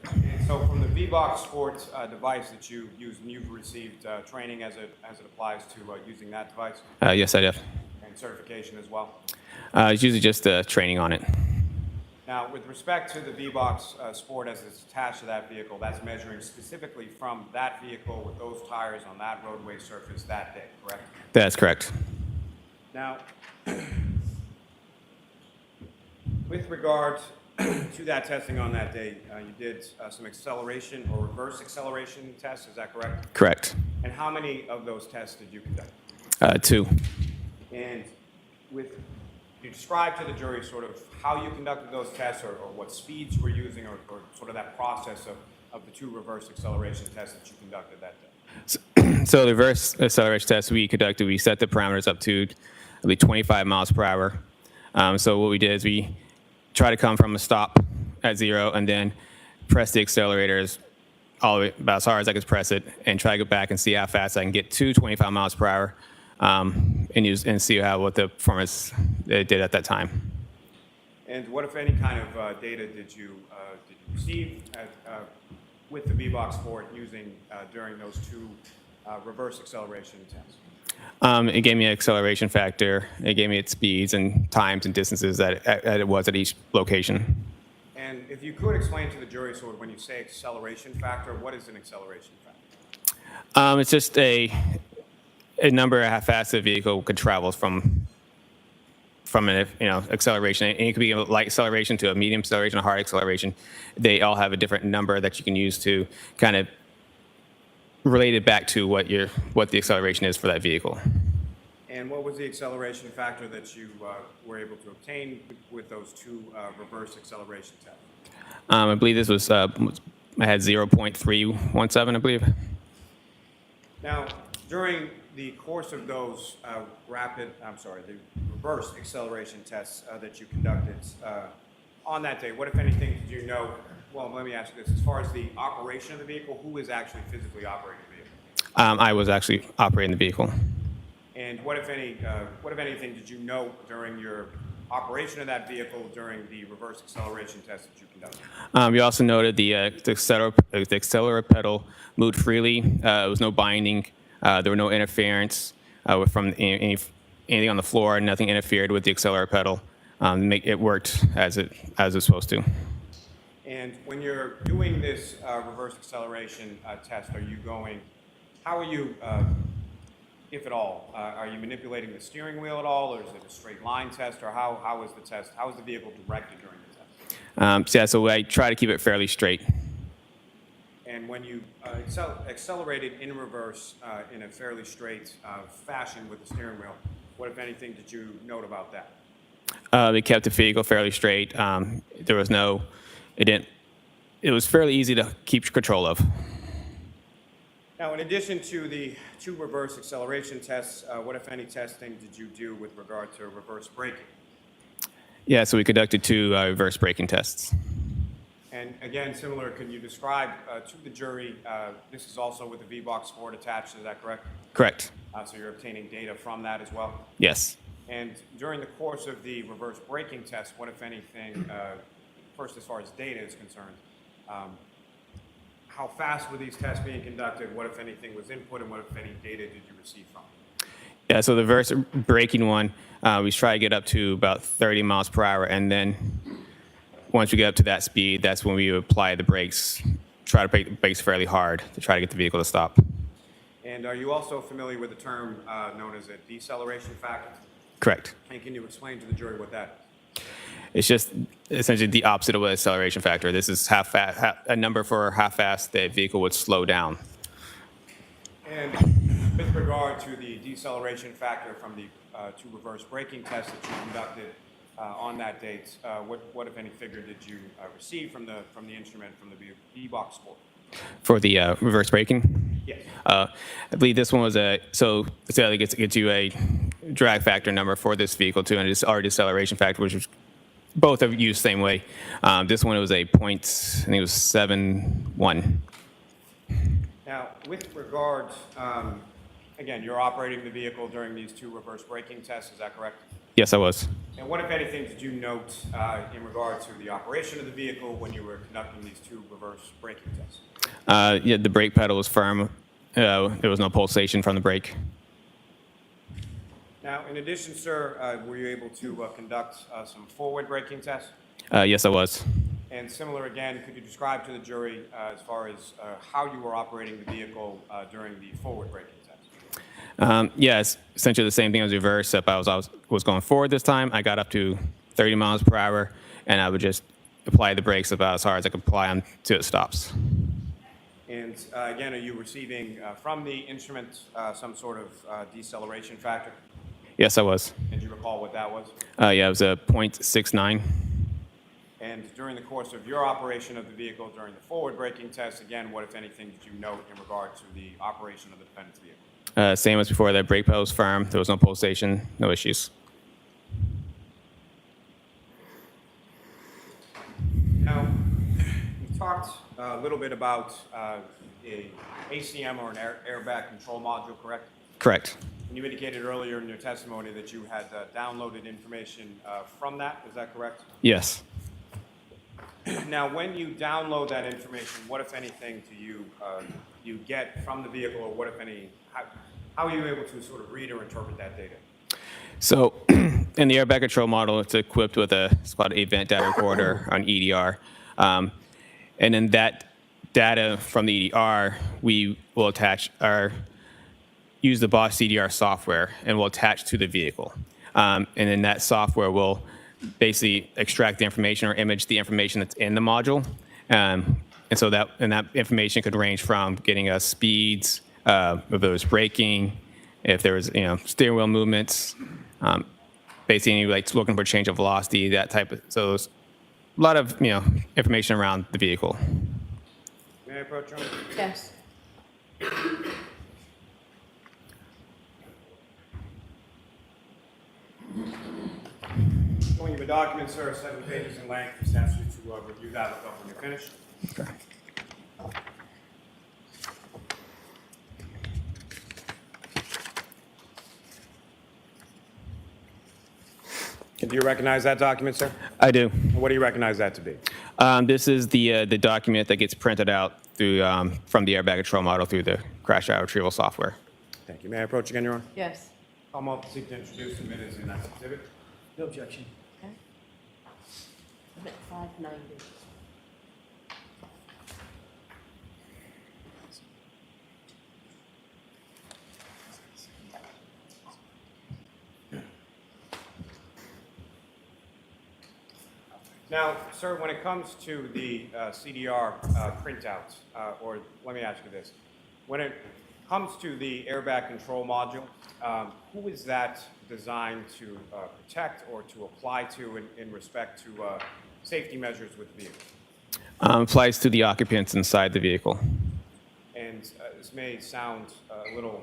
And so from the V-Box Sports device that you use, and you've received training as it applies to using that device? Yes, I have. And certification as well? It's usually just training on it. Now, with respect to the V-Box Sport as it's attached to that vehicle, that's measuring specifically from that vehicle with those tires on that roadway surface that day, correct? That's correct. Now, with regard to that testing on that day, you did some acceleration or reverse acceleration tests, is that correct? Correct. And how many of those tests did you conduct? 2. And with you describe to the jury sort of how you conducted those tests or what speeds you were using or sort of that process of the two reverse acceleration tests that you conducted that day? So the reverse acceleration test we conducted, we set the parameters up to, I believe, 25 miles per hour. So what we did is we try to come from a stop at 0 and then press the accelerators all the way about as hard as I could press it and try to go back and see how fast I can get to 25 miles per hour and see what the performance it did at that time. And what, if any, kind of data did you receive with the V-Box Sport using during those two reverse acceleration tests? It gave me an acceleration factor. It gave me its speeds and times and distances that it was at each location. And if you could explain to the jury, sort of when you say acceleration factor, what is an acceleration factor? It's just a number of how fast the vehicle could travel from an acceleration. And it could be a light acceleration to a medium acceleration, a hard acceleration. They all have a different number that you can use to kind of relate it back to what the acceleration is for that vehicle. And what was the acceleration factor that you were able to obtain with those two reverse acceleration tests? I believe this was I had 0.317, I believe. Now, during the course of those the reverse acceleration tests that you conducted on that day, what, if anything, did you know? Well, let me ask you this. As far as the operation of the vehicle, who is actually physically operating the vehicle? I was actually operating the vehicle. And what, if anything, did you know during your operation of that vehicle during the reverse acceleration test that you conducted? We also noted the accelerator pedal moved freely. There was no binding. There were no interference from anything on the floor. Nothing interfered with the accelerator pedal. It worked as it's supposed to. And when you're doing this reverse acceleration test, how are you, if at all, are you manipulating the steering wheel at all, or is it a straight line test, or how is the test, how is the vehicle directed during the test? So I try to keep it fairly straight. And when you accelerated in reverse in a fairly straight fashion with the steering wheel, what, if anything, did you note about that? They kept the vehicle fairly straight. It was fairly easy to keep control of. Now, in addition to the two reverse acceleration tests, what, if any, testing did you do with regard to reverse braking? Yeah, so we conducted two reverse braking tests. And again, similar, can you describe to the jury, this is also with the V-Box Sport attached, is that correct? Correct. So you're obtaining data from that as well? Yes. And during the course of the reverse braking test, what, if anything, first as far as data is concerned, how fast were these tests being conducted? What, if anything, was input, and what, if any, data did you receive from? Yeah, so the reverse braking one, we try to get up to about 30 miles per hour, and then once we get up to that speed, that's when we apply the brakes, try to brake the brakes fairly hard to try to get the vehicle to stop. And are you also familiar with the term known as a deceleration factor? Correct. And can you explain to the jury what that is? It's just essentially the opposite of an acceleration factor. This is a number for how fast the vehicle would slow down. And with regard to the deceleration factor from the two reverse braking tests that you conducted on that date, what, if any, figure did you receive from the instrument from the V-Box Sport? For the reverse braking? Yes. I believe this one was so it gets you a drag factor number for this vehicle too, and our deceleration factor, which was both are used the same way. This one was I think it was 7.1. Now, with regard, again, you're operating the vehicle during these two reverse braking tests, is that correct? Yes, I was. And what, if anything, did you note in regard to the operation of the vehicle when you were conducting these two reverse braking tests? Yeah, the brake pedal was firm. There was no pulsation from the brake. Now, in addition, sir, were you able to conduct some forward braking tests? Yes, I was. And similar again, could you describe to the jury as far as how you were operating the vehicle during the forward braking test? Yeah, it's essentially the same thing as reverse, except I was going forward this time. I got up to 30 miles per hour, and I would just apply the brakes about as hard as I could apply them till it stops. And again, are you receiving from the instrument some sort of deceleration factor? Yes, I was. And do you recall recall what that was? Yeah, it was a .69. And during the course of your operation of the vehicle during the forward braking test, again, what, if anything, did you note in regard to the operation of the defendant's vehicle? Same as before, the brake pedal was firm. There was no pulsation, no issues. Now, we talked a little bit about a ACM or an airbag control module, correct? Correct. And you indicated earlier in your testimony that you had downloaded information from that. Is that correct? Yes. Now, when you download that information, what, if anything, do you get from the vehicle, or what, if any, how are you able to sort of read or interpret that data? So in the airbag control model, it's equipped with it's called an event data recorder on EDR. And then that data from the EDR, we will use the Bosch CDR software and will attach to the vehicle. And then that software will basically extract the information or image the information that's in the module. And so that information could range from getting us speeds, if there was braking, if there was steering wheel movements, basically like looking for change of velocity, that type of. So there's a lot of information around the vehicle. May I approach you? Yes. Showing you the documents, sir, 7 pages in length. Just ask you to review that when you're finished. Okay. Do you recognize that document, sir? I do. What do you recognize that to be? This is the document that gets printed out through from the airbag control model through the crash data retrieval software. Thank you. May I approach again, Your Honor? Yes. I'm up to seek to introduce and admit as an exhibit. No objection. Okay. Exhibit 590. Now, sir, when it comes to the CDR printouts, or let me ask you this. When it comes to the airbag control module, who is that designed to protect or to apply to in respect to safety measures with the vehicle? Applies to the occupants inside the vehicle. And this may sound a little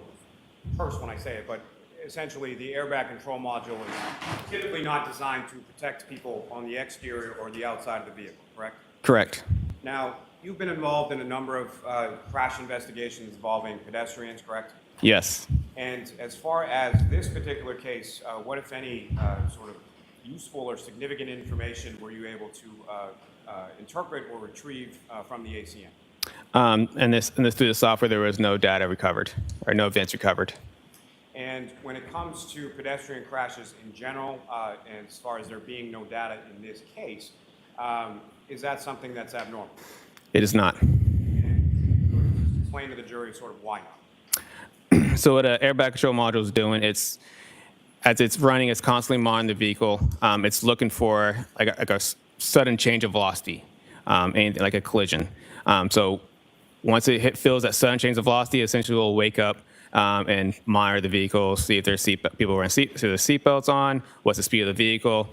terse when I say it, but essentially the airbag control module is typically not designed to protect people on the exterior or the outside of the vehicle, correct? Correct. Now, you've been involved in a number of crash investigations involving pedestrians, correct? Yes. And as far as this particular case, what, if any, sort of useful or significant information were you able to interpret or retrieve from the ACM? And this through the software, there was no data recovered or no events recovered. And when it comes to pedestrian crashes in general, and as far as there being no data in this case, is that something that's abnormal? It is not. And explain to the jury sort of why not. So what an airbag control module is doing, as it's running, it's constantly monitoring the vehicle. It's looking for like a sudden change of velocity, anything like a collision. So once it feels that sudden change of velocity, essentially will wake up and monitor the vehicle, see if there's people wearing seatbelts on, what's the speed of the vehicle,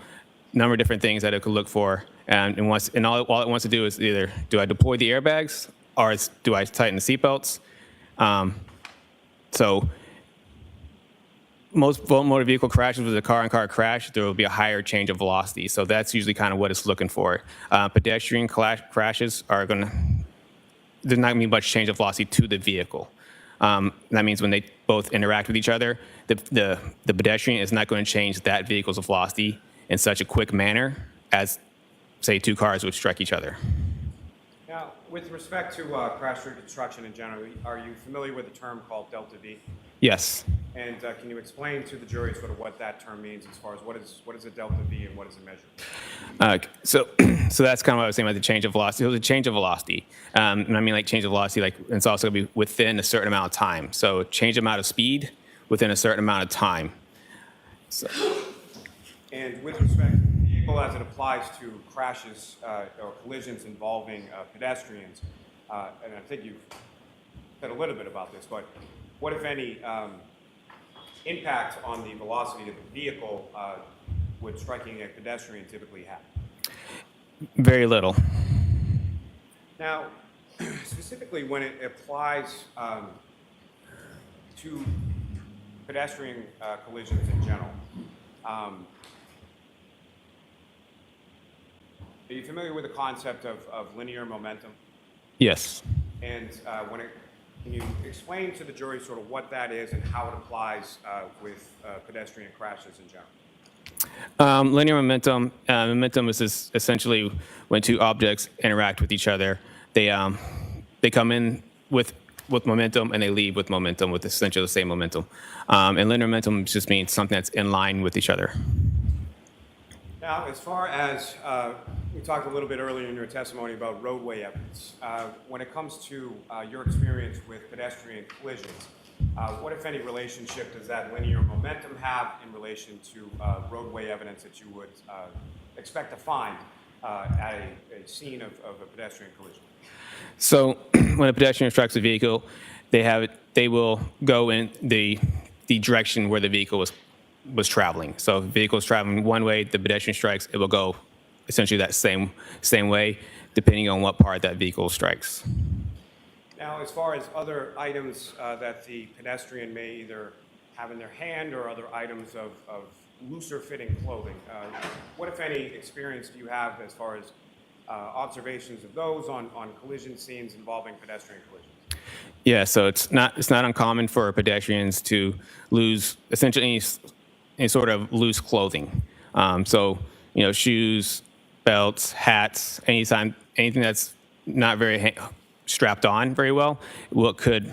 number of different things that it could look for. And all it wants to do is either do I deploy the airbags or do I tighten the seatbelts? So most motor vehicle crashes with a car-on-car crash, there will be a higher change of velocity. So that's usually kind of what it's looking for. Pedestrian crashes are going to, there's not going to be much change of velocity to the vehicle. That means when they both interact with each other, the pedestrian is not going to change that vehicle's velocity in such a quick manner as, say, two cars would strike each other. Now, with respect to crash reconstruction in general, are you familiar with the term called delta V? Yes. And can you explain to the jury sort of what that term means as far as what is a delta V and what is it measured? So that's kind of what I was saying about the change of velocity. It was a change of velocity. And I mean like change of velocity, like it's also going to be within a certain amount of time. So change amount of speed within a certain amount of time. So. And with respect to the vehicle as it applies to crashes or collisions involving pedestrians, and I think you've said a little bit about this, but what, if any, impact on the velocity of the vehicle would striking a pedestrian typically have? Very little. Now, specifically when it applies to pedestrian collisions in general, are you familiar with the concept of linear momentum? Yes. And can you explain to the jury sort of what that is and how it applies with pedestrian crashes in general? Linear momentum. Momentum is essentially when two objects interact with each other. They come in with momentum and they leave with momentum, with essentially the same momentum. And linear momentum just means something that's in line with each other. Now, as far as we talked a little bit earlier in your testimony about roadway evidence, when it comes to your experience with pedestrian collisions, what, if any, relationship does that linear momentum have in relation to roadway evidence that you would expect to find at a scene of a pedestrian collision? So when a pedestrian strikes a vehicle, they will go in the direction where the vehicle was traveling. So if the vehicle is traveling one way, the pedestrian strikes, it will go essentially that same way, depending on what part that vehicle strikes. Now, as far as other items that the pedestrian may either have in their hand or other items of looser fitting clothing, what, if any, experience do you have as far as observations of those on collision scenes involving pedestrian collisions? Yeah, so it's not uncommon for pedestrians to lose essentially any sort of loose clothing. So shoes, belts, hats, anything that's not very strapped on very well, could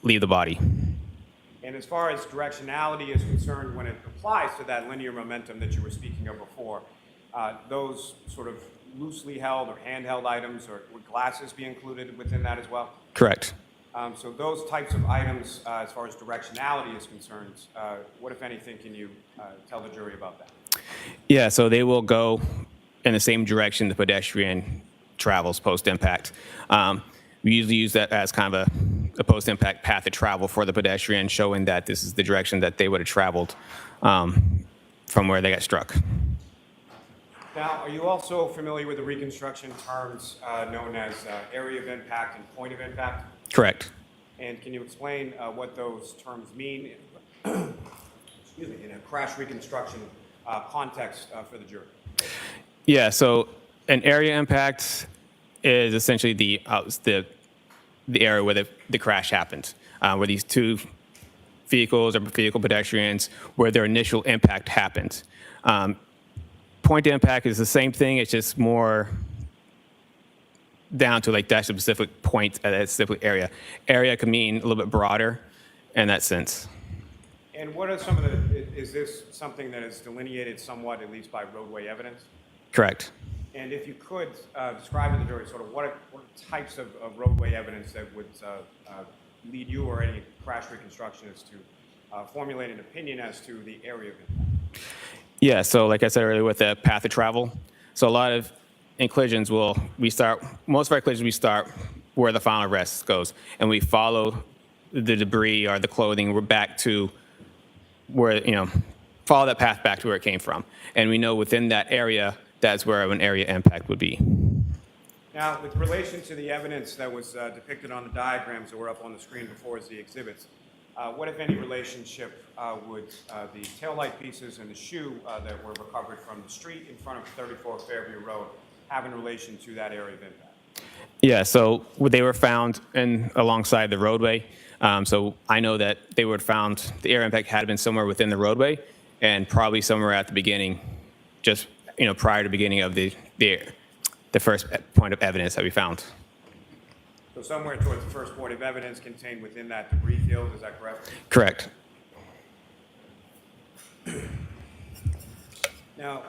leave the body. And as far as directionality is concerned, when it applies to that linear momentum that you were speaking of before, those sort of loosely held or handheld items, or would glasses be included within that as well? Correct. So those types of items, as far as directionality is concerned, what, if anything, can you tell the jury about that? Yeah, so they will go in the same direction the pedestrian travels post-impact. We usually use that as kind of a post-impact path of travel for the pedestrian, showing that this is the direction that they would have traveled from where they got struck. Now, are you also familiar with the reconstruction terms known as area of impact and point of impact? Correct. And can you explain what those terms mean in a crash reconstruction context for the jury? Yeah, so an area impact is essentially the area where the crash happened, where these two vehicles or vehicle pedestrians, where their initial impact happened. Point impact is the same thing, it's just more down to like that specific point at that specific area. Area can mean a little bit broader in that sense. And what are some of is this something that is delineated somewhat, at least by roadway evidence? Correct. And if you could describe to the jury sort of what types of roadway evidence that would lead you or any crash reconstructionists to formulate an opinion as to the area of impact? Yeah, so like I said earlier with the path of travel, so a lot of in collisions most of our collisions we start where the final rest goes, and we follow the debris or the clothing, we're back to where, follow that path back to where it came from. And we know within that area, that's where an area impact would be. Now, with relation to the evidence that was depicted on the diagrams that were up on the screen before as the exhibits, what, if any, relationship would the taillight pieces and the shoe that were recovered from the street in front of 34 Fairview Road have in relation to that area of impact? Yeah, so they were found alongside the roadway. So I know that they were found, the area impact had been somewhere within the roadway and probably somewhere at the beginning, just prior to the beginning of the first point of evidence that we found. So somewhere towards the first point of evidence contained within that debris field, is that correct? Correct. Now,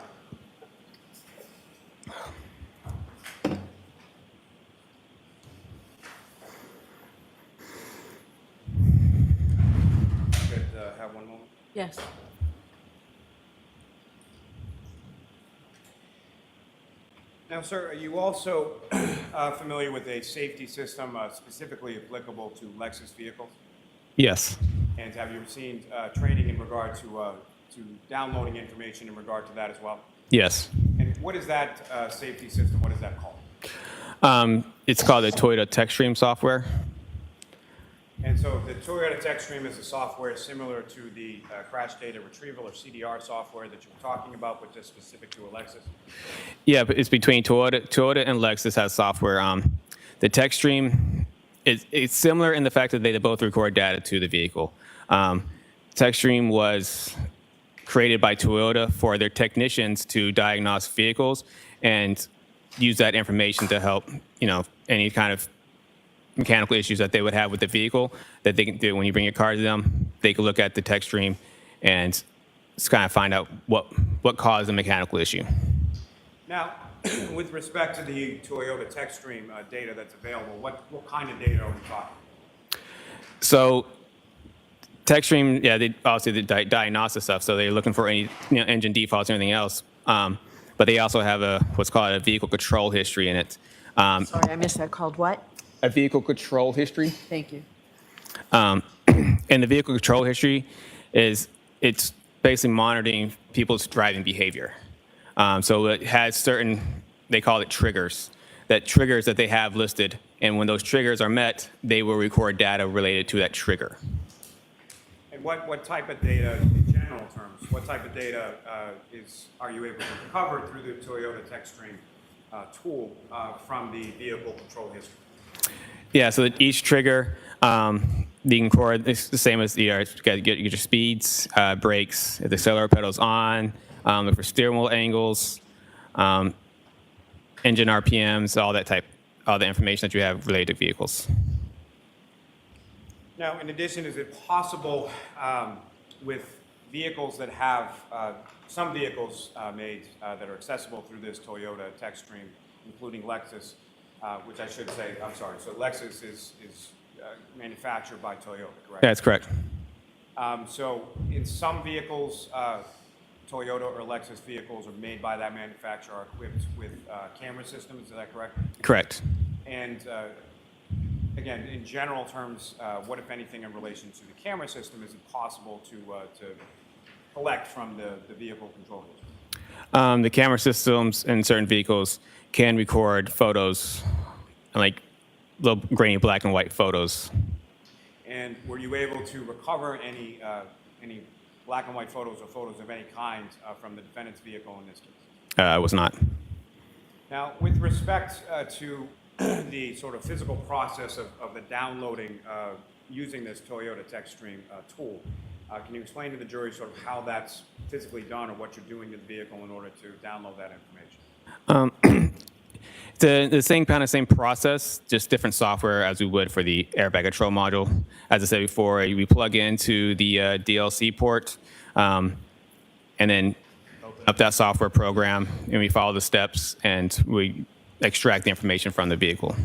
could have one moment. Yes. Now, sir, are you also familiar with a safety system specifically applicable to Lexus vehicles? Yes. And have you received training in regard to downloading information in regard to that as well? Yes. And what is that safety system? What is that called? It's called the Toyota TechStream software. And so the Toyota TechStream is a software similar to the crash data retrieval or CDR software that you were talking about, but just specific to a Lexus. Yeah, but it's between Toyota and Lexus has software. The TechStream it's similar in the fact that they both record data to the vehicle. TechStream was created by Toyota for their technicians to diagnose vehicles and use that information to help, any kind of mechanical issues that they would have with the vehicle that they can do when you bring your car to them. They can look at the TechStream and just kind of find out what caused the mechanical issue. Now, with respect to the Toyota TechStream data that's available, what kind of data are we talking? So TechStream, yeah, they obviously the diagnostic stuff, so they're looking for any engine defaults and everything else. But they also have what's called a vehicle control history in it. Sorry, I missed that. Called what? A vehicle control history. Thank you. And the vehicle control history it's basically monitoring people's driving behavior. So it has certain, they call it triggers that they have listed. And when those triggers are met, they will record data related to that trigger. And what type of data, in general terms, what type of data are you able to recover through the Toyota TechStream tool from the vehicle control history? Yeah, so that each trigger, you can record, it's the same as you get your speeds, brakes, if the accelerator pedal's on, look for steering wheel angles, engine RPMs, all the information that you have related to vehicles. Now, in addition, is it possible with vehicles that have, some vehicles made that are accessible through this Toyota TechStream, including Lexus, which I should say, I'm sorry, so Lexus is manufactured by Toyota, correct? That's correct. So in some vehicles, Toyota or Lexus vehicles are made by that manufacturer, are equipped with camera systems, is that correct? Correct. And again, in general terms, what, if anything, in relation to the camera system is it possible to collect from the vehicle control history? The camera systems in certain vehicles can record photos, like little grainy black and white photos. And were you able to recover any black and white photos or photos of any kind from the defendant's vehicle in this case? I was not. Now, with respect to the sort of physical process of the downloading using this Toyota TechStream tool, can you explain to the jury sort of how that's physically done or what you're doing to the vehicle in order to download that information? The same process, just different software as we would for the airbag control module. As I said before, we plug into the DLC port and then open up that software program, and we follow the steps, and we extract the information from the vehicle.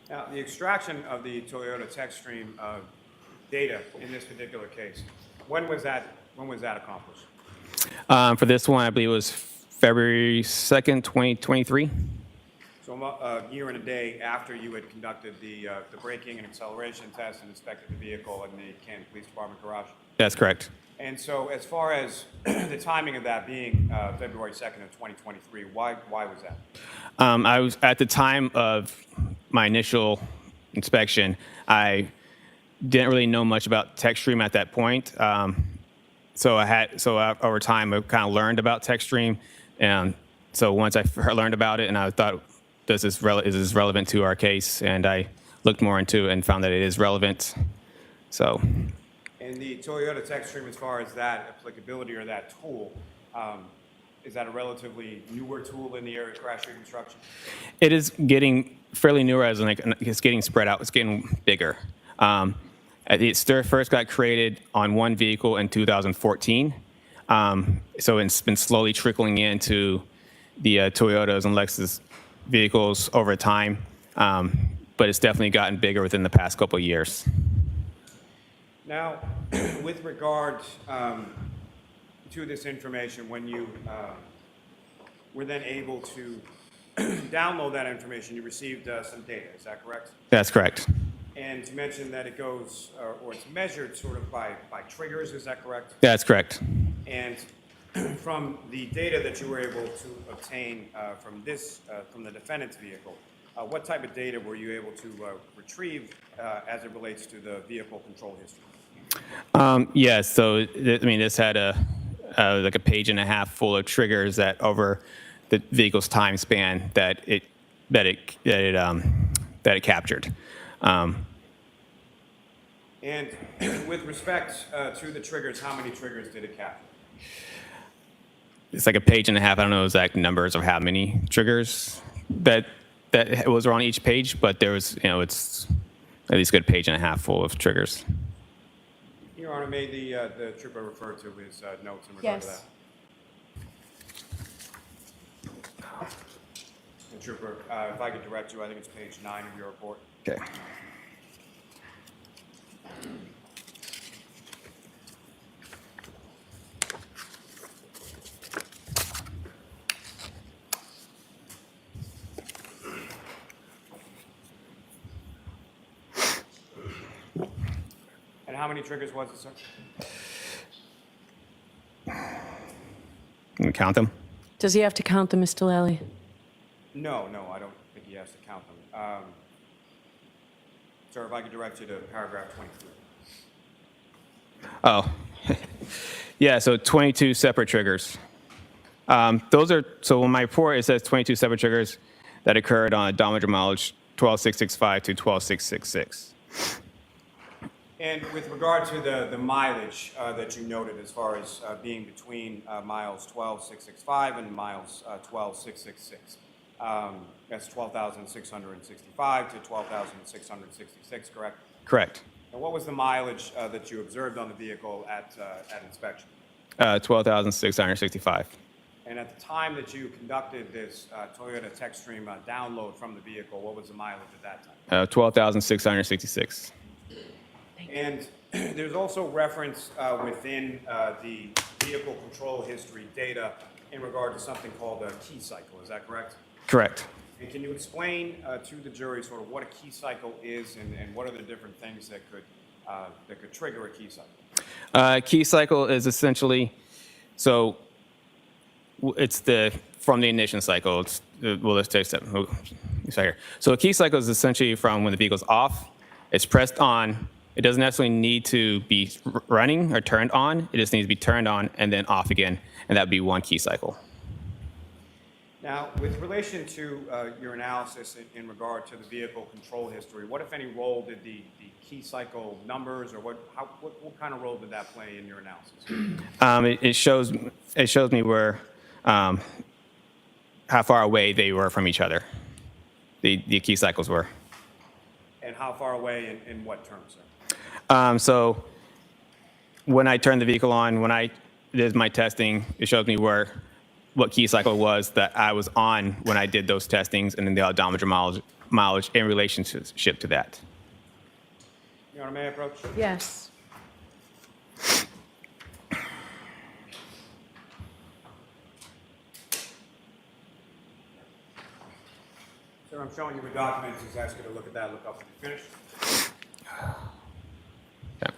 Now, the extraction of the Toyota TechStream data in this particular case, when was that accomplished? For this one, I believe it was February 2nd, 2023. So a year and a day after you had conducted the braking and acceleration test and inspected the vehicle in the Canton Police Department garage? That's correct. And so as far as the timing of that being February 2nd of 2023, why was that? I was, at the time of my initial inspection, I didn't really know much about TechStream at that point. So over time, I kind of learned about TechStream. And so once I learned about it, and I thought, is this relevant to our case? And I looked more into it and found that it is relevant. So. And the Toyota TechStream, as far as that applicability or that tool, is that a relatively newer tool in the area of crash reconstruction? It is getting fairly newer, as in it's getting spread out. It's getting bigger. It first got created on one vehicle in 2014. So it's been slowly trickling into the Toyotas and Lexus vehicles over time, but it's definitely gotten bigger within the past couple of years. Now, with regard to this information, when you were then able to download that information, you received some data, is that correct? That's correct. And you mentioned that it goes, or it's measured sort of by triggers, is that correct? That's correct. And from the data that you were able to obtain from the defendant's vehicle, what type of data were you able to retrieve as it relates to the vehicle control history? Yeah, so this had like a page and a half full of triggers that over the vehicle's time span that it captured. And with respect to the triggers, how many triggers did it capture? It's like a page and a half. I don't know exact numbers of how many triggers that was on each page, but there was, it's at least a good page and a half full of triggers. Your Honor, may the trooper refer to his notes in regard to that? Yes. And Trooper, if I could direct you, I think it's page 9 of your report. Okay. And how many triggers was it, sir? Can we count them? Does he have to count them, Mr. Lally? No, I don't think he has to count them. Sir, if I could direct you to paragraph 23. Oh, yeah. So 22 separate triggers. Those are so in my report it says 22 separate triggers that occurred on odometer mileage 12665 to 12666. And with regard to the mileage that you noted as far as being between miles 12665 and miles 12666, that's 12,665 to 12,666, correct? Correct. And what was the mileage that you observed on the vehicle at inspection? 12,665. And at the time that you conducted this Toyota TechStream download from the vehicle, what was the mileage at that time? 12,666. And there's also reference within the vehicle control history data in regard to something called a key cycle. Is that correct? Correct. And can you explain to the jury sort of what a key cycle is and what are the different things that could trigger a key cycle? Key cycle is essentially it's from the ignition cycle. Let's take a step. Here. So a key cycle is essentially from when the vehicle's off, it's pressed on. It doesn't necessarily need to be running or turned on. It just needs to be turned on and then off again, and that would be one key cycle. Now, with relation to your analysis in regard to the vehicle control history, what, if any, role did the key cycle numbers, or what kind of role did that play in your analysis? It shows me where how far away they were from each other. The key cycles were. And how far away in what terms, sir? So when I turned the vehicle on, when I did my testing, it shows me what key cycle was that I was on when I did those testings, and then the odometer mileage in relationship to that. Your Honor, may I approach? Yes. Sir, I'm showing you a document. Just ask you to look at that. Look up when you finish. Yeah.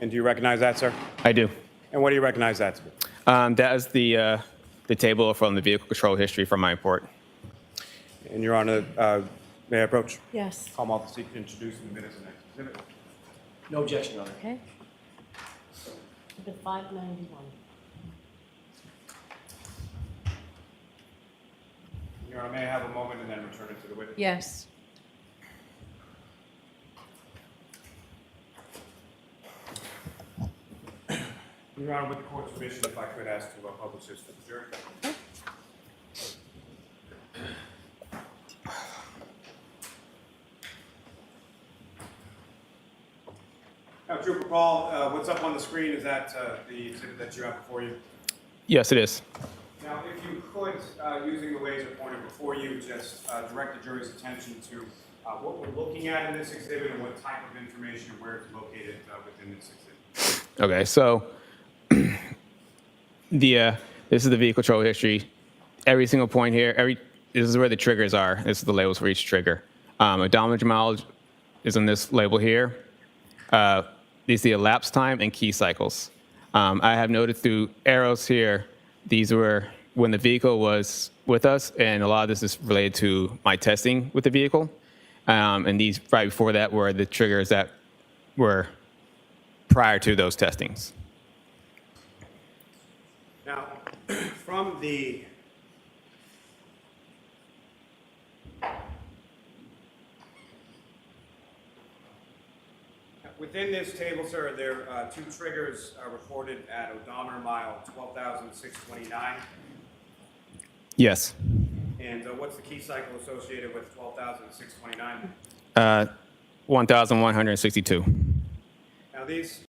And do you recognize that, sir? I do. And what do you recognize that to be? That is the table from the vehicle control history from my report. And Your Honor, may I approach? Yes. Call them all to seek to introduce in the minutes of the next exhibit. No objection, Your Honor. Okay. Exhibit 591. Your Honor, may I have a moment and then return it to the witness? Yes. Your Honor, with the court's permission, if I could ask to publish this for the jury. Now, Trooper Paul, what's up on the screen, is that the exhibit that you have before you? Yes, it is. Now, if you could, using the laser pointer before you, just direct the jury's attention to what we're looking at in this exhibit and what type of information and where it's located within this exhibit. Okay, so this is the vehicle control history. Every single point here, this is where the triggers are. This is the labels for each trigger. Odometer mileage is on this label here. These are the elapsed time and key cycles. I have noted through arrows here, these were when the vehicle was with us, and a lot of this is related to my testing with the vehicle. And these right before that were the triggers that were prior to those testings. Now, from the within this table, sir, there are 2 triggers recorded at odometer mile 12,629. Yes. And what's the key cycle associated with 12,629? 1,162. Now, these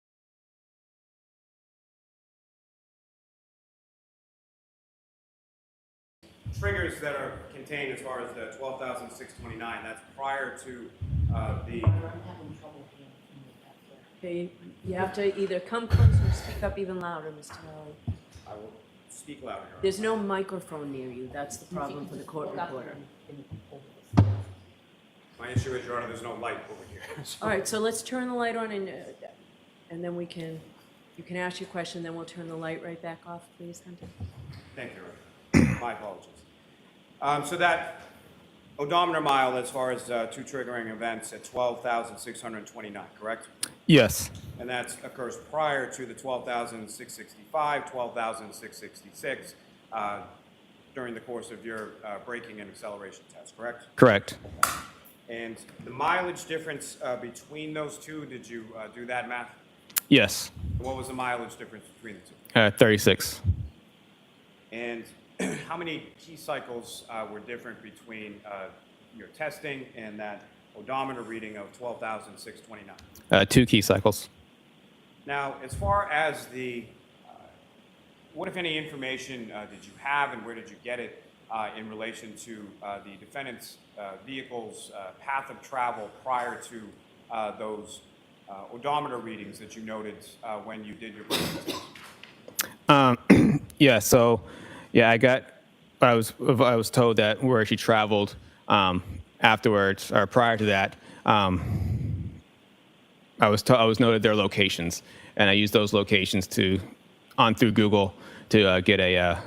triggers that are contained as far as the 12,629, that's prior to the... Okay, you have to either come closer or speak up even louder, Mr. Lally. I will speak louder. Your Honor. There's no microphone near you. That's the problem for the court reporter. My issue is, Your Honor, there's no light over here. All right, so let's turn the light on and then you can ask your question, then we'll turn the light right back off, please, Hunter. Thank you, Your Honor. My apologies. So that odometer mile, as far as 2 triggering events, at 12,629, correct? Yes. And that occurs prior to the 12,665, 12,666 during the course of your braking and acceleration test, correct? Correct. And the mileage difference between those two, did you do that math? Yes. What was the mileage difference between the two? 36. And how many key cycles were different between your testing and that odometer reading of 12,629? 2 key cycles. Now, as far as the, what if any information did you have and where did you get it in relation to the defendant's vehicle's path of travel prior to those odometer readings that you noted when you did your braking test? Yeah, so yeah, I was told that where she traveled afterwards or prior to that, I was noted their locations, and I used those locations through Google to get a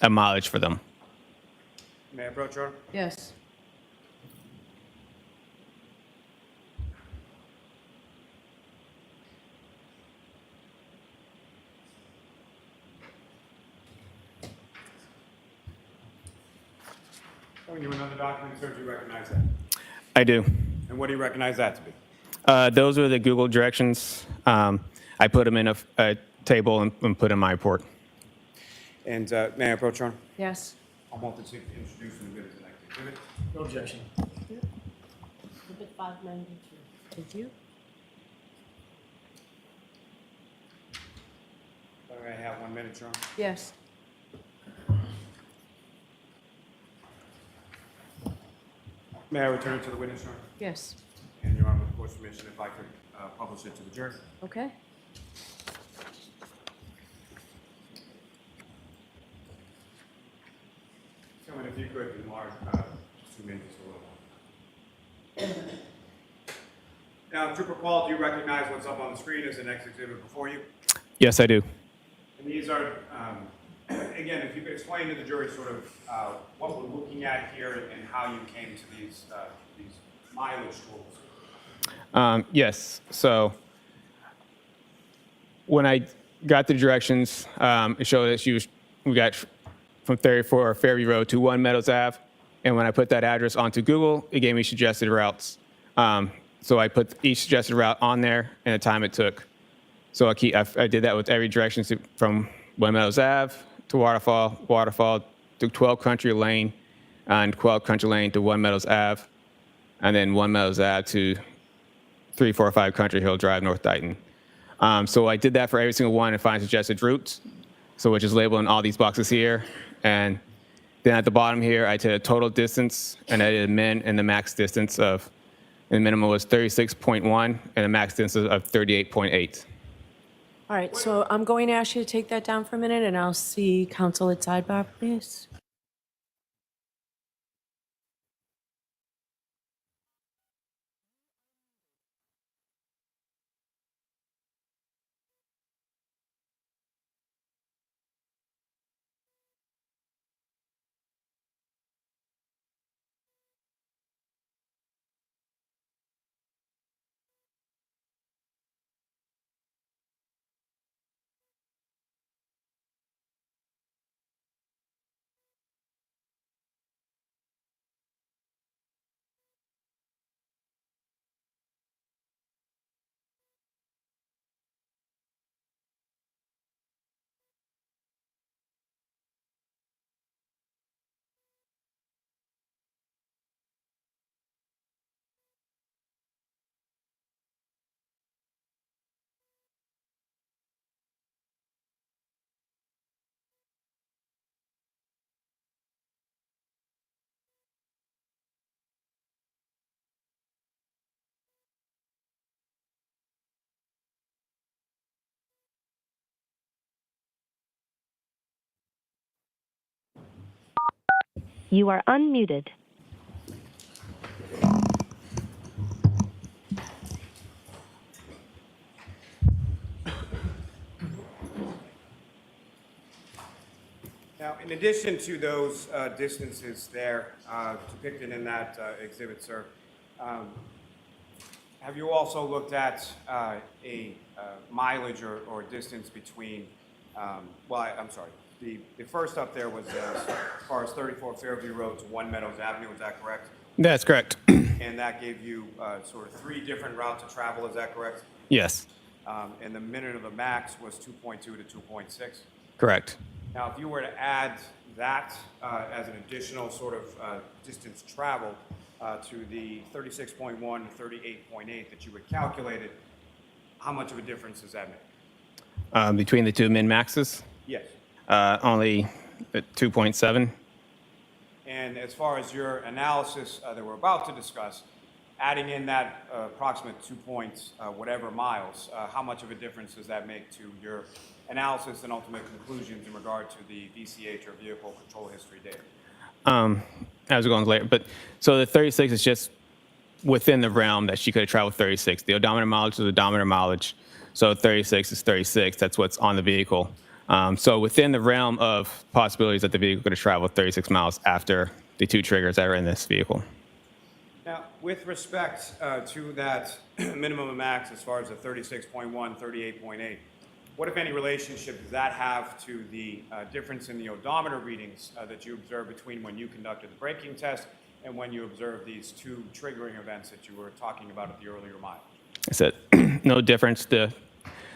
mileage for them. May I approach, Your Honor? Yes. Showing you another document, sir, do you recognize that? I do. And what do you recognize that to be? Those are the Google directions. I put them in a table and put in my report. And may I approach, Your Honor? Yes. I'm wanted to introduce the bid as an active exhibit. No objection. Exhibit 592. Thank you. Sorry, I have 1 minute, Your Honor. Yes. May I return it to the witness, Your Honor? Yes. And Your Honor, with the court's permission, if I could publish it to the jury. Okay. Gentlemen, if you could enlarge 2 minutes a little more. Now, Trooper Paul, do you recognize what's up on the screen as the next exhibit before you? Yes, I do. And these are, again, if you could explain to the jury sort of what we're looking at here and how you came to these mileage tools. Yes. So when I got the directions, it showed that we got from 34 Fairview Road to 1 Meadows Ave. And when I put that address onto Google, it gave me suggested routes. So I put each suggested route on there and the time it took. So I did that with every direction from 1 Meadows Ave to Waterfall to 12 Country Lane, and 12 Country Lane to 1 Meadows Ave, and then 1 Meadows Ave to 345 Country Hill Drive, North Dighton. So I did that for every single one and find suggested routes, so which is labeled in all these boxes here. And then at the bottom here, I did a total distance, and I did a min and the max distance of, and the minimum was 36.1, and the max distance of 38.8. All right, so I'm going to ask you to take that down for a minute, and I'll see counsel at sidebar, please. You are unmuted. Now, in addition to those distances there depicted in that exhibit, sir, have you also looked at a mileage or distance between, I'm sorry, the first up there was as far as 34 Fairview Road to 1 Meadows Avenue, is that correct? That's correct. And that gave you sort of 3 different routes of travel, is that correct? Yes, And the minute of the max was 2.2 to 2.6? correct. Now, if you were to add that as an additional sort of distance traveled to the 36.1 to 38.8 that you had calculated, how much of a difference does that make? Between the two min-maxes, Yes. only 2.7. And as far as your analysis that we're about to discuss, adding in that approximate 2 points, whatever miles, how much of a difference does that make to your analysis and ultimate conclusions in regard to the VCH or vehicle control history data? As we're going later, but so the 36 is just within the realm that she could have traveled 36. The odometer mileage is odometer mileage, so 36 is 36. That's what's on the vehicle. So within the realm of possibilities that the vehicle could have traveled 36 miles after the 2 triggers that are in this vehicle. Now, with respect to that minimum and max as far as the 36.1, 38.8, what, if any, relationship does that have to the difference in the odometer readings that you observed between when you conducted the braking test and when you observed these 2 triggering events that you were talking about at the earlier mile? I said no difference. The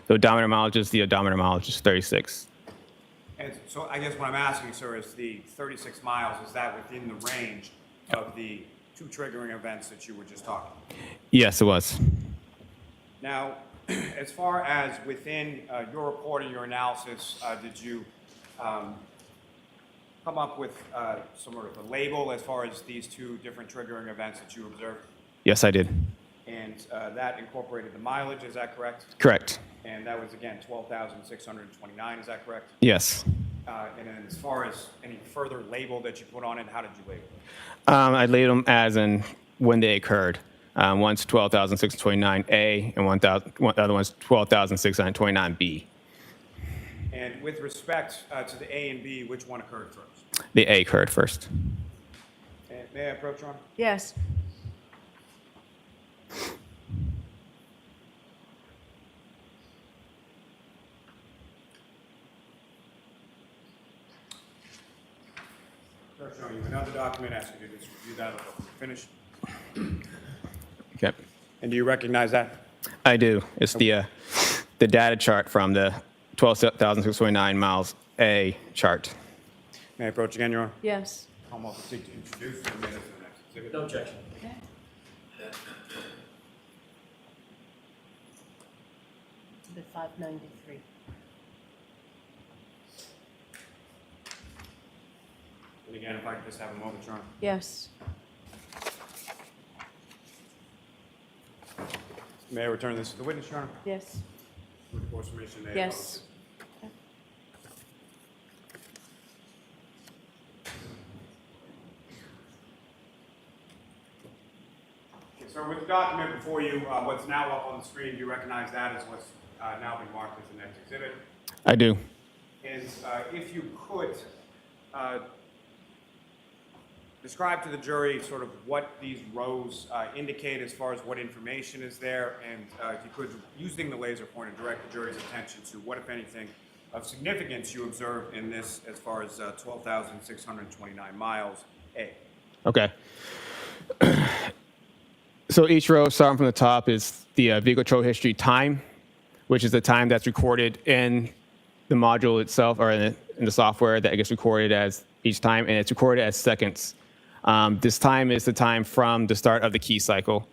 odometer mileage is the odometer mileage is 36. And so I guess what I'm asking, sir, is the 36 miles, is that within the range of the 2 triggering events that you were just talking about? Yes, it was. Now, as far as within your report and your analysis, did you come up with some sort of a label as far as these 2 different triggering events that you observed? Yes, I did. And that incorporated the mileage, is that correct? Correct. And that was, again, 12,629, is that correct? Yes. And then as far as any further label that you put on it, how did you label it? I labeled them as in when they occurred. One's 12,629A and one other one's 12,629B. And with respect to the A and B, which one occurred first? The A occurred first. And may I approach, Your Honor? Yes. First, showing you another document, asking you to just review that before we finish. Okay. And do you recognize that? I do. It's the data chart from the 12,629 miles A chart. May I approach again, Your Honor? Yes. I'm also seek to introduce the minutes of the next exhibit. No objection. Exhibit 593. And again, if I could just have a moment, Your Honor. Yes. May I return this to the witness, Your Honor? Yes. With the court's permission, may I Yes. vote? Okay, sir, with the document before you, what's now up on the screen, do you recognize that as what's now been marked as the next exhibit? I do. And if you could describe to the jury sort of what these rows indicate as far as what information is there, and if you could, using the laser pointer, direct the jury's attention to what, if anything, of significance you observe in this as far as 12,629 miles A. Okay. So each row, starting from the top, is the vehicle control history time, which is the time that's recorded in the module itself, or in the software that gets recorded as each time, and it's recorded as seconds. This time is the time from the start of the key cycle.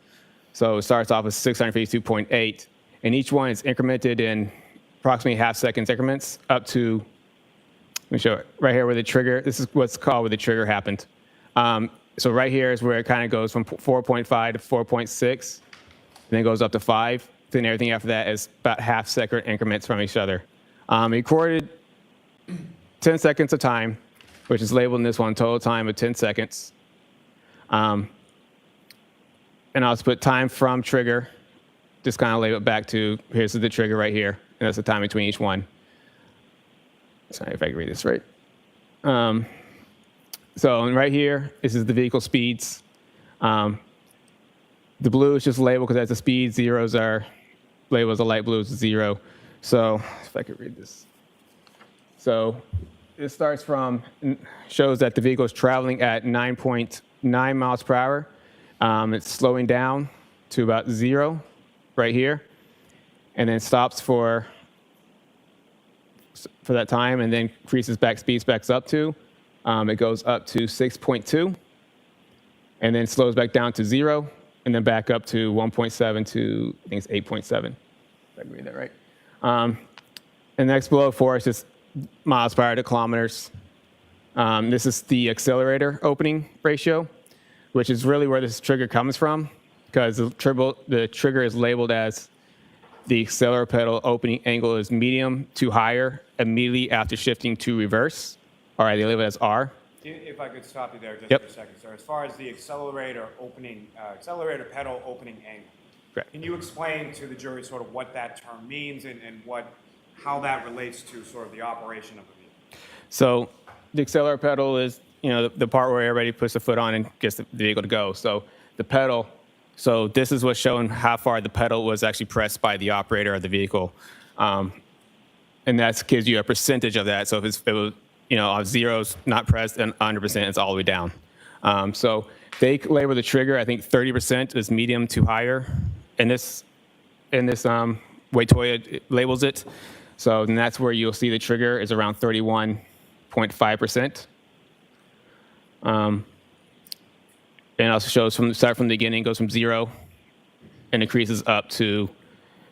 So it starts off with 652.8, and each one is incremented in approximately half-second increments up to, let me show it, right here where the trigger, this is what's called where the trigger happened. So right here is where it kind of goes from 4.5 to 4.6, and then goes up to 5. Then everything after that is about half-second increments from each other. Recorded 10 seconds of time, which is labeled in this one total time of 10 seconds. And I'll just put time from trigger, just kind of label it back to, here's the trigger right here, and that's the time between each one. Sorry if I can read this right. So and right here, this is the vehicle speeds. The blue is just labeled because that's the speed. Zeros are labeled as a light blue is 0. So if I could read this. So it starts from, shows that the vehicle is traveling at 9.9 miles per hour. It's slowing down to about 0 right here, and then stops for that time, and then increases back, speeds backs up to. It goes up to 6.2, and then slows back down to 0, and then back up to 1.7 to, I think it's 8.7. If I can read that right. And next below 4 is just miles per hour to kilometers. This is the accelerator opening ratio, which is really where this trigger comes from, because the trigger is labeled as the accelerator pedal opening angle is medium to higher immediately after shifting to reverse. All right, they label it as R. If I could stop you there just Yep. for a second, sir. As far as the accelerator pedal opening angle, Correct. can you explain to the jury sort of what that term means and how that relates to sort of the operation of the vehicle? So the accelerator pedal is, the part where everybody puts the foot on and gets the vehicle to go. So the pedal, so this is what's showing how far the pedal was actually pressed by the operator of the vehicle. And that gives you a percentage of that. So if it was, zeros not pressed and 100%, it's all the way down. So they label the trigger, I think 30% is medium to higher. In this way Toyota labels it. So then that's where you'll see the trigger is around 31.5%. And it also shows start from the beginning, goes from 0 and increases up to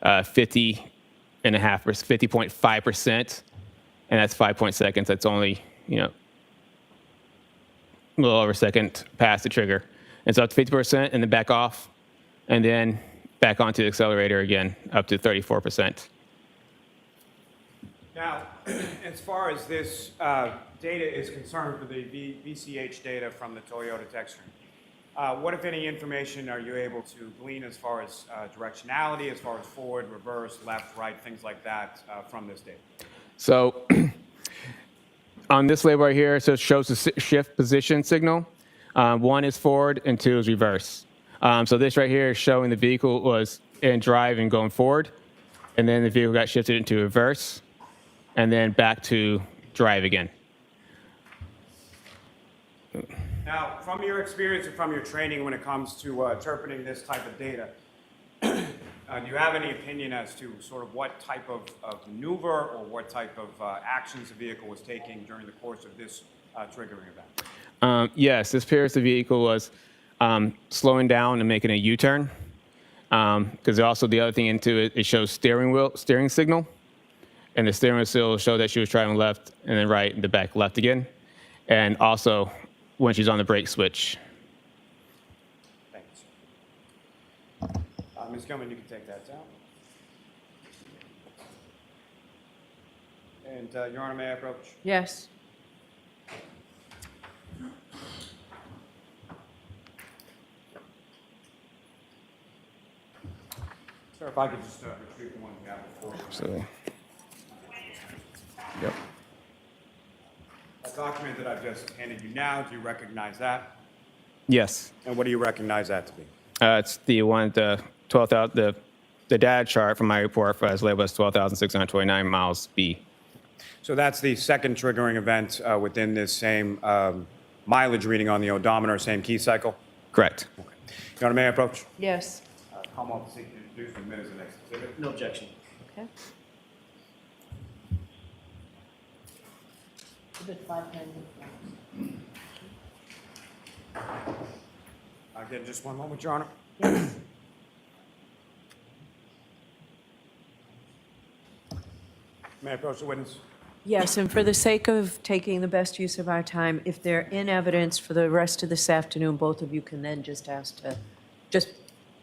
50.5%. And that's 5 seconds. That's only, a little over a second past the trigger. And so up to 50% and then back off, and then back onto the accelerator again, up to 34%. Now, as far as this data is concerned for the VCH data from the Toyota tech stream, what, if any, information are you able to glean as far as directionality, as far as forward, reverse, left, right, things like that from this data? So on this label right here, so it shows the shift position signal. 1 is forward and 2 is reverse. So this right here is showing the vehicle was in drive and going forward, and then the vehicle got shifted into reverse, and then back to drive again. Now, from your experience and from your training when it comes to interpreting this type of data, do you have any opinion as to sort of what type of maneuver or what type of actions the vehicle was taking during the course of this triggering event? Yes, this appears the vehicle was slowing down and making a U-turn. Because also the other thing into it, it shows steering signal. And the steering wheel still showed that she was driving left and then right and the back left again. And also when she's on the brake switch. Thanks. Ms. Gilman, you can take that down. And Your Honor, may I approach? Yes. Sir, if I could just retrieve the one we have before you. Absolutely. Yep. A document that I've just handed you now, do you recognize that? Yes. And what do you recognize that to be? It's the one, the 12,000, the data chart from my report as labeled as 12,629 miles B. So that's the second triggering event within this same mileage reading on the odometer, same key cycle? Correct. Okay. Your Honor, may I approach? Yes. Come on, seek to introduce the minutes of the next exhibit. No objection. Okay. Again, just one moment, Your Honor. May I approach the witness? Yes, and for the sake of taking the best use of our time, if they're in evidence for the rest of this afternoon, both of you can then just ask to, just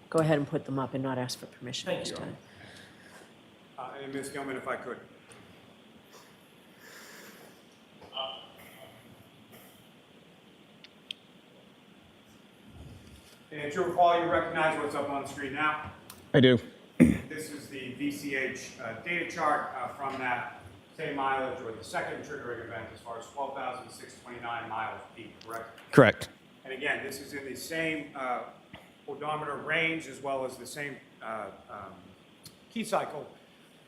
go ahead and put them up and not ask for permission Thank this you, Your time. And Ms. Gilman, if I could. And to recall, you recognize what's up on the screen now? I do. This is the VCH data chart from that same mileage or the second triggering event as far as 12,629 miles peak, correct? Correct. And again, this is in the same odometer range as well as the same key cycle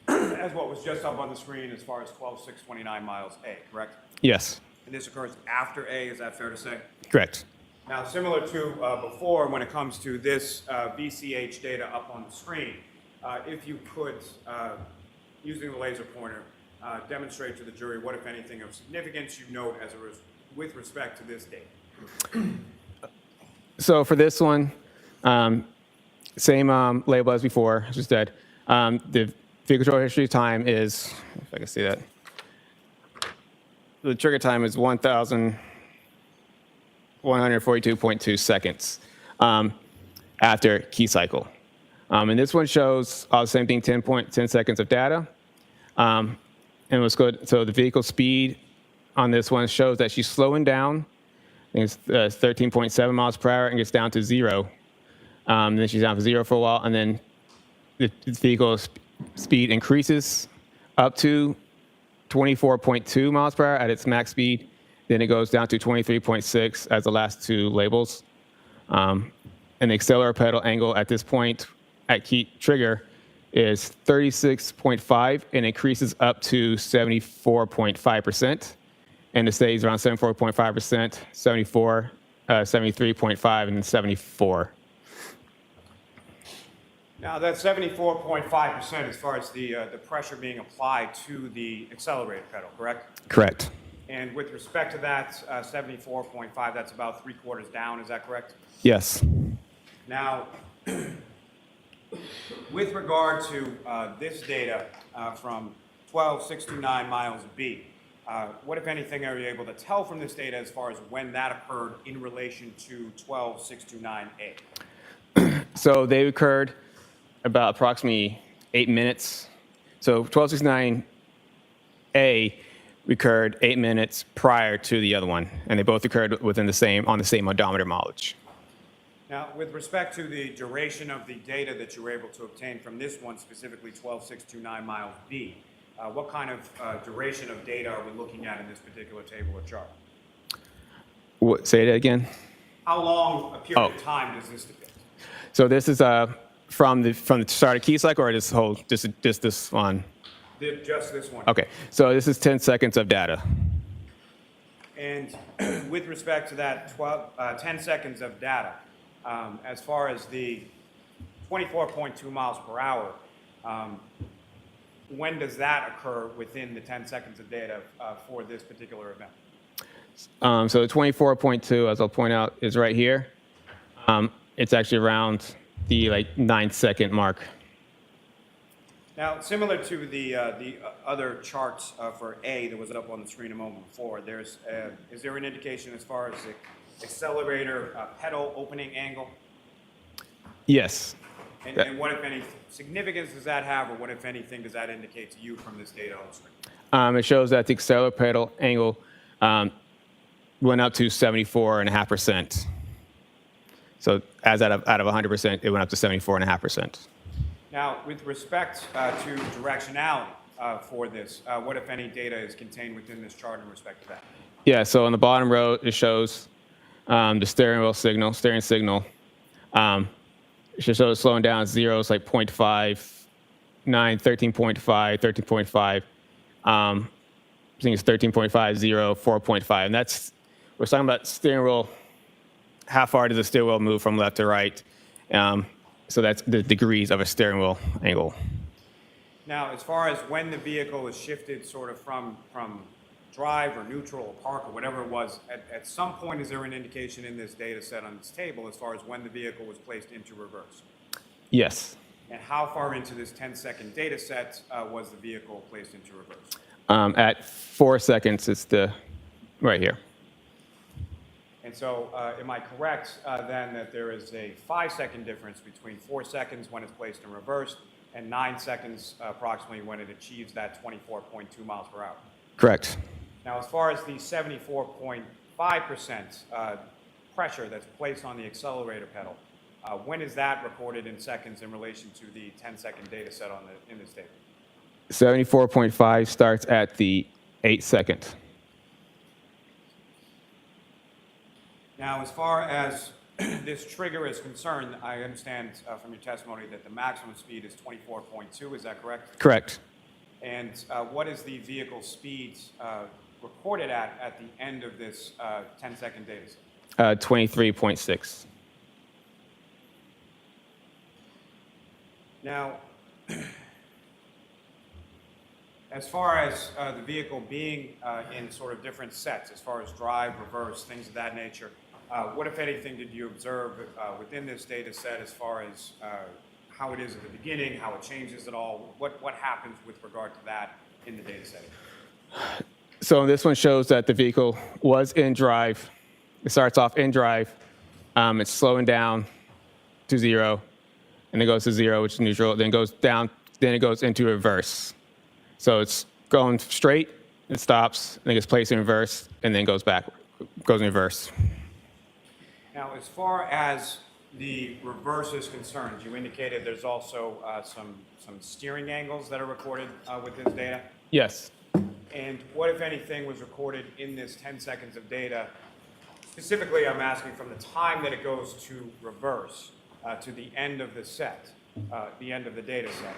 as what was just up on the screen as far as 12,629 miles A, correct? Yes. And this occurs after A, is that fair to say? Correct. Now, similar to before, when it comes to this VCH data up on the screen, if you could, using the laser pointer, demonstrate to the jury what, if anything, of significance you note with respect to this data. So for this one, same label as before, as we said. The vehicle control history time is, if I can see that, the trigger time is 1,142.2 seconds after key cycle. And this one shows all the same thing, 10 seconds of data. And what's good, so the vehicle speed on this one shows that she's slowing down. I think it's 13.7 miles per hour and gets down to 0. Then she's down to 0 for a while, and then the vehicle speed increases up to 24.2 miles per hour at its max speed. Then it goes down to 23.6 as the last two labels. And the accelerator pedal angle at this point at key trigger is 36.5 and increases up to 74.5%. And it stays around 74.5%, 74, 73.5, and 74. Now, that 74.5% as far as the pressure being applied to the accelerator pedal, correct? Correct. And with respect to that 74.5, that's about 3/4 down, is that correct? Yes. Now, with regard to this data from 12,629 miles B, what, if anything, are you able to tell from this data as far as when that occurred in relation to 12,629A? So they occurred about approximately 8 minutes. So 1269A occurred 8 minutes prior to the other one, and they both occurred within on the same odometer mileage. Now, with respect to the duration of the data that you were able to obtain from this one, specifically 12,629 miles B, what kind of duration of data are we looking at in this particular table or chart? Say that again. How long a period of time does this depict? So this is from the start of key cycle, or this whole just this one? Just this one. Okay. So this is 10 seconds of data. And with respect to that 10 seconds of data, as far as the 24.2 miles per hour, when does that occur within the 10 seconds of data for this particular event? So the 24.2, as I'll point out, is right here. It's actually around the 9-second mark. Now, similar to the other charts for A that was up on the screen a moment before, is there an indication as far as the accelerator pedal opening angle? Yes. And what, if any, significance does that have, or what, if anything, does that indicate to you from this data on the screen? It shows that the accelerator pedal angle went up to 74.5%. So as out of 100%, it went up to 74.5%. Now, with respect to directionality for this, what, if any, data is contained within this chart in respect to that? Yeah, so on the bottom row, it shows the steering signal. It shows it's slowing down. 0 is like 0.5, 9, 13.5, 13.5. I think it's 13.5, 0, 4.5. And we're talking about steering wheel. How far does the steering wheel move from left to right? So that's the degrees of a steering wheel angle. Now, as far as when the vehicle is shifted sort of from drive or neutral or park or whatever it was, at some point is there an indication in this data set on this table as far as when the vehicle was placed into reverse? Yes. And how far into this 10-second data set was the vehicle placed into reverse? At 4 seconds, it's right here. And so am I correct then that there is a 5-second difference between 4 seconds when it's placed in reverse and 9 seconds approximately when it achieves that 24.2 miles per hour? Correct. Now, as far as the 74.5% pressure that's placed on the accelerator pedal, When is that recorded in seconds in relation to the 10-second data set in this table? 74.5 starts at the 8-second. Now, as far as this trigger is concerned, I understand from your testimony that the maximum speed is 24.2, is that correct? Correct. And what is the vehicle speed recorded at the end of this 10-second data set? 23.6. Now, as far as the vehicle being in sort of different sets, as far as drive, reverse, things of that nature, what, if anything, did you observe within this data set as far as how it is at the beginning, how it changes at all? What happens with regard to that in the data set? So this one shows that the vehicle was in drive. It starts off in drive. It's slowing down to 0, and it goes to 0, which is neutral. Then goes down. Then it goes into reverse. So it's going straight. It stops. And it gets placed in reverse, and then goes back. Goes in reverse. Now, as far as the reverse is concerned, you indicated there's also some steering angles that are recorded with this data. Yes. And what, if anything, was recorded in this 10 seconds of data? Specifically, I'm asking from the time that it goes to reverse to the end of the set, the end of the data set.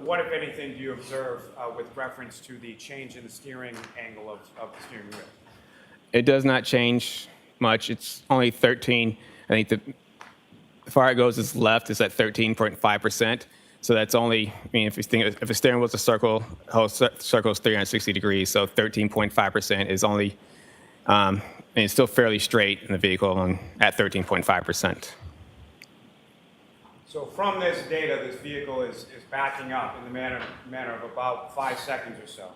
What, if anything, do you observe with reference to the change in the steering angle of the steering wheel? It does not change much. It's only 13. I think the far it goes is left is at 13.5%. So that's only, I mean, if a steering wheel is a circle, the whole circle is 360 degrees. So 13.5% is only, and it's still fairly straight in the vehicle at 13.5%. So from this data, this vehicle is backing up in the manner of about 5 seconds or so,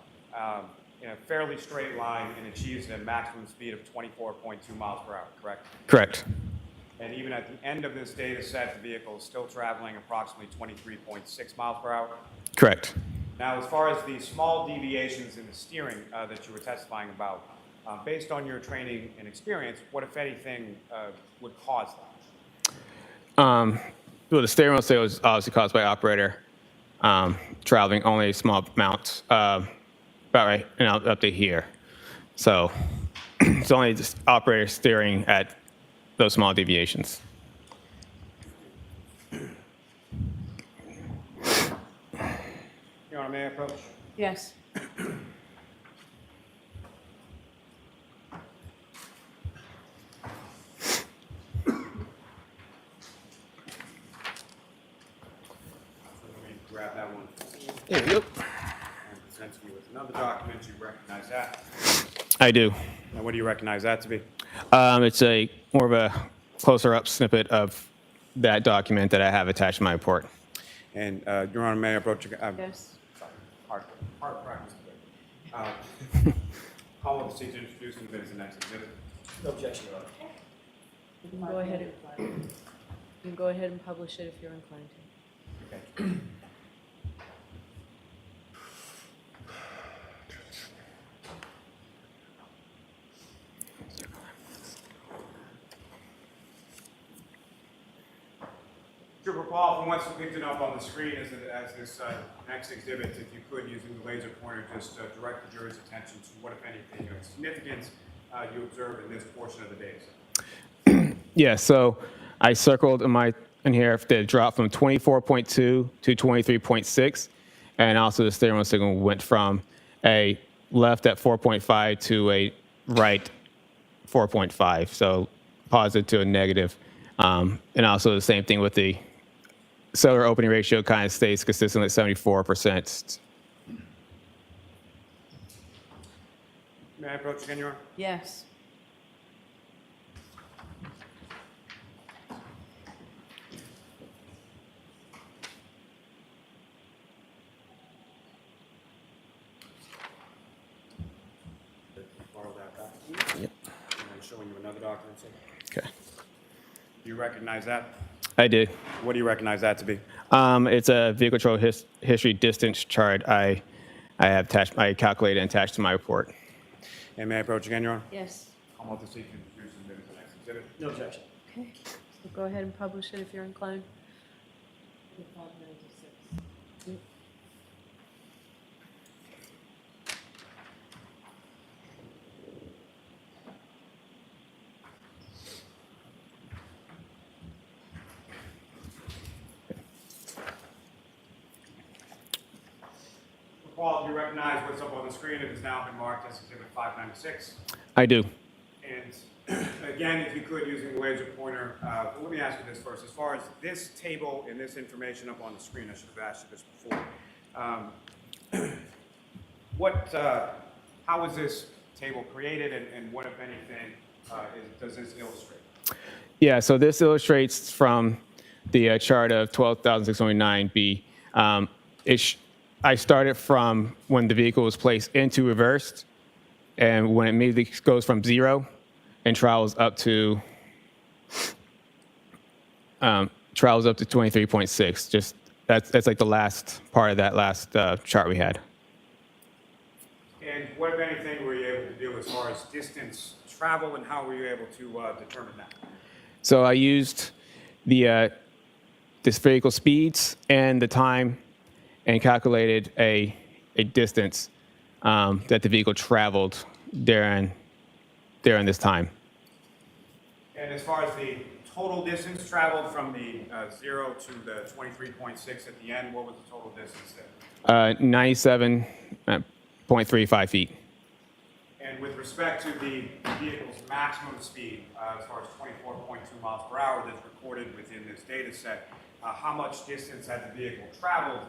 in a fairly straight line, and achieves a maximum speed of 24.2 miles per hour, correct? Correct. And even at the end of this data set, the vehicle is still traveling approximately 23.6 miles per hour? Correct. Now, as far as the small deviations in the steering that you were testifying about, based on your training and experience, what, if anything, would cause that? Well, the steering wheel was obviously caused by operator traveling only a small amount, about right, and up to here. So it's only just operator steering at those small deviations. Your Honor, may I approach? Yes. Let me grab that one There you go. and present you with another document. You recognize that? I do. Now, what do you recognize that to be? It's a more of a closer up snippet of that document that I have attached to my report. And, Your Honor, may I approach? Yes. Sorry, hard practice. Call up the seat to introduce the witness and next exhibit. No objection, Your Honor. You can go ahead and publish it if you're inclined to. Okay. To recall from what's depicted up on the screen as this next exhibit, if you could, using the laser pointer, just direct the jury's attention to what, if anything, of significance you observe in this portion of the data set. Yeah, so I circled in here the drop from 24.2 to 23.6, and also the steering wheel signal went from a left at 4.5 to a right 4.5, so positive to a negative. And also the same thing with the solar opening ratio kind of stays consistent at 74%. May I approach again, Your Honor? Yes. Borrow that back. Yep. And I'm showing you another document. So Okay. do you recognize that? I did. What do you recognize that to be? It's a vehicle control history distance chart I calculated and attached to my report. And may I approach again, Your Honor? Yes. I'll have the seat to introduce the witness and next exhibit. No objection. Okay. Go ahead and publish it if you're inclined. Paul, do you recognize what's up on the screen? It has now been marked as Exhibit 596. I do. And again, if you could, using the laser pointer, let me ask you this first. As far as this table and this information up on the screen, I should have asked you this before. How was this table created, and what, if anything, does this illustrate? Yeah, so this illustrates from the chart of 12,609B. I started from when the vehicle was placed into reversed, and when it immediately goes from 0 and travels up to 23.6. Just that's like the last part of that last chart we had. And what, if anything, were you able to do as far as distance travel, and how were you able to determine that? So I used the spherical speeds and the time, and calculated a distance that the vehicle traveled during this time. And as far as the total distance traveled from the 0 to the 23.6 at the end, what was the total distance there? 97.35 feet. And with respect to the vehicle's maximum speed, as far as 24.2 miles per hour that's recorded within this data set, how much distance had the vehicle traveled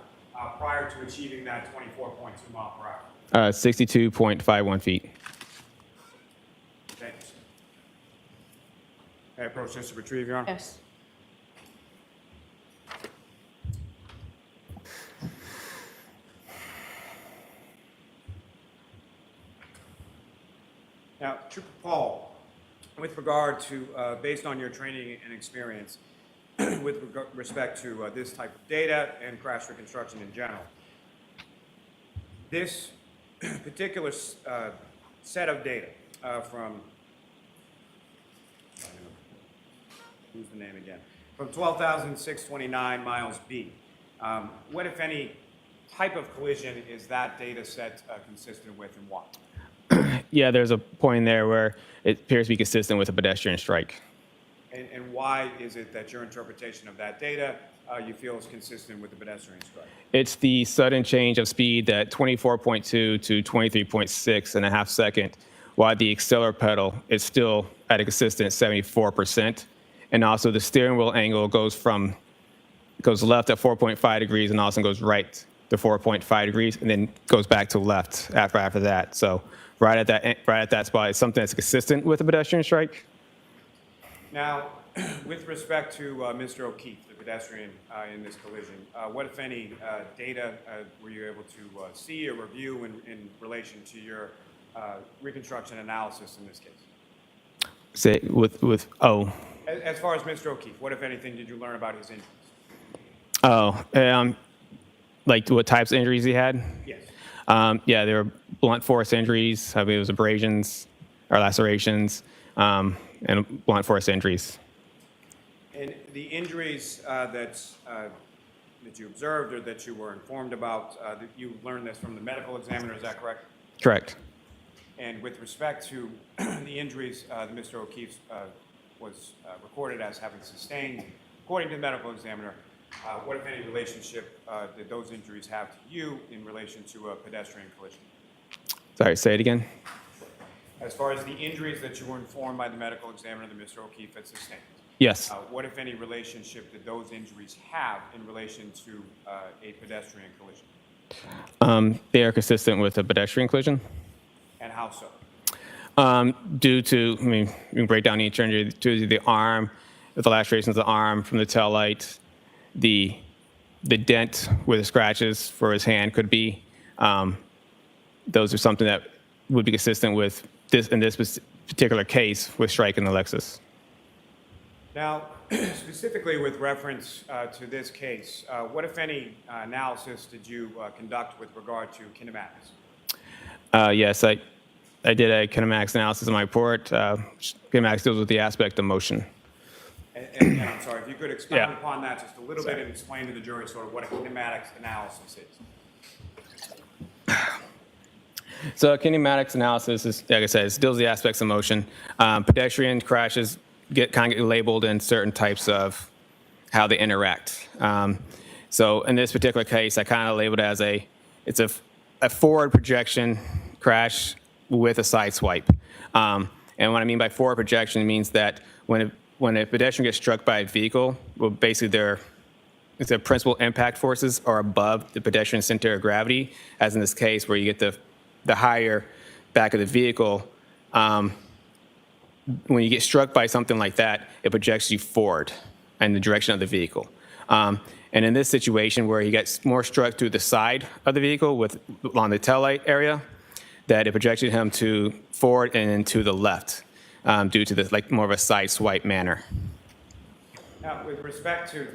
prior to achieving that 24.2 mile per hour? 62.51 feet. Thank you, sir. May I approach this to retrieve, Your Honor? Yes. Now, Trooper Paul, with regard to, based on your training and experience, with respect to this type of data and crash reconstruction in general, this particular set of data from, who's the name again? From 12,629 miles B, what, if any, type of collision is that data set consistent with, and why? Yeah, there's a point there where it appears to be consistent with a pedestrian strike. And why is it that your interpretation of that data you feel is consistent with the pedestrian strike? It's the sudden change of speed at 24.2 to 23.6 in a half second, while the accelerator pedal is still at a consistent 74%. And also the steering wheel angle goes left at 4.5 degrees and also goes right to 4.5 degrees, and then goes back to left after that. So right at that spot is something that's consistent with a pedestrian strike. Now, with respect to Mr. O'Keefe, the pedestrian in this collision, what, if any, data were you able to see or review in relation to your reconstruction analysis in this case? Say As far as Mr. O'Keefe, what, if anything, did you learn about his injuries? Like what types of injuries he had? Yes. Yeah, there were blunt force injuries. I believe it was abrasions or lacerations, and blunt force injuries. And the injuries that you observed or that you were informed about, you learned this from the medical examiner, is that correct? Correct. And with respect to the injuries that Mr. O'Keefe was recorded as having sustained, according to the medical examiner, what, if any, relationship did those injuries have to you in relation to a pedestrian collision? Sorry, say it again. As far as the injuries that you were informed by the medical examiner that Mr. O'Keefe had sustained, Yes. what, if any, relationship did those injuries have in relation to a pedestrian collision? They are consistent with a pedestrian collision. And how so? Due to, we can break down each injury to the arm, the lacerations of the arm from the tail light, the dent where the scratches for his hand could be. Those are something that would be consistent with this, in this particular case, with striking the Lexus. Now, specifically with reference to this case, what, if any, analysis did you conduct with regard to kinematics? Yes, I did a kinematics analysis in my report. Kinematics deals with the aspect of motion. And again, I'm sorry, if you could expound Yeah. upon that just a little bit and explain to the jury sort of what a kinematics analysis is. So kinematics analysis is, like I said, it deals with the aspects of motion. Pedestrian crashes get labeled in certain types of how they interact. So in this particular case, I kind of labeled it as it's a forward projection crash with a side swipe. And what I mean by forward projection means that when a pedestrian gets struck by a vehicle, well, basically the principal impact forces are above the pedestrian center of gravity, as in this case where you get the higher back of the vehicle. When you get struck by something like that, it projects you forward in the direction of the vehicle. And in this situation where he gets more struck through the side of the vehicle along the taillight area, that it projected him to forward and then to the left due to this more of a side swipe manner. Now, with respect to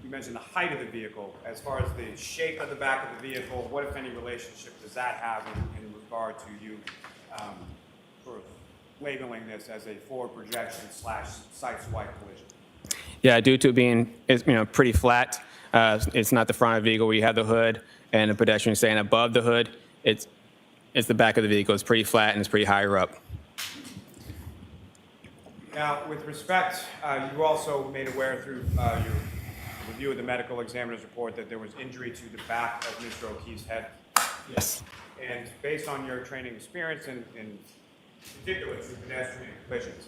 you mentioned the height of the vehicle, as far as the shape of the back of the vehicle, what, if any, relationship does that have in regard to you sort of labeling this as a forward projection / side swipe collision? Yeah, due to it being pretty flat, it's not the front of the vehicle where you have the hood and the pedestrian staying above the hood. It's the back of the vehicle. It's pretty flat and it's pretty higher up. Now, with respect, you also made aware through your review of the medical examiner's report that there was injury to the back of Mr. O'Keefe's head. Yes. And based on your training experience in particular to pedestrian collisions,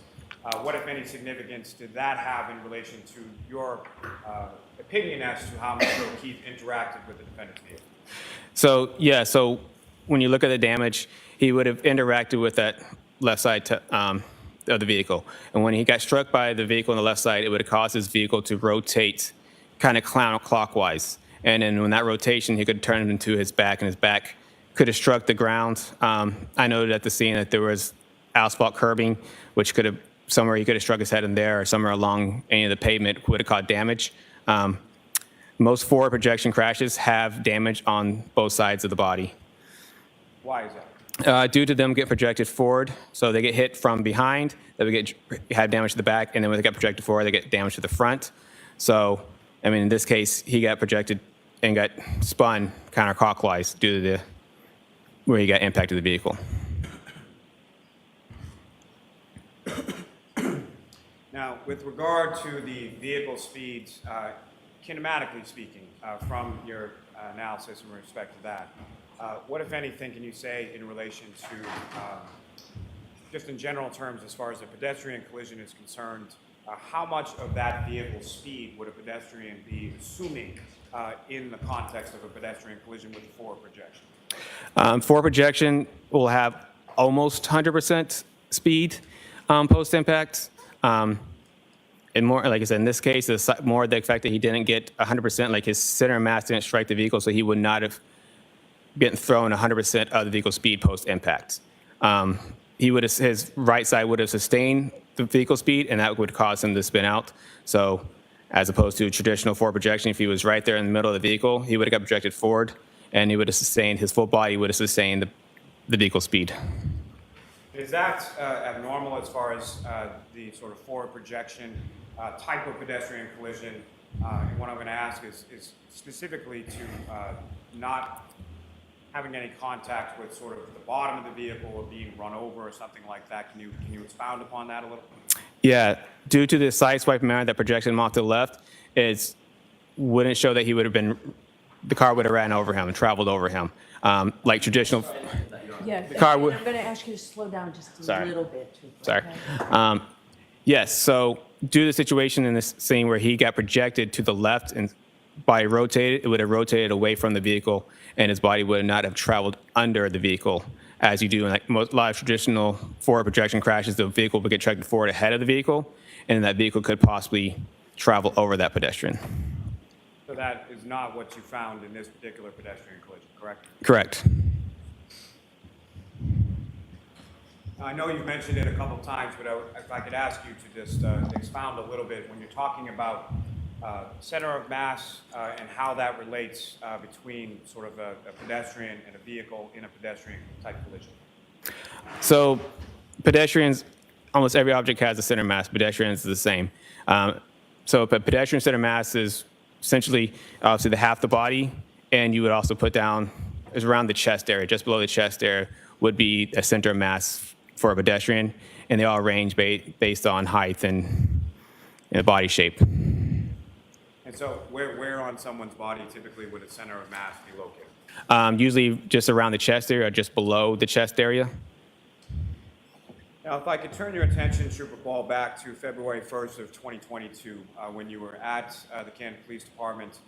what, if any, significance did that have in relation to your opinion as to how Mr. O'Keefe interacted with the defendant's vehicle? So when you look at the damage, he would have interacted with that left side of the vehicle. And when he got struck by the vehicle on the left side, it would have caused his vehicle to rotate kind of counterclockwise. And then when that rotation, he could turn it into his back, and his back could have struck the ground. I noted at the scene that there was asphalt curbing, which could have, somewhere he could have struck his head in there, or somewhere along any of the pavement would have caused damage. Most forward projection crashes have damage on both sides of the body. Why is that? Due to them get projected forward, so they get hit from behind, they would have damage to the back, and then when they get projected forward, they get damage to the front. So, I mean, in this case, he got projected and got spun counterclockwise due to where he got impacted the vehicle. Now, with regard to the vehicle speeds, kinematically speaking, from your analysis in respect to that, what, if anything, can you say in relation to, just in general terms, as far as a pedestrian collision is concerned, how much of that vehicle speed would a pedestrian be assuming in the context of a pedestrian collision with a forward projection? Forward projection will have almost 100% speed post-impact. And more, like I said, in this case, it's more the fact that he didn't get 100%, like his center of mass didn't strike the vehicle, so he would not have been thrown 100% of the vehicle speed post-impact. His right side would have sustained the vehicle speed, and that would cause him to spin out. So as opposed to traditional forward projection, if he was right there in the middle of the vehicle, he would have got projected forward, and he would have sustained, his full body would have sustained the vehicle speed. Is that abnormal as far as the sort of forward projection type of pedestrian collision? And what I'm going to ask is specifically to not having any contact with sort of the bottom of the vehicle or being run over or something like that. Can you expound upon that a little? Yeah, due to the side swipe manner that projected him off to the left, it wouldn't show that he would have been, the car would have ran over him and traveled over him. Like traditional. Yeah, car I'm would- going to ask you to slow down just a Sorry. little bit. Sorry. Okay? Yes, so due to the situation in this scene where he got projected to the left and body rotated, it would have rotated away from the vehicle, and his body would not have traveled under the vehicle, as you do in a lot of traditional forward projection crashes. The vehicle would get tracked forward ahead of the vehicle, and that vehicle could possibly travel over that pedestrian. So that is not what you found in this particular pedestrian collision, correct? Correct. I know you've mentioned it a couple of times, but if I could ask you to just expound a little bit when you're talking about center of mass and how that relates between sort of a pedestrian and a vehicle in a pedestrian type collision. So pedestrians, almost every object has a center mass. Pedestrians is the same. So a pedestrian center mass is essentially obviously the half the body, and you would also put down is around the chest area, just below the chest area would be a center of mass for a pedestrian, and they all range based on height and body shape. And so where on someone's body typically would a center of mass be located? Usually just around the chest area or just below the chest area. Now, if I could turn your attention, Trooper Paul, back to February 1st of 2022, when you were at the Canton Police Department.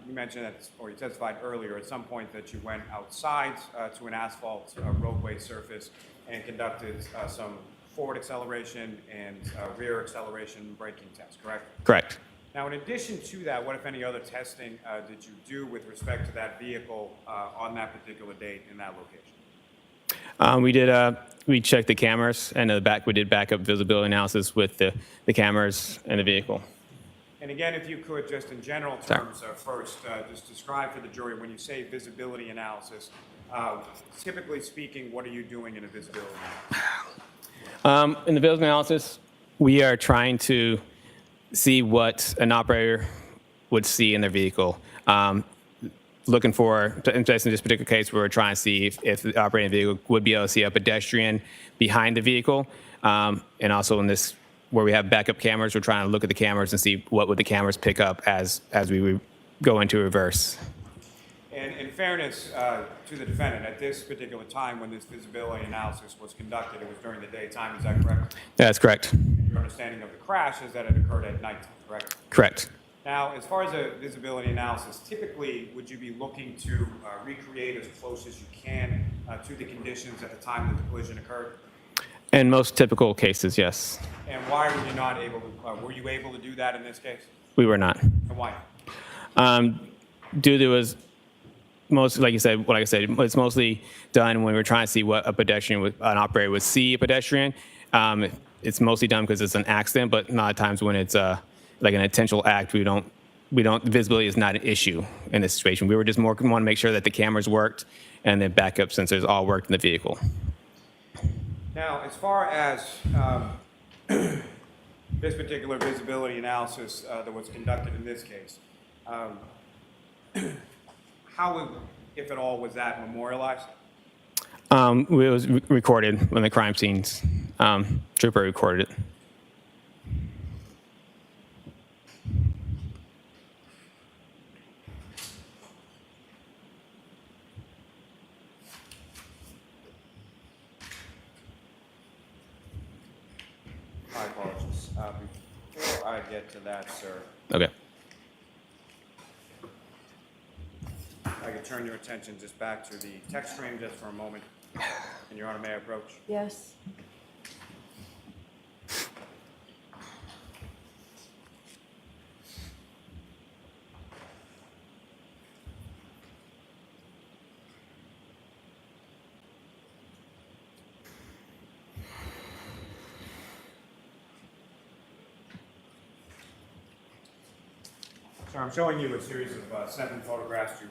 You mentioned that, or you testified earlier at some point that you went outside to an asphalt roadway surface and conducted some forward acceleration and rear acceleration braking tests, correct? Correct. Now, in addition to that, what, if any, other testing did you do with respect to that vehicle on that particular date in that location? We checked the cameras, and we did backup visibility analysis with the cameras and the vehicle. And again, if you could, just in general terms, first, just describe for the jury, when you say visibility analysis, typically speaking, what are you doing in a visibility analysis? In the visibility analysis, we are trying to see what an operator would see in their vehicle. Looking for, in this particular case, we're trying to see if the operating vehicle would be able to see a pedestrian behind the vehicle. And also in this, where we have backup cameras, we're trying to look at the cameras and see what would the cameras pick up as we go into reverse. And in fairness to the defendant, at this particular time when this visibility analysis was conducted, it was during the daytime, is that correct? That's correct. Your understanding of the crash is that it occurred at night, correct? Correct. Now, as far as a visibility analysis, typically, would you be looking to recreate as close as you can to the conditions at the time that the collision occurred? In most typical cases, yes. And why were you not able to, were you able to do that in this case? We were not. And why? Due to was most, like I said, it's mostly done when we're trying to see what a pedestrian, an operator would see a pedestrian. It's mostly done because it's an accident, but a lot of times when it's like an intentional act, visibility is not an issue in this situation. We were just want to make sure that the cameras worked and the backup sensors all worked in the vehicle. Now, as far as this particular visibility analysis that was conducted in this case, how, if at all, was that memorialized? It was recorded when the crime scenes. Trooper recorded it. My apologies. Before I get to that, sir, Okay. I could turn your attention just back to the text stream just for a moment. And Your Honor, may I approach? Yes. So I'm showing you a series of 7 photographs. To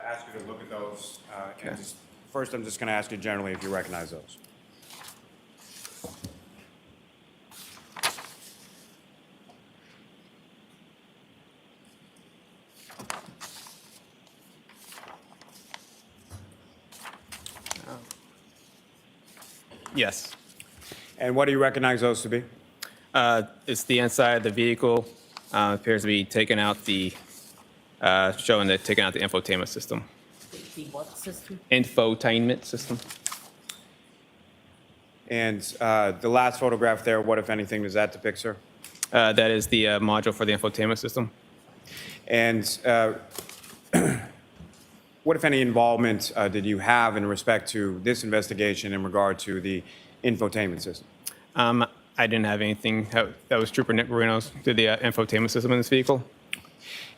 ask you to look at those. And first, I'm just going to ask you generally if you recognize those. Yes. And what do you recognize those to be? It's the inside of the vehicle. Appears to be taking out the, showing that taking out the infotainment system. The what system? Infotainment system. And the last photograph there, what, if anything, does that depict, sir? That is the module for the infotainment system. And what, if any, involvement did you have in respect to this investigation in regard to the infotainment system? I didn't have anything. That was Trooper Nick Marino's did the infotainment system in this vehicle.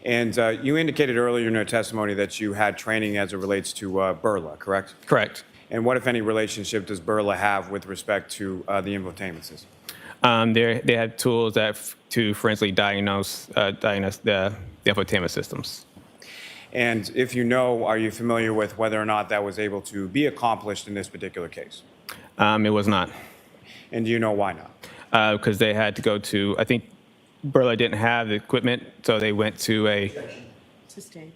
And you indicated earlier in your testimony that you had training as it relates to Burla, correct? Correct. And what, if any, relationship does Burla have with respect to the infotainment system? They have tools to forensically diagnose the infotainment systems. And if you know, are you familiar with whether or not that was able to be accomplished in this particular case? It was not. And do you know why not? Because they had to go to, I think Burla didn't have the equipment, so they went to a, Sustained.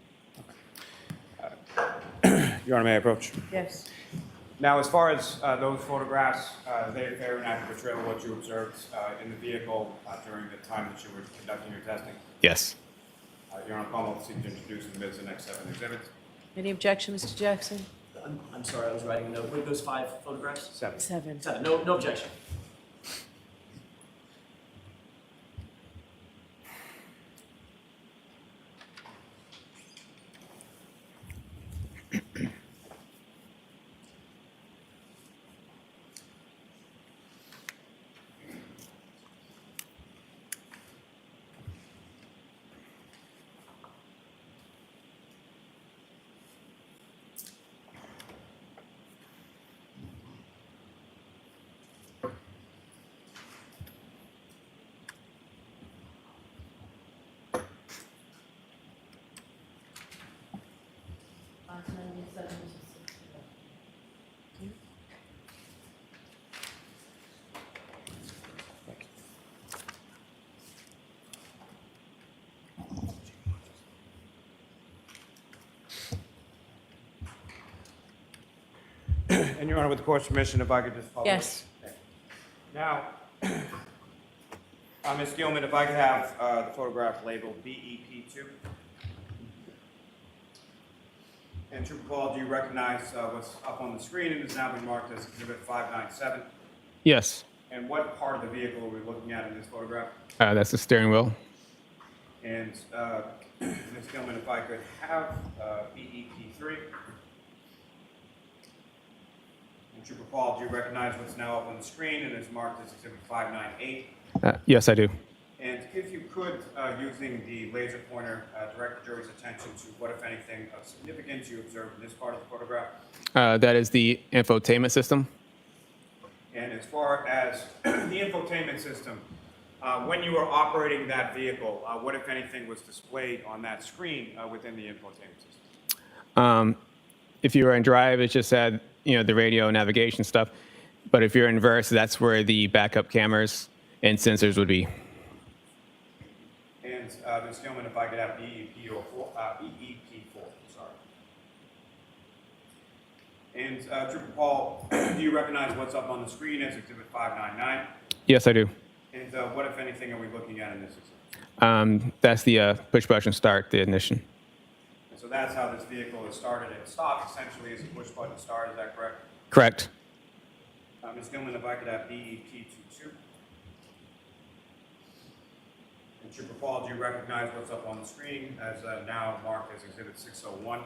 Your Honor, may I approach? Yes. Now, as far as those photographs, they are fair and accurate portrayal of what you observed in the vehicle during the time that you were conducting your testing. yes. Your Honor, Palmer will seek to introduce and admit the next 7 exhibits. Any objection, Mr. Jackson? I'm sorry, I was writing a note. What are those 5 photographs? 7. 7. 7. No objection. And Your Honor, with the court's permission, if I could just follow. Yes. Now, Ms. Gilman, if I could have the photograph labeled BEP2. And Trooper Paul, do you recognize what's up on the screen and is now been marked as Exhibit 597? Yes. And what part of the vehicle are we looking at in this photograph? That's the steering wheel. And Ms. Gilman, if I could have BEP3. And Trooper Paul, do you recognize what's now up on the screen and is marked as Exhibit 598? Yes, I do. And if you could, using the laser pointer, direct the jury's attention to what, if anything, of significance you observed in this part of the photograph. That is the infotainment system. And as far as the infotainment system, when you were operating that vehicle, what, if anything, was displayed on that screen within the infotainment system? If you were in drive, it just had, the radio navigation stuff. But if you're in reverse, that's where the backup cameras and sensors would be. And Ms. Gilman, if I could have BEP4, sorry. And Trooper Paul, do you recognize what's up on the screen as Exhibit 599? Yes, I do. And what, if anything, are we looking at in this exhibit? That's the push button start, the ignition. And so that's how this vehicle is started and stopped, essentially, as a push button start, is that correct? Correct. Ms. Gilman, if I could have BEP22. And Trooper Paul, do you recognize what's up on the screen as now marked as Exhibit 601?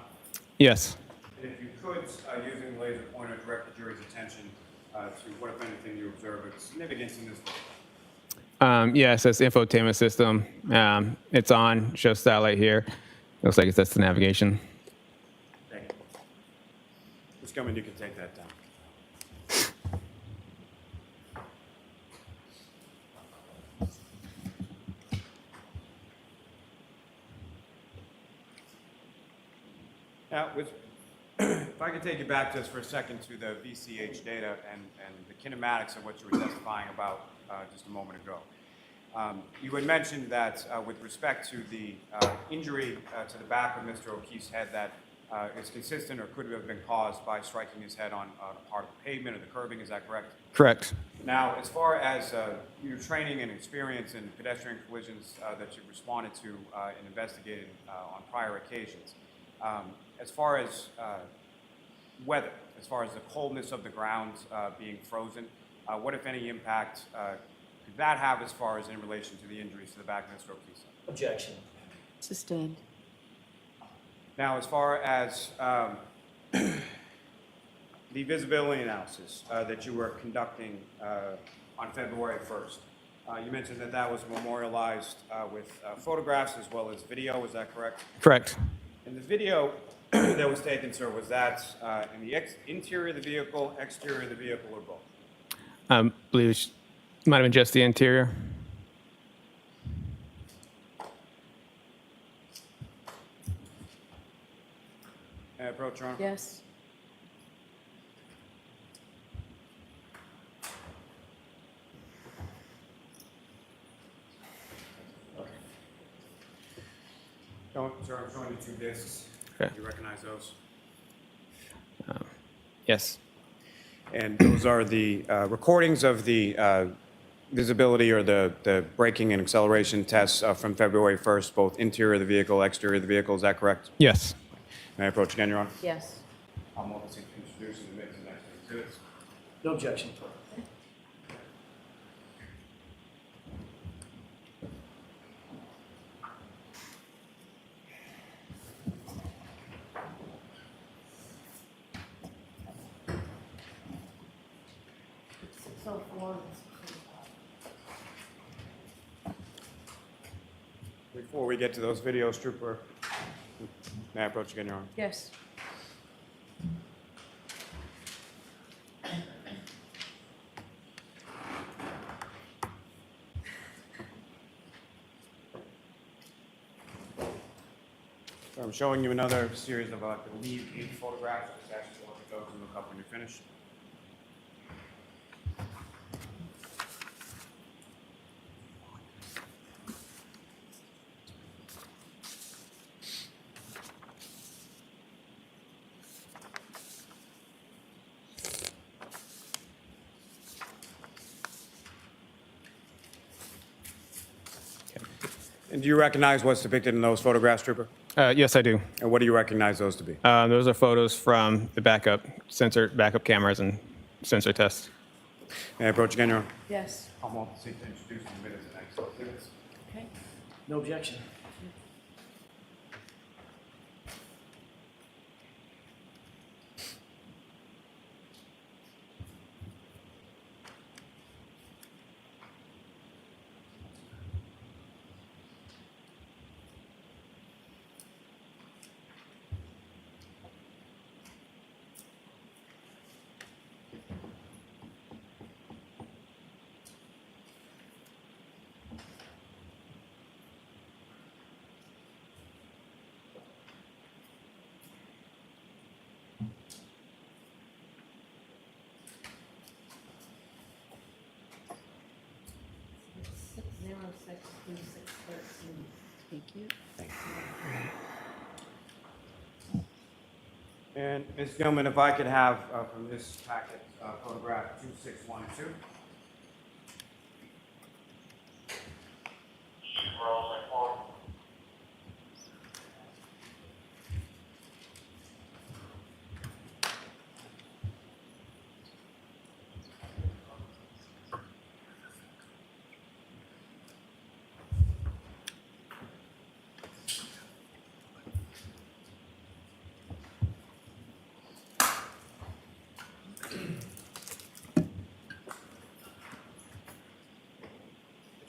Yes. And if you could, using the laser pointer, direct the jury's attention to what, if anything, you observe of significance in this book. Yeah, it says infotainment system. It's on, shows satellite here. Looks like that's the navigation. Thank you. Ms. Gilman, you can take that down. Now, if I could take you back just for a second to the VCH data and the kinematics of what you were testifying about just a moment ago. You had mentioned that with respect to the injury to the back of Mr. O'Keefe's head that is consistent or could have been caused by striking his head on a part of the pavement or the curbing, is that correct? Correct. Now, as far as your training and experience in pedestrian collisions that you've responded to and investigated on prior occasions, as far as weather, as far as the coldness of the ground being frozen, what, if any, impact could that have as far as in relation to the injuries to the back of Mr. O'Keefe's head? Objection. Sustained. Now, as far as the visibility analysis that you were conducting on February 1st, you mentioned that that was memorialized with photographs as well as video, is that correct? Correct. And the video that was taken, sir, was that in the interior of the vehicle, exterior of the vehicle, or both? I believe it might have been just the interior. May I approach, Your Honor? Yes. Sir, I'm showing you 2 discs. Okay. Do you recognize those? Yes. And those are the recordings of the visibility or the braking and acceleration tests from February 1st, both interior of the vehicle, exterior of the vehicle. Is that correct? Yes. May I approach again, Your Honor? Yes. I'm willing to introduce and admit to the next exhibits. No objection. Before we get to those videos, Trooper, may I approach again, Your Honor? Yes. So I'm showing you another series of, I believe, 8 photographs. Just ask you to look at those and look up when you're finished. And do you recognize what's depicted in those photographs, Trooper? Yes, I do. And what do you recognize those to be? Those are photos from the backup cameras and sensor tests. May I approach again, Your Honor? Yes. I'm willing to seek to introduce and admit to the next exhibits. Okay. No objection. Thank you. And Ms. Gilman, if I could have from this packet photograph 2612.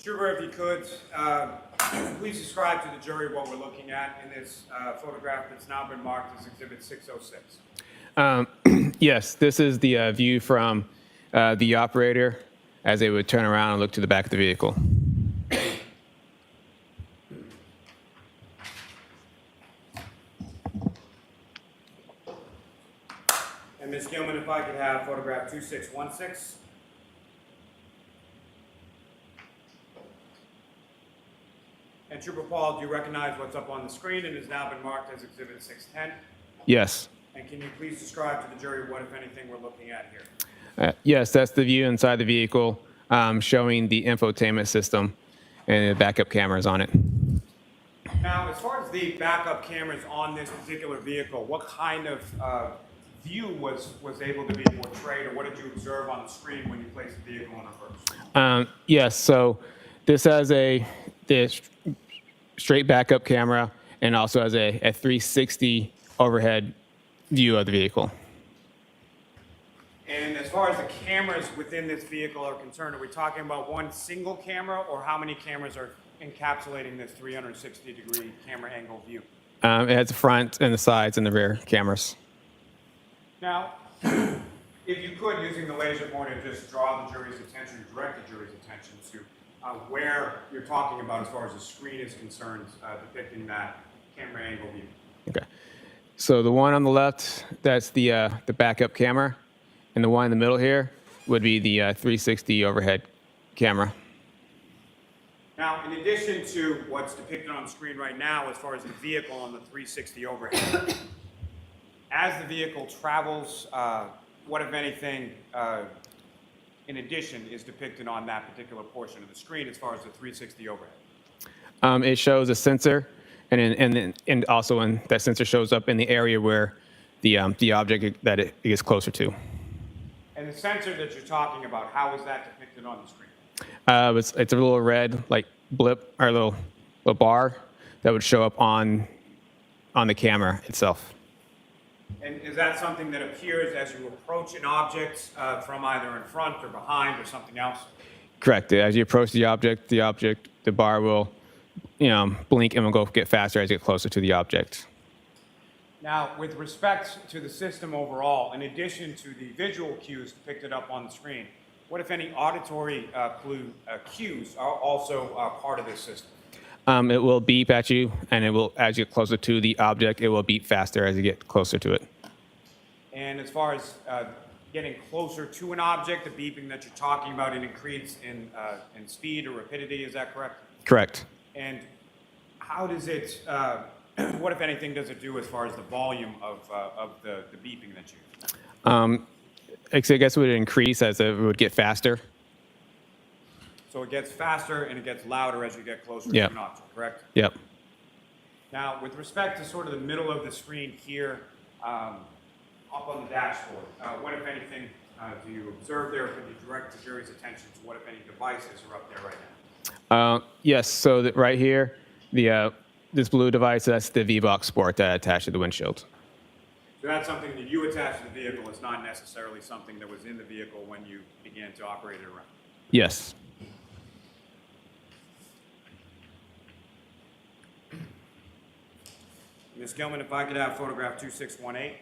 Trooper, if you could, please describe to the jury what we're looking at in this photograph that's now been marked as Exhibit 606. Yes, this is the view from the operator as they would turn around and look to the back of the vehicle. And Ms. Gilman, if I could have photograph 2616. And Trooper Paul, do you recognize what's up on the screen and has now been marked as Exhibit 610? Yes. And can you please describe to the jury what, if anything, we're looking at here? Yes, that's the view inside the vehicle showing the infotainment system and the backup cameras on it. Now, as far as the backup cameras on this particular vehicle, what kind of view was able to be portrayed, or what did you observe on the screen when you placed the vehicle in reverse? Yes, so this has this straight backup camera and also has a 360 overhead view of the vehicle. And as far as the cameras within this vehicle are concerned, are we talking about one single camera, or how many cameras are encapsulating this 360-degree camera angle view? It has the front and the sides and the rear cameras. Now, if you could, using the laser pointer, just draw the jury's attention, direct the jury's attention to where you're talking about as far as the screen is concerned, depicting that camera angle view. Okay. So the one on the left, that's the backup camera, and the one in the middle here would be the 360 overhead camera. Now, in addition to what's depicted on the screen right now as far as the vehicle on the 360 overhead, as the vehicle travels, what, if anything, in addition, is depicted on that particular portion of the screen as far as the 360 overhead? It shows a sensor, and also when that sensor shows up in the area where the object that it gets closer to. And the sensor that you're talking about, how is that depicted on the screen? It's a little red like blip or little bar that would show up on the camera itself. And is that something that appears as you approach an object from either in front or behind or something else? Correct. As you approach the object, the bar will, blink and will go get faster as you get closer to the object. Now, with respect to the system overall, in addition to the visual cues depicted up on the screen, what, if any, auditory cues are also part of this system? It will beep at you, and it will, as you get closer to the object, it will beep faster as you get closer to it. And as far as getting closer to an object, the beeping that you're talking about, it increases in speed or rapidity, is that correct? Correct. And how does it, what, if anything, does it do as far as the volume of the beeping that you use? I guess it would increase as it would get faster. So it gets faster and it gets louder as you get closer Yep. to an object, correct? Yep. Now, with respect to sort of the middle of the screen here, up on the dashboard, what, if anything, do you observe there? Could you direct the jury's attention to what, if any, devices are up there right now? Yes. So that right here, this blue device, that's the V-Box Sport that attached to the windshield. So that's something that you attach to the vehicle. It's not necessarily something that was in the vehicle when you began to operate it around. Yes. Ms. Gilman, if I could have photograph 2618.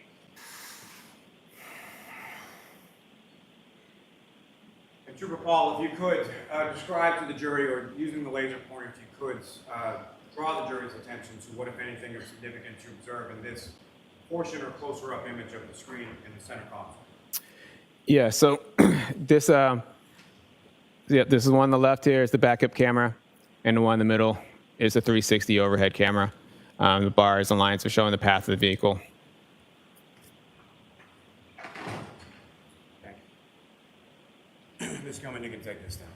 And Trooper Paul, if you could describe to the jury, or using the laser pointer, if you could draw the jury's attention to what, if anything, of significance you observe in this portion or closer up image of the screen in the center console. Yeah. So this is one on the left here is the backup camera, and the one in the middle is the 360 overhead camera. The bars and lines are showing the path of the vehicle. Thank you. Ms. Gilman, you can take this down.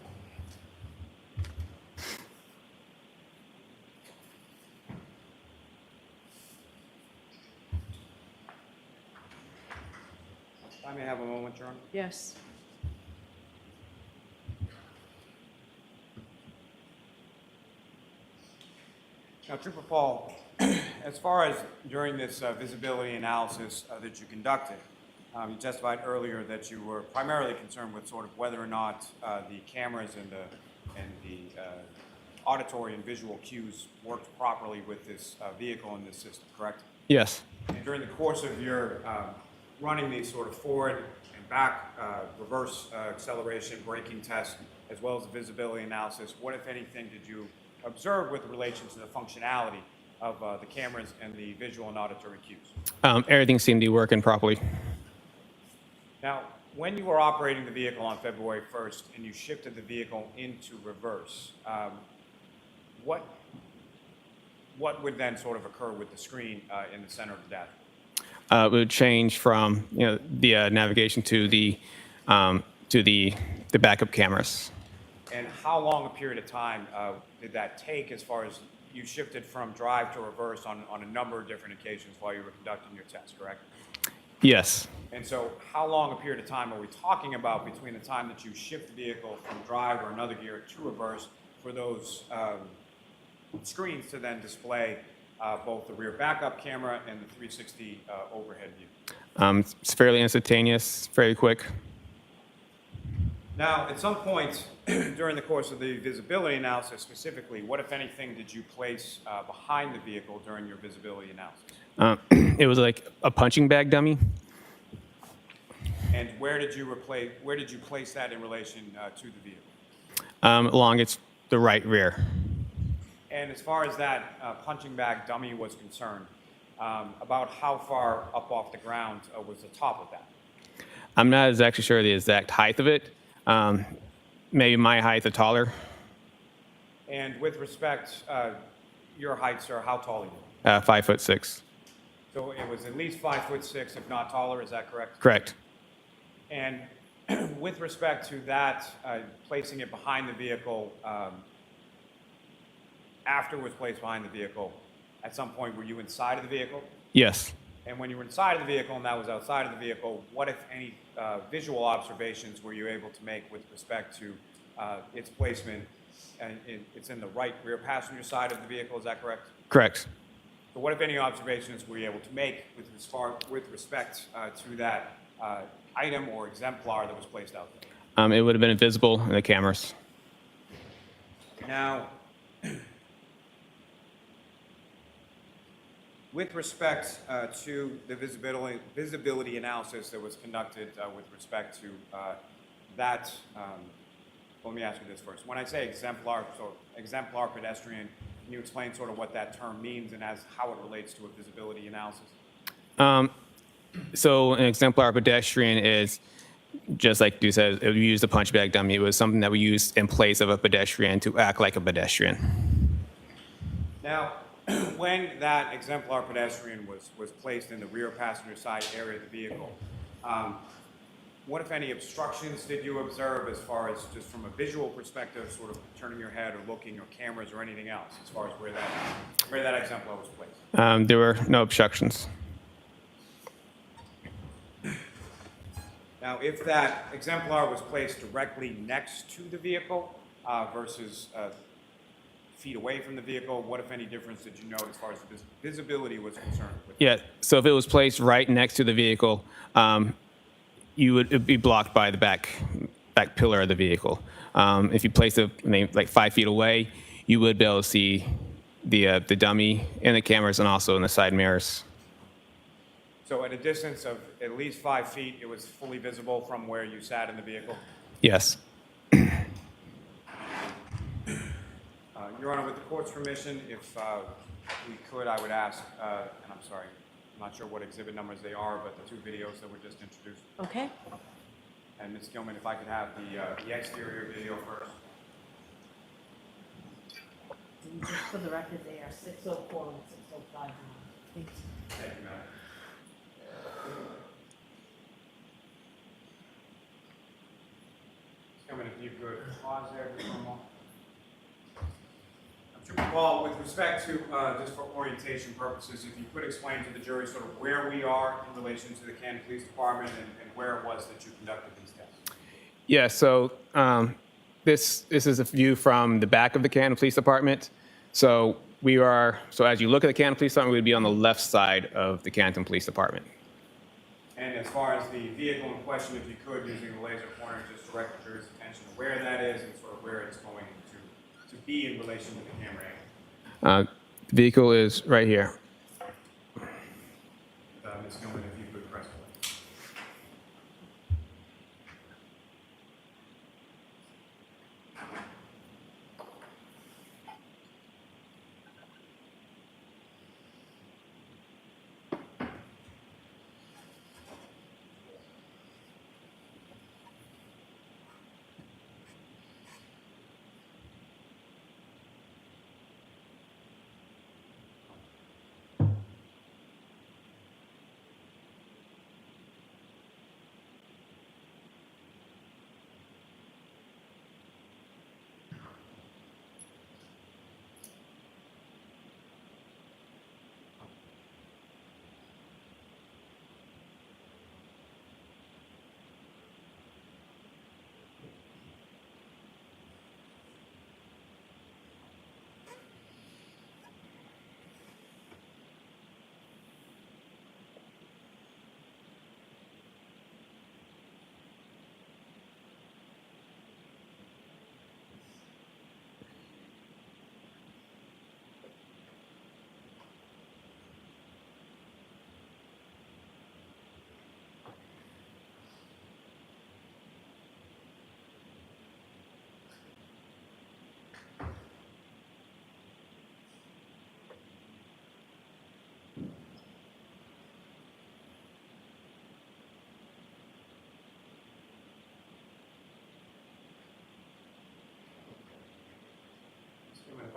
I may have a moment, Your Honor. Yes. Now, Trooper Paul, as far as during this visibility analysis that you conducted, you testified earlier that you were primarily concerned with sort of whether or not the cameras and the auditory and visual cues worked properly with this vehicle and this system, correct? Yes. And during the course of your running these sort of forward and back, reverse acceleration, braking tests, as well as the visibility analysis, what, if anything, did you observe with relation to the functionality of the cameras and the visual and auditory cues? Everything seemed to be working properly. Now, when you were operating the vehicle on February 1st and you shifted the vehicle into reverse, what would then sort of occur with the screen in the center of the dashboard? It would change from the navigation to the backup cameras. And how long a period of time did that take as far as you shifted from drive to reverse on a number of different occasions while you were conducting your test, correct? Yes. And so how long a period of time are we talking about between the time that you shift the vehicle from drive or another gear to reverse for those screens to then display both the rear backup camera and the 360 overhead view? It's fairly instantaneous, fairly quick. Now, at some point during the course of the visibility analysis specifically, what, if anything, did you place behind the vehicle during your visibility analysis? It was like a punching bag dummy. And where did you place that in relation to the vehicle? Along the right rear. And as far as that punching bag dummy was concerned, about how far up off the ground was the top of that? I'm not exactly sure the exact height of it. Maybe my height or taller. And with respect, your height, sir, how tall are you? 5'6". So it was at least 5'6", if not taller, is that correct? Correct. And with respect to that, placing it behind the vehicle, after it was placed behind the vehicle, at some point, were you inside of the vehicle? Yes. And when you were inside of the vehicle and that was outside of the vehicle, what, if any, visual observations were you able to make with respect to its placement? And it's in the right rear passenger side of the vehicle, is that correct? Correct. So what, if any, observations were you able to make with respect to that item or exemplar that was placed out there? It would have been invisible in the cameras. Now, with respect to the visibility analysis that was conducted with respect to that, let me ask you this first. When I say exemplar, so exemplar pedestrian, can you explain sort of what that term means and how it relates to a visibility analysis? So an exemplar pedestrian is, just like you said, we used a punch bag dummy. It was something that we used in place of a pedestrian to act like a pedestrian. Now, when that exemplar pedestrian was placed in the rear passenger side area of the vehicle, what, if any, obstructions did you observe as far as just from a visual perspective, sort of turning your head or looking, or cameras or anything else, as far as where that exemplar was placed? There were no obstructions. Now, if that exemplar was placed directly next to the vehicle versus feet away from the vehicle, what, if any, difference did you note as far as visibility was concerned? Yeah, so if it was placed right next to the vehicle, it'd be blocked by the back pillar of the vehicle. If you place it like 5 feet away, you would be able to see the dummy in the cameras and also in the side mirrors. So at a distance of at least 5 feet, it was fully visible from where you sat in the vehicle? Yes. Your Honor, with the court's permission, if we could, I would ask, and I'm sorry, I'm not sure what exhibit numbers they are, but the 2 videos that were just introduced. Okay. And Ms. Gilman, if I could have the exterior video first. And just for the record, they are 604 and 605. Thanks. Thank you, Madam. Ms. Gilman, if you could pause there for a moment. Trooper Paul, with respect to, just for orientation purposes, if you could explain to the jury sort of where we are in relation to the Canton Police Department and where it was that you conducted these tests. Yeah, so this is a view from the back of the Canton Police Department. So as you look at the Canton Police Department, we'd be on the left side of the Canton Police Department. And as far as the vehicle in question, if you could, using the laser pointer, just direct the jury's attention to where that is and sort of where it's going to be in relation to the camera angle. The vehicle is right here. Ms. Gilman, if you could press play.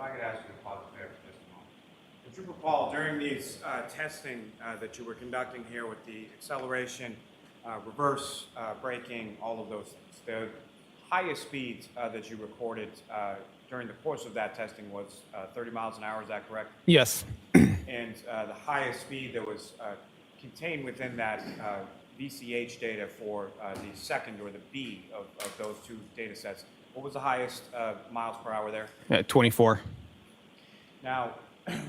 I could ask you to pause there for just a moment. And Trooper Paul, during these testing that you were conducting here with the acceleration, reverse braking, all of those things, the highest speeds that you recorded during the course of that testing was 30 miles an hour, is that correct? Yes. And the highest speed that was contained within that VCH data for the second or the B of those two data sets, what was the highest miles per hour there? 24. Now,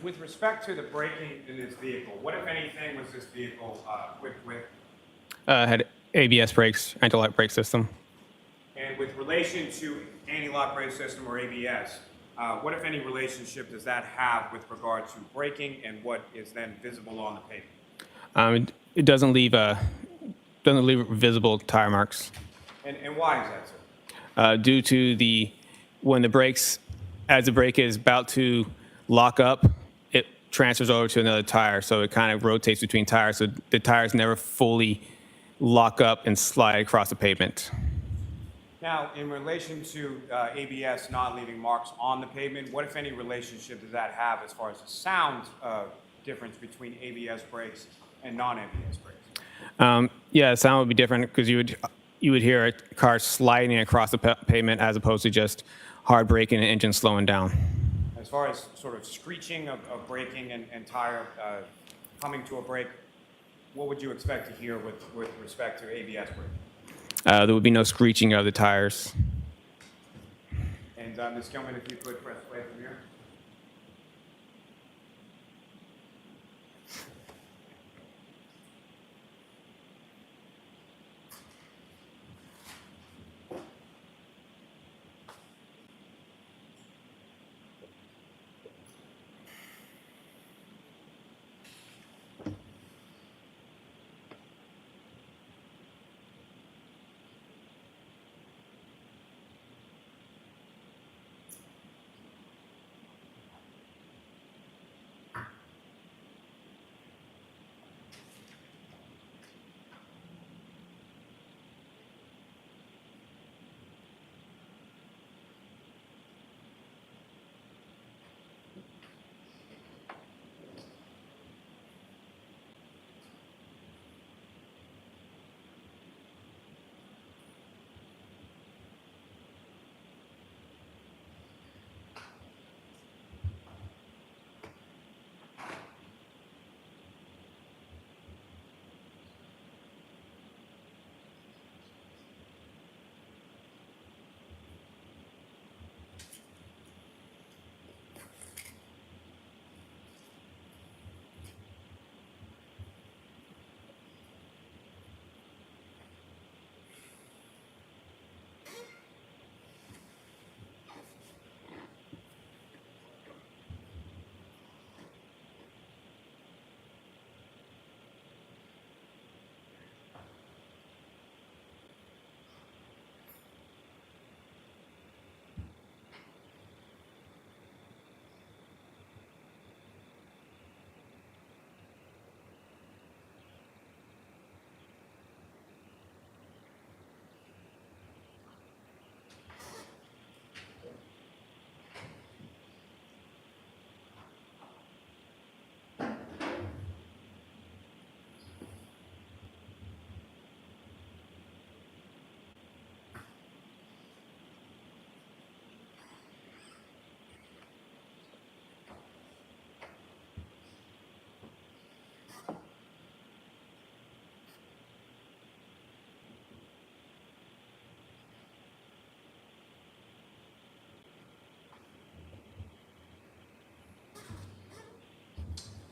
with respect to the braking in this vehicle, what, if anything, was this vehicle equipped with? Had ABS brakes, anti-lock brake system. And with relation to anti-lock brake system or ABS, what, if any, relationship does that have with regard to braking and what is then visible on the pavement? It doesn't leave visible tire marks. And why is that so? Due to when the brakes, as the brake is about to lock up, it transfers over to another tire, so it kind of rotates between tires, so the tires never fully lock up and slide across the pavement. Now, in relation to ABS not leaving marks on the pavement, what, if any, relationship does that have as far as the sound difference between ABS brakes and non-ABS brakes? Yeah, the sound would be different because you would hear a car sliding across the pavement as opposed to just hard braking and engine slowing down. As far as sort of screeching of braking and tire coming to a brake, what would you expect to hear with respect to ABS braking? There would be no screeching of the tires. And Ms. Gilman, if you could press play from here.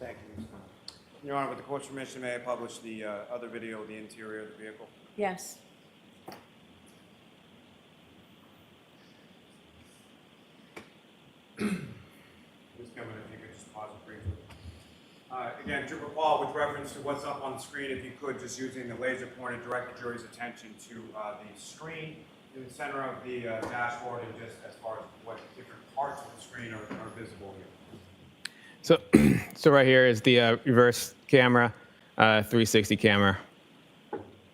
Thank you, Ms. Gilman. Your Honor, with the court's permission, may I publish the other video of the interior of the vehicle? Yes. Ms. Gilman, if you could just pause it briefly. Again, Trooper Paul, with reference to what's up on the screen, if you could, just using the laser pointer, direct the jury's attention to the screen in the center of the dashboard and just as far as what different parts of the screen are visible here. So right here is the reverse camera, 360 camera.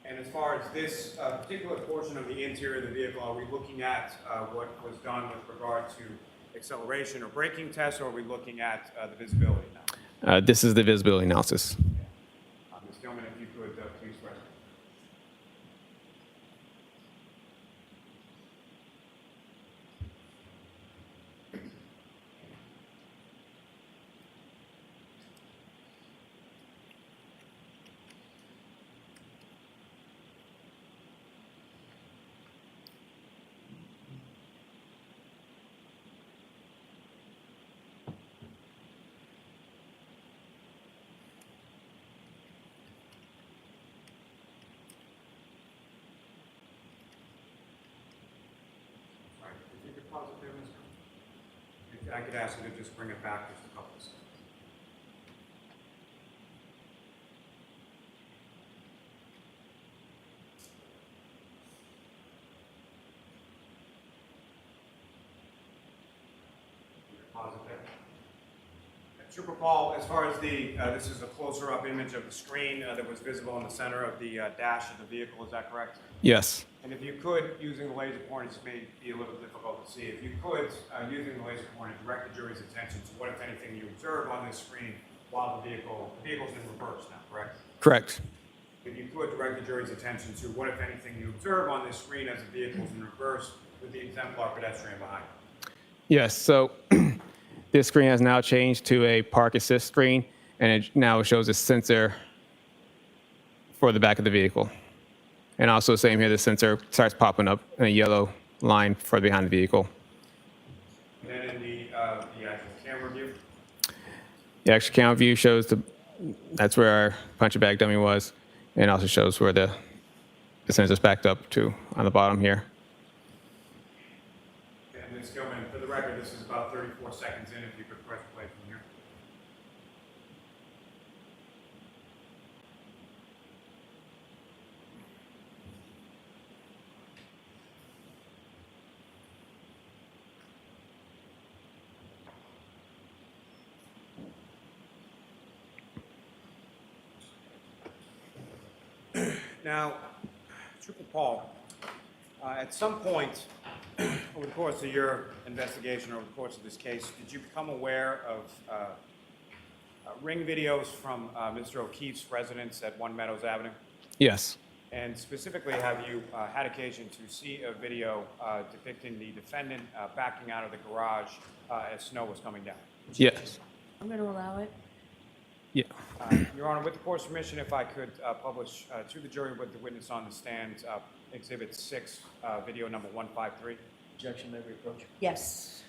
And as far as this particular portion of the interior of the vehicle, are we looking at what was done with regard to acceleration or braking test, or are we looking at the visibility now? This is the visibility analysis. Ms. Gilman, if you could please press. Right, if you could pause it there, Ms. Gilman. If I could ask you to just bring it back just a couple of seconds. Pause it there. Trooper Paul, as far as this is a closer-up image of the screen that was visible in the center of the dash of the vehicle, is that correct? Yes. And if you could, using the laser pointer, this may be a little difficult to see, if you could, using the laser pointer, direct the jury's attention to what, if anything, you observe on this screen while the vehicle's in reverse now, correct? Correct. If you could, direct the jury's attention to what, if anything, you observe on this screen as the vehicle's in reverse with the exemplar pedestrian behind it. Yes. So this screen has now changed to a park assist screen, and it now shows a sensor for the back of the vehicle. And also, same here, the sensor starts popping up in a yellow line further behind the vehicle. And then in the actual camera view, The extra camera view shows that's where our punching bag dummy was, and also shows where the sensor's backed up to on the bottom here. and Ms. Gilman, for the record, this is about 34 seconds in, if you could press play from here. Now, Trooper Paul, at some point over the course of your investigation, over the course of this case, did you become aware of ring videos from Mr. O'Keefe's residence at One Meadows Avenue? Yes. And specifically, have you had occasion to see a video depicting the defendant backing out of the garage as snow was coming down? Yes. I'm going to allow it. Yeah. Your Honor, with the court's permission, if I could publish to the jury with the witness on the stand, Exhibit 6, video number 153. Objection, may we approach? Yes.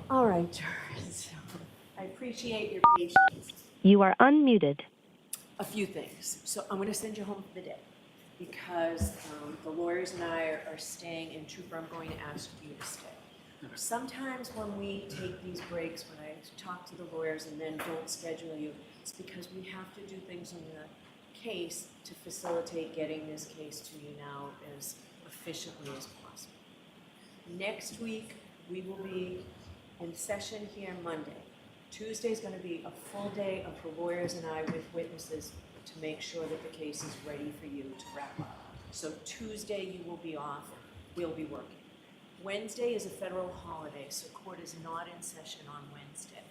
All right, jurors. I appreciate your patience. You are unmuted. A few things. So I'm going to send you home for the day because the lawyers and I are staying, and Trooper, I'm going to ask you to stay. Sometimes when we take these breaks, when I talk to the lawyers and then don't schedule you, it's because we have to do things in the case to facilitate getting this case to you now as efficiently as possible. Next week, we will be in session here Monday. Tuesday is going to be a full day of the lawyers and I with witnesses to make sure that the case is ready for you to wrap up. So Tuesday you will be off, we'll be working. Wednesday is a federal holiday, so court is not in session on Wednesday.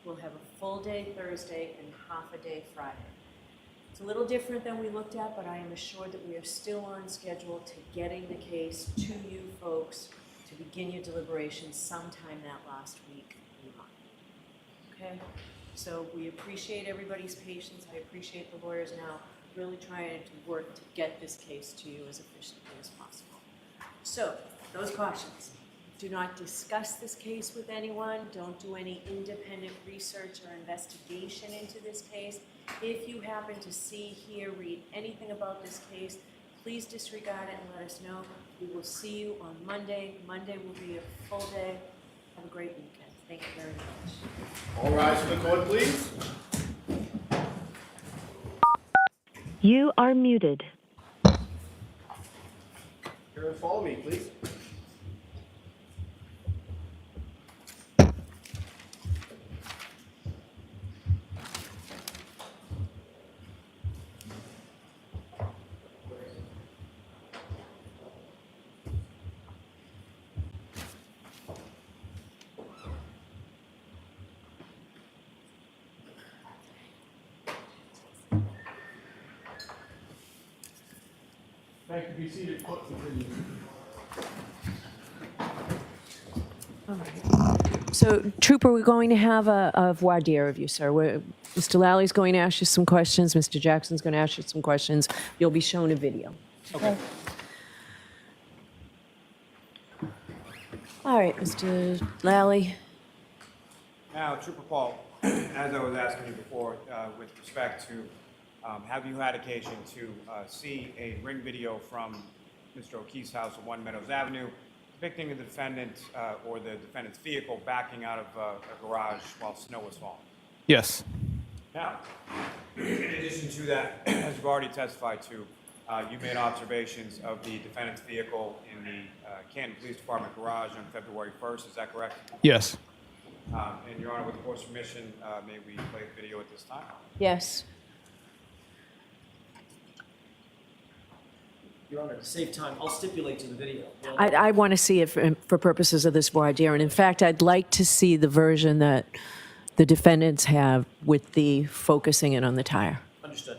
We'll have a full day Thursday and half a day Friday. It's a little different than we looked at, but I am assured that we are still on schedule to getting the case to you folks to begin your deliberations sometime that last week in March. Okay? So we appreciate everybody's patience. I appreciate the lawyers now really trying to work to get this case to you as efficiently as possible. So, those cautions. Do not discuss this case with anyone. Don't do any independent research or investigation into this case. If you happen to see, hear, read anything about this case, please disregard it and let us know. We will see you on Monday. Monday will be a full day. Have a great weekend. Thank you very much. All rise for the court, please. You are muted. Jurors, follow me, please. Thank you. Be seated. Court continues. All right. So, Trooper, we're going to have a voir dire of you, sir. Mr. Lally's going to ask you some questions. Mr. Jackson's going to ask you some questions. You'll be shown a video. Okay. All right, Mr. Lally. Now, Trooper Paul, as I was asking you before, with respect to, have you had occasion to see a ring video from Mr. O'Keefe's house at 1 Meadows Avenue depicting the defendant or the defendant's vehicle backing out of a garage while snow was falling? Yes. Now, in addition to that, as you've already testified to, you made observations of the defendant's vehicle in the Canton Police Department garage on February 1st. Is that correct? Yes. And, Your Honor, with the court's permission, may we play the video at this time? Yes. Your Honor, to save time, I'll stipulate to the video. I want to see it for purposes of this voir dire. And in fact, I'd like to see the version that the defendants have with the focusing in on the tire. Understood.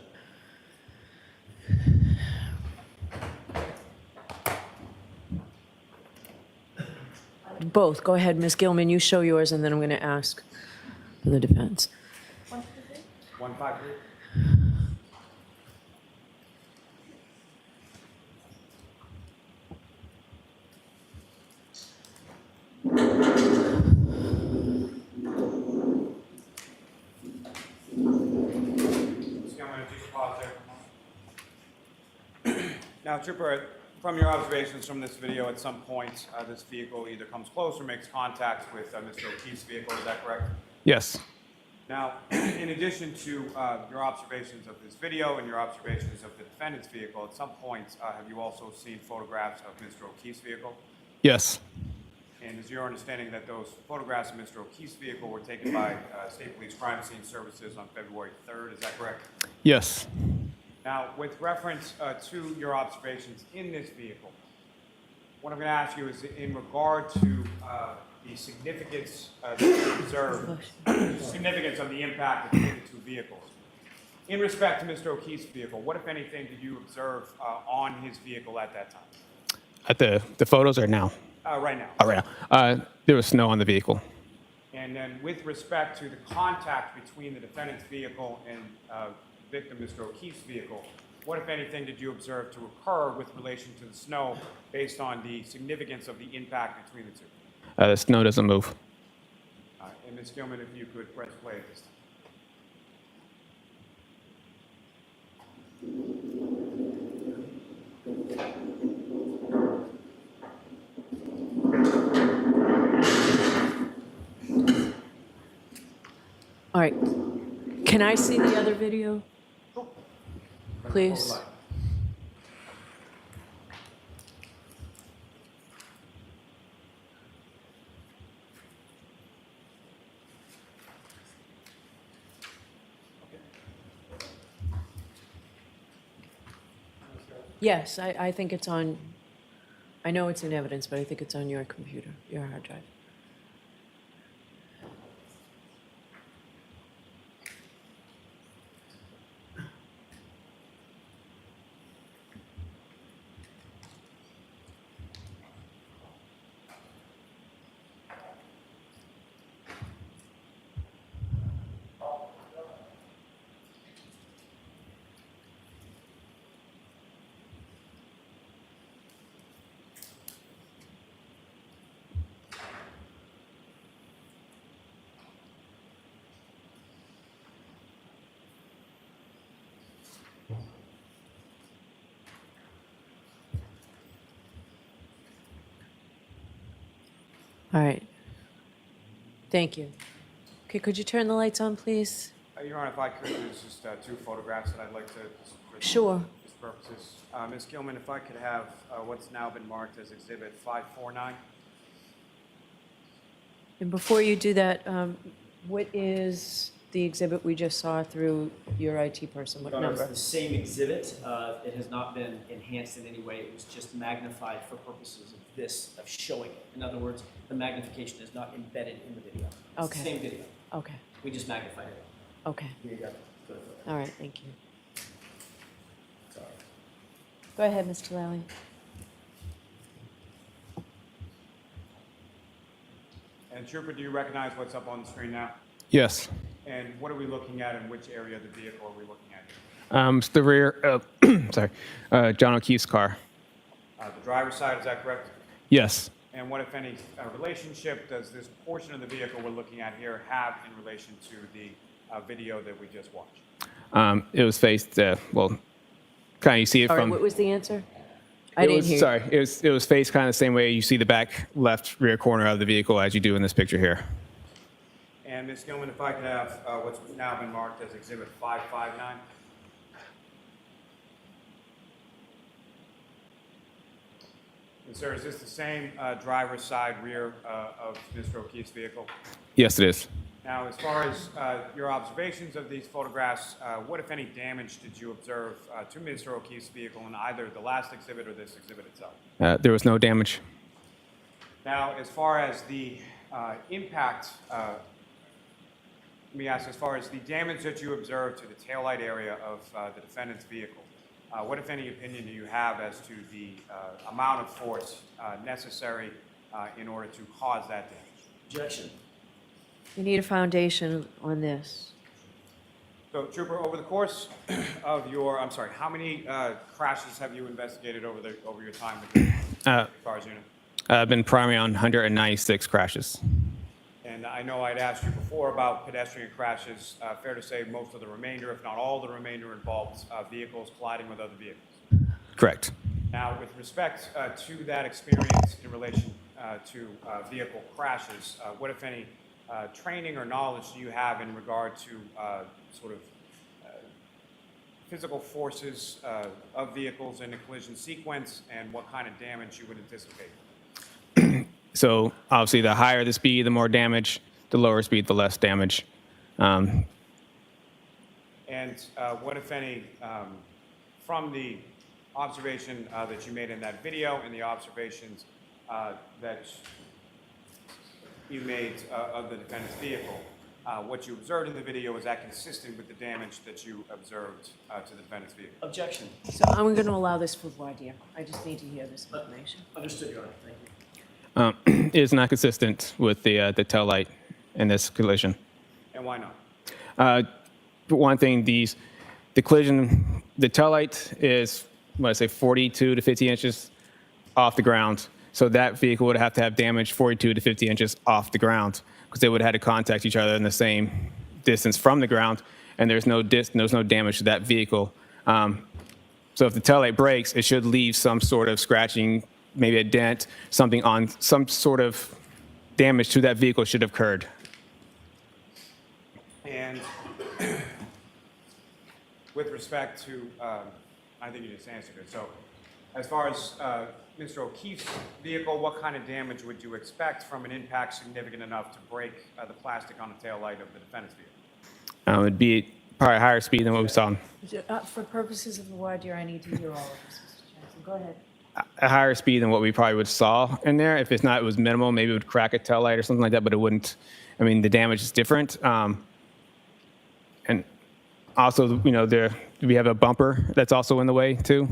Both. Go ahead, Ms. Gilman. You show yours, and then I'm going to ask for the defense. 153. Now, Trooper, from your observations from this video, at some point, this vehicle either comes close or makes contact with Mr. O'Keefe's vehicle. Is that correct? Yes. Now, in addition to your observations of this video and your observations of the defendant's vehicle, at some point, have you also seen photographs of Mr. O'Keefe's vehicle? Yes. And is your understanding that those photographs of Mr. O'Keefe's vehicle were taken by State Police Crime Scene Services on February 3rd? Is that correct? Yes. Now, with reference to your observations in this vehicle, what I'm going to ask you is in regard to the significance that you observe, significance of the impact between the two vehicles. In respect to Mr. O'Keefe's vehicle, what, if anything, did you observe on his vehicle at that time? At the photos or now? Right now. Oh, right now. There was snow on the vehicle. And then with respect to the contact between the defendant's vehicle and victim, Mr. O'Keefe's vehicle, what, if anything, did you observe to occur with relation to the snow based on the significance of the impact between the two? The snow doesn't move. Ms. Gilman, if you could press play at this time. All right. Can I see the other video? Please. Yes, I think it's on, I know it's in evidence, but I think it's on your computer, your hard drive. All right. Thank you. Okay, could you turn the lights on, please? Your Honor, if I could, there's just two photographs that I'd like to, for Sure. these purposes. Ms. Gilman, if I could have what's now been marked as Exhibit 549. And before you do that, what is the exhibit we just saw through your IT person? What Your Honor, it's number? the same exhibit. It has not been enhanced in any way. It was just magnified for purposes of this, of showing it. In other words, the magnification is not embedded in the video. It's Okay. the same video. Okay, We just magnified it. okay. Here you go. Go to the- All right, thank you. Sorry. Go ahead, Mr. Lally. And Trooper, do you recognize what's up on the screen now? Yes. And what are we looking at, and which area of the vehicle are we looking at? It's the rear, John O'Keefe's car. The driver's side, is that correct? Yes. And what, if any, relationship does this portion of the vehicle we're looking at here have in relation to the video that we just watched? It was faced, well, kind of you see it All right, from. what was the answer? I didn't hear you. Sorry, it was faced kind of the same way you see the back left rear corner of the vehicle as you do in this picture here. And Ms. Gilman, if I could have what's now been marked as Exhibit 559. And sir, is this the same driver's side rear of Mr. O'Keefe's vehicle? Yes, it is. Now, as far as your observations of these photographs, what, if any, damage did you observe to Mr. O'Keefe's vehicle in either the last exhibit or this exhibit itself? There was no damage. Now, as far as the impact, let me ask, as far as the damage that you observed to the taillight area of the defendant's vehicle, what, if any, opinion do you have as to the amount of force necessary in order to cause that damage? Objection. You need a foundation on this. So, Trooper, over the course of your, I'm sorry, how many crashes have you investigated over your time with the cars unit? I've been primary on 196 crashes. And I know I'd asked you before about pedestrian crashes. Fair to say most of the remainder, if not all the remainder, involves vehicles colliding with other vehicles. Correct. Now, with respect to that experience in relation to vehicle crashes, what, if any, training or knowledge do you have in regard to sort of physical forces of vehicles in a collision sequence, and what kind of damage you would anticipate? So obviously, the higher the speed, the more damage. The lower speed, the less damage. And what, if any, from the observation that you made in that video and the observations that you made of the defendant's vehicle, what you observed in the video, was that consistent with the damage that you observed to the defendant's vehicle? Objection. So I'm going to allow this for voir dire. I just need to hear this information. Understood, Your Honor. Thank you. It is not consistent with the tail light in this collision. And why not? For one thing, the tail light is, what I say, 42 to 50 inches off the ground. So that vehicle would have to have damage 42 to 50 inches off the ground because they would have had to contact each other in the same distance from the ground, and there's no damage to that vehicle. So if the taillight breaks, it should leave some sort of scratching, maybe a dent, something on some sort of damage to that vehicle should have occurred. And with respect to, I think you just answered it. So as far as Mr. O'Keefe's vehicle, what kind of damage would you expect from an impact significant enough to break the plastic on the taillight of the defendant's vehicle? It'd be probably higher speed than what we saw. For purposes of the voir dire, I need to hear all of this, Mr. Jackson. Go ahead. A higher speed than what we probably would saw in there. If it's not, it was minimal. Maybe it would crack a taillight or something like that, but it wouldn't. I mean, the damage is different. And also, you know, we have a bumper that's also in the way too.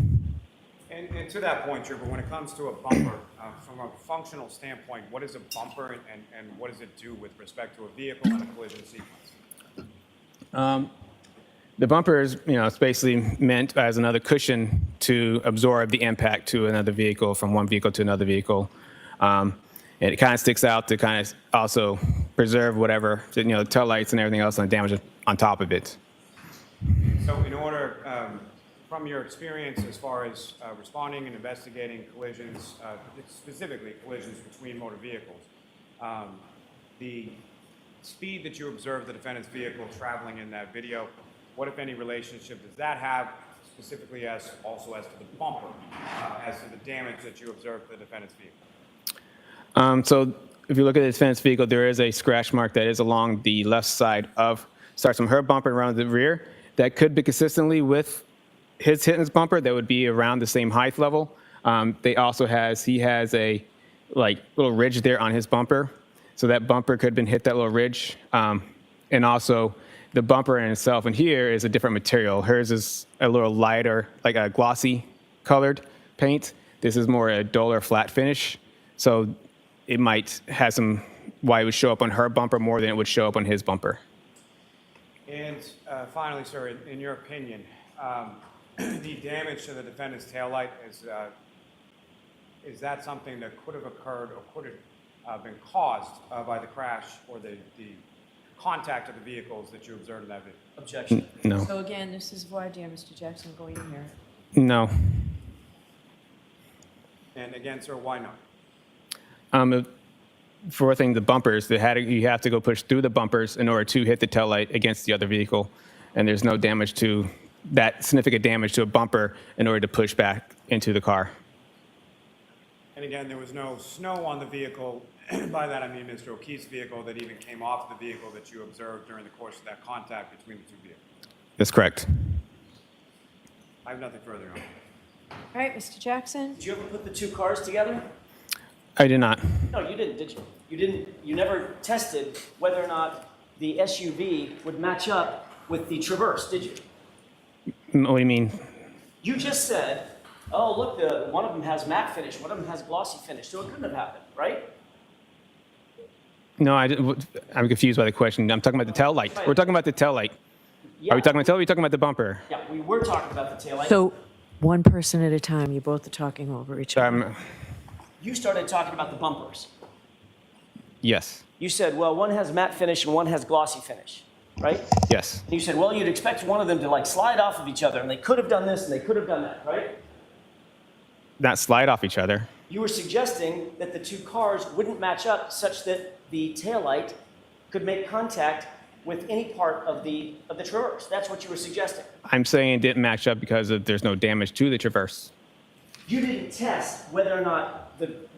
And to that point, Trooper, when it comes to a bumper, from a functional standpoint, what is a bumper and what does it do with respect to a vehicle and a collision sequence? The bumper is, you know, it's basically meant as another cushion to absorb the impact to another vehicle from one vehicle to another vehicle. And it kind of sticks out to kind of also preserve whatever, you know, the tail lights and everything else and the damage on top of it. So in order, from your experience as far as responding and investigating collisions, specifically collisions between motor vehicles, the speed that you observed the defendant's vehicle traveling in that video, what, if any, relationship does that have specifically also as to the bumper, as to the damage that you observed to the defendant's vehicle? So if you look at the defendant's vehicle, there is a scratch mark that is along the left side starts from her bumper around the rear. That could be consistently with his hitting his bumper. That would be around the same height level. He has a little ridge there on his bumper. So that bumper could have been hit that little ridge. And also the bumper in itself, and here is a different material. Hers is a little lighter, like a glossy colored paint. This is more a duller flat finish. So it might have why it would show up on her bumper more than it would show up on his bumper. And finally, sir, in your opinion, the damage to the defendant's taillight, is that something that could have occurred or could have been caused by the crash or the contact of the vehicles that you observed in that video? Objection. No. So again, this is voir dire, Mr. Jackson, going here. No. And again, sir, why not? For one thing, the bumpers, you have to go push through the bumpers in order to hit the taillight against the other vehicle. And there's no significant damage to a bumper in order to push back into the car. And again, there was no snow on the vehicle. By that, I mean Mr. O'Keefe's vehicle that even came off the vehicle that you observed during the course of that contact between the two vehicles. That's correct. I have nothing further on. All right, Mr. Jackson? Did you ever put the two cars together? I did not. No, you didn't, did you? You never tested whether or not the SUV would match up with the Traverse, did you? What do you mean? You just said, oh, look, one of them has matte finish, one of them has glossy finish, so it couldn't have happened, right? No, I'm confused by the question. I'm talking about the tail light. We're talking about the tail light. Yeah. Are we talking about tail light or are we talking about the bumper? Yeah, we were talking about the taillight. So, one person at a time, you both are talking over each other. You started talking about the bumpers. Yes. You said, well, one has matte finish and one has glossy finish, right? Yes. And you said, well, you'd expect one of them to slide off of each other, and they could have done this and they could have done that, right? Not slide off each other. You were suggesting that the two cars wouldn't match up such that the taillight could make contact with any part of the Traverse. That's what you were suggesting. I'm saying it didn't match up because there's no damage to the Traverse. You didn't test whether or not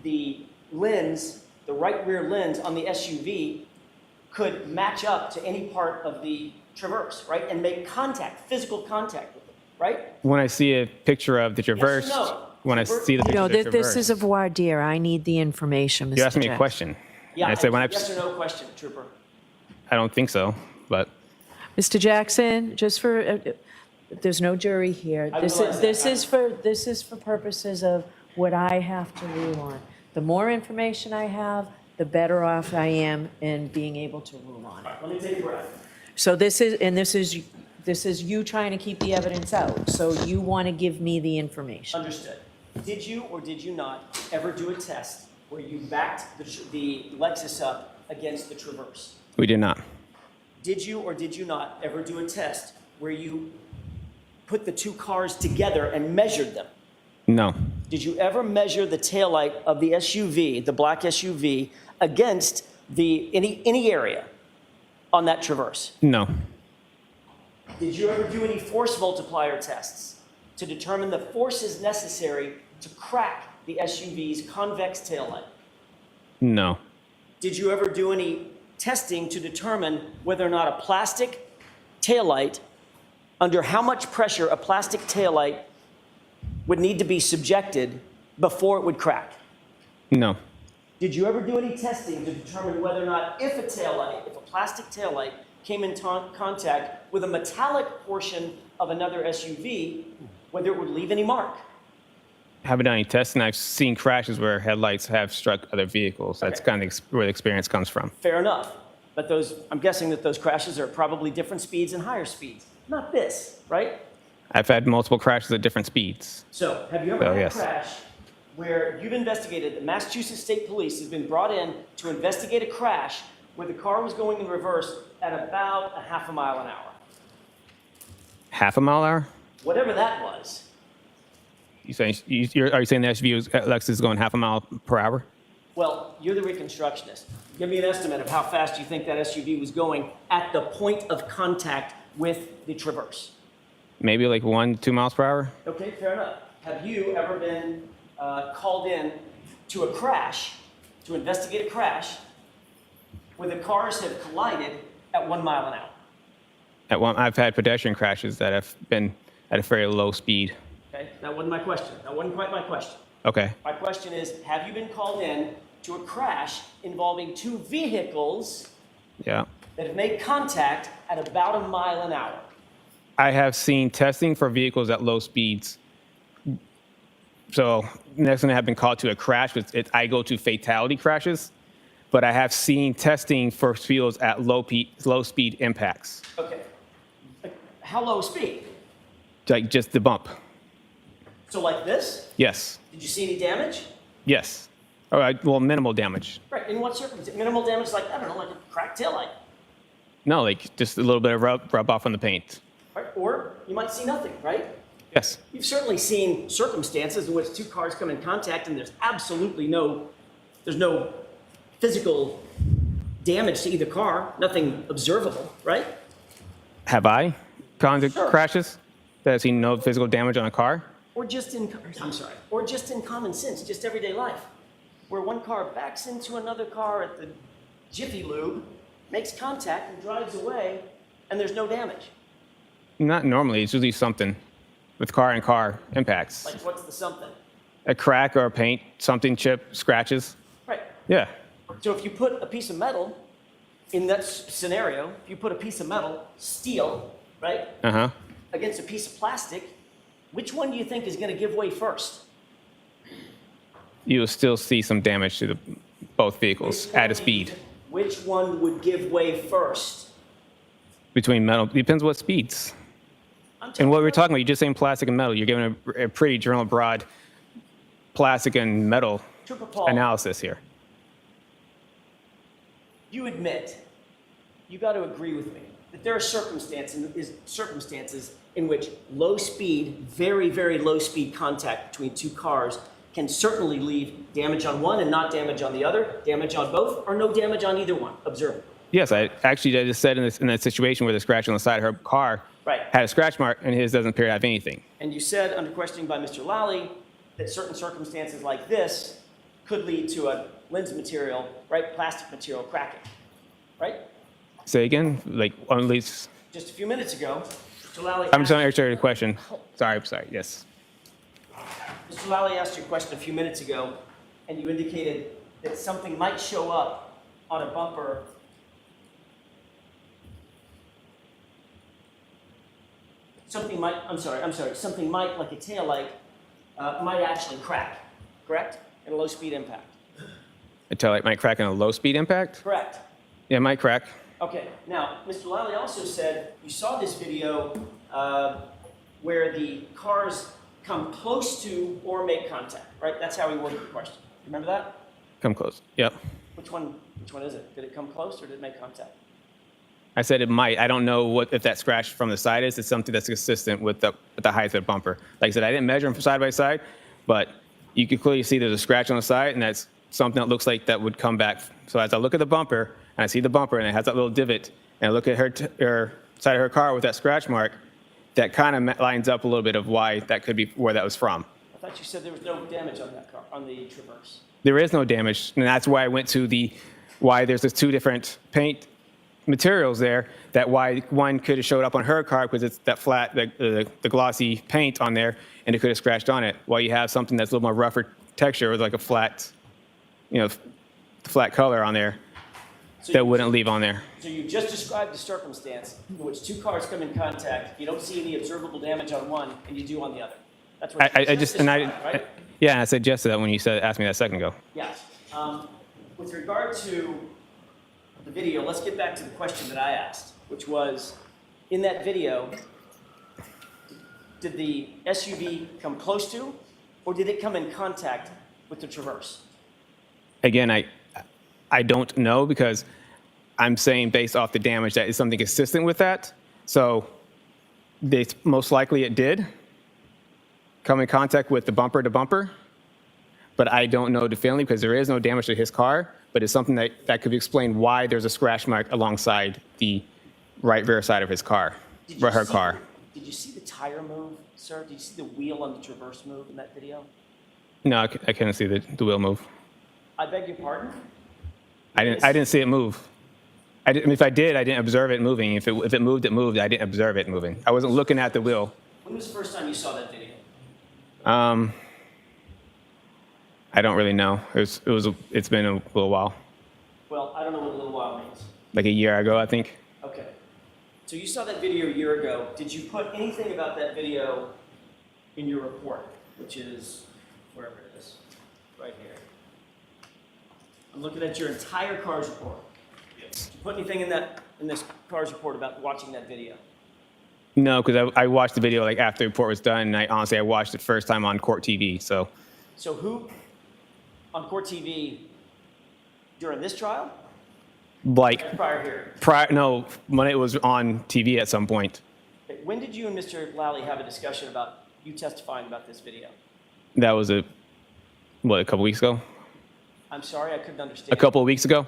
the lens, the right rear lens on the SUV could match up to any part of the Traverse, right? And make contact, physical contact with it, right? When I see a picture of the Traverse, Yes or no? when I see the picture No, of the Traverse. this is a voir dire. I need the information, Mr. You asked me a Jackson. question. Yeah, And I said yes or no question, Trooper. I don't think so, but Mr. Jackson, just for, there's no jury here. I This realize is, that. this is for purposes of what I have to rule on. The more information I have, the better off I am in being able to rule on it. Let me take a breath. So this is you trying to keep the evidence out. So you want to give me the information. Understood. Did you or did you not ever do a test where you backed the Lexus up against the Traverse? We did not. Did you or did you not ever do a test where you put the two cars together and measured them? No. Did you ever measure the taillight of the SUV, the black SUV, against any area on that Traverse? No. Did you ever do any force multiplier tests to determine the forces necessary to crack the SUV's convex taillight? No. Did you ever do any testing to determine whether or not a plastic taillight, under how much pressure a plastic taillight would need to be subjected before it would crack? No. Did you ever do any testing to determine whether or not if a plastic taillight came in contact with a metallic portion of another SUV, whether it would leave any mark? Haven't done any testing. I've seen crashes where headlights have struck other vehicles. That's kind of where the experience comes from. Fair enough. But I'm guessing that those crashes are at probably different speeds and higher speeds. Not this, right? I've had multiple crashes at different speeds. So, have you ever had yes. a crash where you've investigated, the Massachusetts State Police has been brought in to investigate a crash where the car was going in reverse at about a half a mile an hour? Half a mile an hour? Whatever that was. Are you saying the SUV Lexus is going half a mile per hour? Well, you're the reconstructionist. Give me an estimate of how fast you think that SUV was going at the point of contact with the Traverse. Maybe like 1 to 2 miles per hour? Okay, fair enough. Have you ever been called in to a crash, to investigate a crash, where the cars have collided at 1 mile an hour? I've had pedestrian crashes that have been at a very low speed. Okay, that wasn't my question. That wasn't quite my question. Okay. My question is, have you been called in to a crash involving two vehicles Yeah. that have made contact at about 1 mile an hour? I have seen testing for vehicles at low speeds. So next time I have been called to a crash, I go to fatality crashes, but I have seen testing for vehicles at low speed impacts, Okay. How low speed? like just the bump. So like this? Yes. Did you see any damage? Yes. All right. Well, minimal damage. Right, in what circumstance? Minimal damage, like, I don't know, like a cracked taillight. No, like just a little bit of rub off on the paint. Right? Or you might see nothing, right? Yes. You've certainly seen circumstances in which two cars come in contact and there's absolutely no physical damage to either car, nothing observable, right? Have I gone to Sure. crashes that have seen no physical damage on a car? Or just in common sense, just everyday life, where one car backs into another car at the Jiffy Lube, makes contact and drives away, and there's no damage. Not normally. It's usually something with car and car impacts. Like, what's the something? A crack or a paint, something chip, scratches. Right. Yeah. So if you put a piece of metal in that scenario, if you put a piece of metal, steel, right, Uh-huh. against a piece of plastic, which one do you think is going to give way first? You will still see some damage to both vehicles at a speed. Which one would give way first? Between metal, depends what speeds. And what we're talking about, you're just saying plastic and metal. You're giving a pretty general, broad plastic and metal Trooper Paul, analysis here. you admit, you got to agree with me, that there are circumstances in which low speed, very, very low speed contact between two cars can certainly leave damage on one and not damage on the other, damage on both, or no damage on either one. Observe. Yes, I just said in that situation where the scratch on the side of her car Right. had a scratch mark and his doesn't appear to have anything. And you said, under questioning by Mr. Lally, that certain circumstances like this could lead to a lens material, right, plastic material cracking, right? Say again, like at least. Just a few minutes ago, Mr. Lally I'm trying to answer your question. Sorry, yes. Mr. Lally asked you a question a few minutes ago, and you indicated that something might show up on a bumper. Something might, like a taillight, might actually crack, correct? In a low-speed impact. A taillight might crack in a low-speed impact? Correct. Yeah, it might crack. Okay, now, Mr. Lally also said you saw this video where the cars come close to or make contact, right? That's how he worded the question. Remember that? Come close. Yep. Which one is it? Did it come close or did it make contact? I said it might. I don't know if that scratch from the side is. It's something that's consistent with the height of the bumper. Like I said, I didn't measure them from side by side, but you can clearly see there's a scratch on the side, and that's something that looks like that would come back. So as I look at the bumper, and I see the bumper, and it has that little divot, and I look at her side of her car with that scratch mark, that kind of lines up a little bit of why that could be where that was from. I thought you said there was no damage on that car, on the Traverse. There is no damage, and that's why I went to why there's these two different paint materials there, that why one could have showed up on her car because it's that flat, the glossy paint on there, and it could have scratched on it, while you have something that's a little more rougher texture with like a flat, flat color on there that wouldn't leave on there. So you just described the circumstance in which two cars come in contact, you don't see any observable damage on one, and you do on the other. That's what you described, right? Yeah, and I said yes to that when you asked me that a second ago. Yes. With regard to the video, let's get back to the question that I asked, which was, in that video, did the SUV come close to, or did it come in contact with the Traverse? Again, I don't know, because I'm saying based off the damage that is something consistent with that. So most likely it did come in contact with the bumper to bumper, but I don't know definitively because there is no damage to his car, but it's something that could explain why there's a scratch mark alongside the right rear side of his car, or her car. Did you see the tire move, sir? Did you see the wheel on the Traverse move in that video? No, I couldn't see the wheel move. I beg your pardon? I didn't see it move. If I did, I didn't observe it moving. If it moved, it moved. I didn't observe it moving. I wasn't looking at the wheel. When was the first time you saw that video? I don't really know. It's been a little while, Well, I don't know what a little while means. like a year ago, I think. Okay. So you saw that video a year ago. Did you put anything about that video in your report, which is wherever it is, right here? I'm looking at your entire CARS report. Did you put anything in this CARS report about watching that video? No, because I watched the video like after the report was done, and I watched it first time on court TV. So who on court TV during this trial? like Prior hearing. no, when it was on TV at some point. Okay, when did you and Mr. Lally have a discussion about you testifying about this video? That was a couple weeks ago? I'm sorry, I couldn't understand. A couple of weeks ago?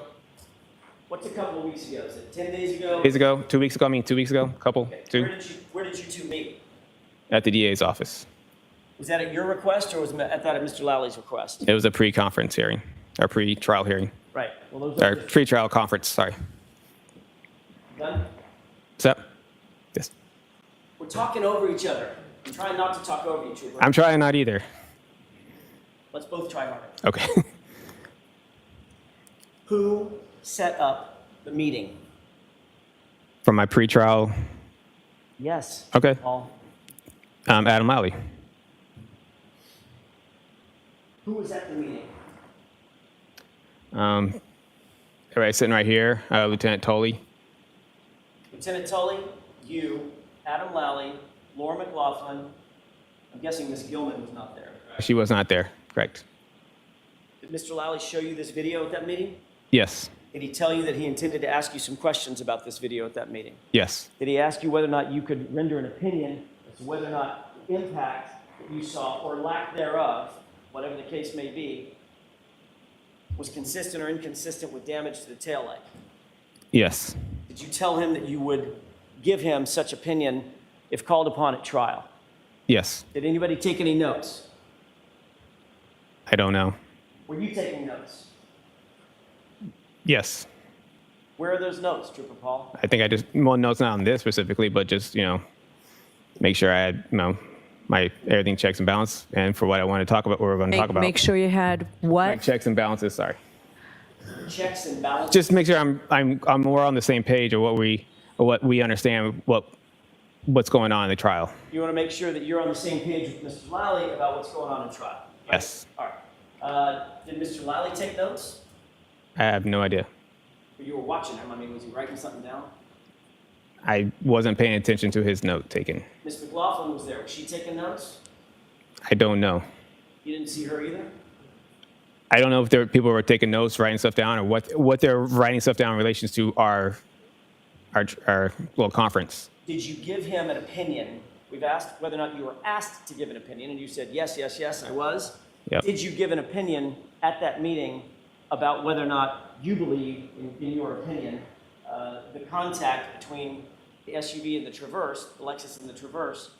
What's a couple of weeks ago? Is it 10 days ago? Days ago? 2 weeks ago? 2 weeks ago? Couple? Okay. Two? Where did you two meet? At the DA's office. Was that at your request or was that at Mr. Lally's request? It was a pre-conference hearing, or pre-trial hearing, Right. Well, those or are pre-trial conference, sorry. done. What's up? Yes. We're talking over each other. I'm trying not to talk over you, Trooper. I'm trying not either. Let's both try harder. Okay. Who set up the meeting? From my pre-trial, Yes. okay. Paul. Adam Lally. Who was at the meeting? Everybody sitting right here, Lieutenant Tolley. Lieutenant Tully, you, Adam Lally, Laura McLaughlin. I'm guessing Miss Gilman was not there. She was not there, correct? Did Mr. Lally show you this video at that meeting? Yes, Did he tell you that he intended to ask you some questions about this video at that meeting? yes, Did he ask you whether or not you could render an opinion as to whether or not the impact that you saw, or lack thereof, whatever the case may be, was consistent or inconsistent with damage to the taillight? yes, Did you tell him that you would give him such opinion if called upon at trial? yes. Did anybody take any notes? I don't know. Were you taking notes? Yes. Where are those notes, Trooper Paul? I think notes not on this specifically, but just, make sure I had, my everything checks and balance, and for what I want to talk about, what we're going to talk about. Make sure you had what? Like checks and balances, sorry. Checks and balances? Just make sure I'm more on the same page of what we understand what's going on in the trial. You want to make sure that you're on the same page with Mr. Lally about what's going on in trial? Right? Yes. All right. Did Mr. Lally take notes? I have no idea. Or you were watching him? I mean, was he writing something down? I wasn't paying attention to his note taking. Ms. McLaughlin was there. Was she taking notes? I don't know. You didn't see her either? I don't know if people were taking notes, writing stuff down, or what they're writing stuff down in relation to our little conference. Did you give him an opinion? We've asked whether or not you were asked to give an opinion, and you said, yes, yes, yes, I was. Yep. Did you give an opinion at that meeting about whether or not you believe, in your opinion, the contact between the SUV and the Traverse, the Lexus and the Traverse,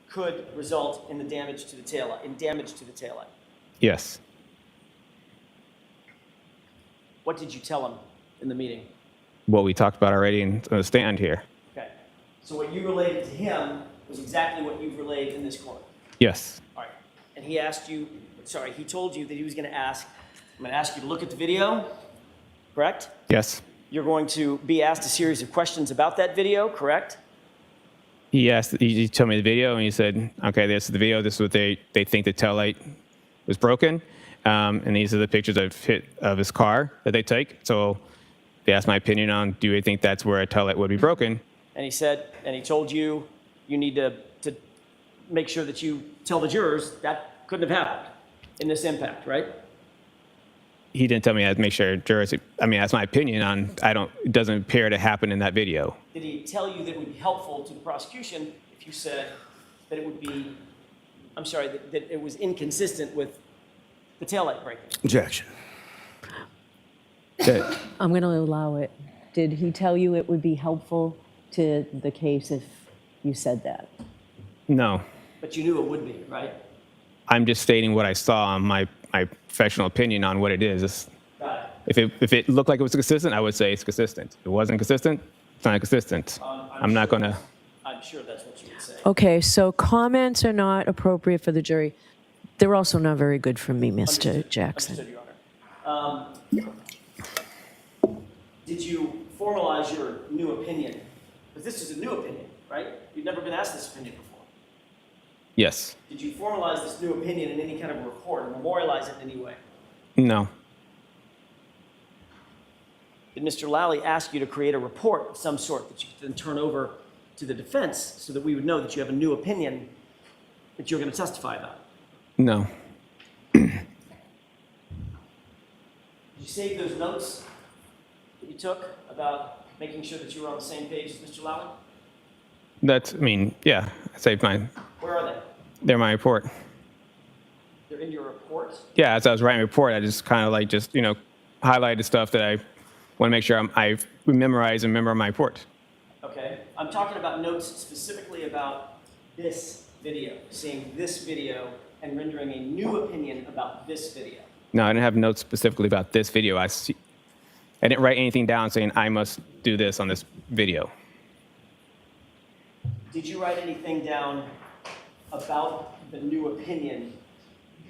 could result in the damage to the taillight? Yes. What did you tell him in the meeting? What we talked about already in the stand here. Okay. So what you related to him was exactly what you've relayed in this court. Yes. All right. And he told you that he was going to ask, I'm going to ask you to look at the video, correct? Yes. You're going to be asked a series of questions about that video, correct? He told me the video, and he said, okay, this is the video. This is what they think the taillight was broken. And these are the pictures of his car that they take. So they asked my opinion on, do you think that's where a taillight would be broken? And he told you, you need to make sure that you tell the jurors that couldn't have happened in this impact, right? He didn't tell me I had to make sure jurors, that's my opinion on, it doesn't appear to happen in that video. Did he tell you that it would be helpful to the prosecution if you said that it would be, that it was inconsistent with the taillight breaking? Objection. I'm going to allow it. Did he tell you it would be helpful to the case if you said that? No. But you knew it would be, right? I'm just stating what I saw on my professional opinion on what it is. Got it. If it looked like it was consistent, I would say it's consistent. If it wasn't consistent, it's not consistent. I'm not going to. I'm sure that's what you would say. Okay, so comments are not appropriate for the jury. They're also not very good for me, Mr. Jackson. Understood, Your Honor. Did you formalize your new opinion? Because this is a new opinion, right? You've never been asked this opinion before. Yes. Did you formalize this new opinion in any kind of a report or memorialize it in any way? No. Did Mr. Lally ask you to create a report of some sort that you could then turn over to the defense so that we would know that you have a new opinion that you're going to testify about? No. Did you save those notes that you took about making sure that you were on the same page as Mr. Lally? Yeah, I saved mine. Where are they? They're my report. They're in your report? Yeah, as I was writing a report, I just kind of highlighted stuff that I want to make sure I memorize and remember my report. Okay. I'm talking about notes specifically about this video, seeing this video and rendering a new opinion about this video. No, I didn't have notes specifically about this video. I didn't write anything down saying I must do this on this video. Did you write anything down about the new opinion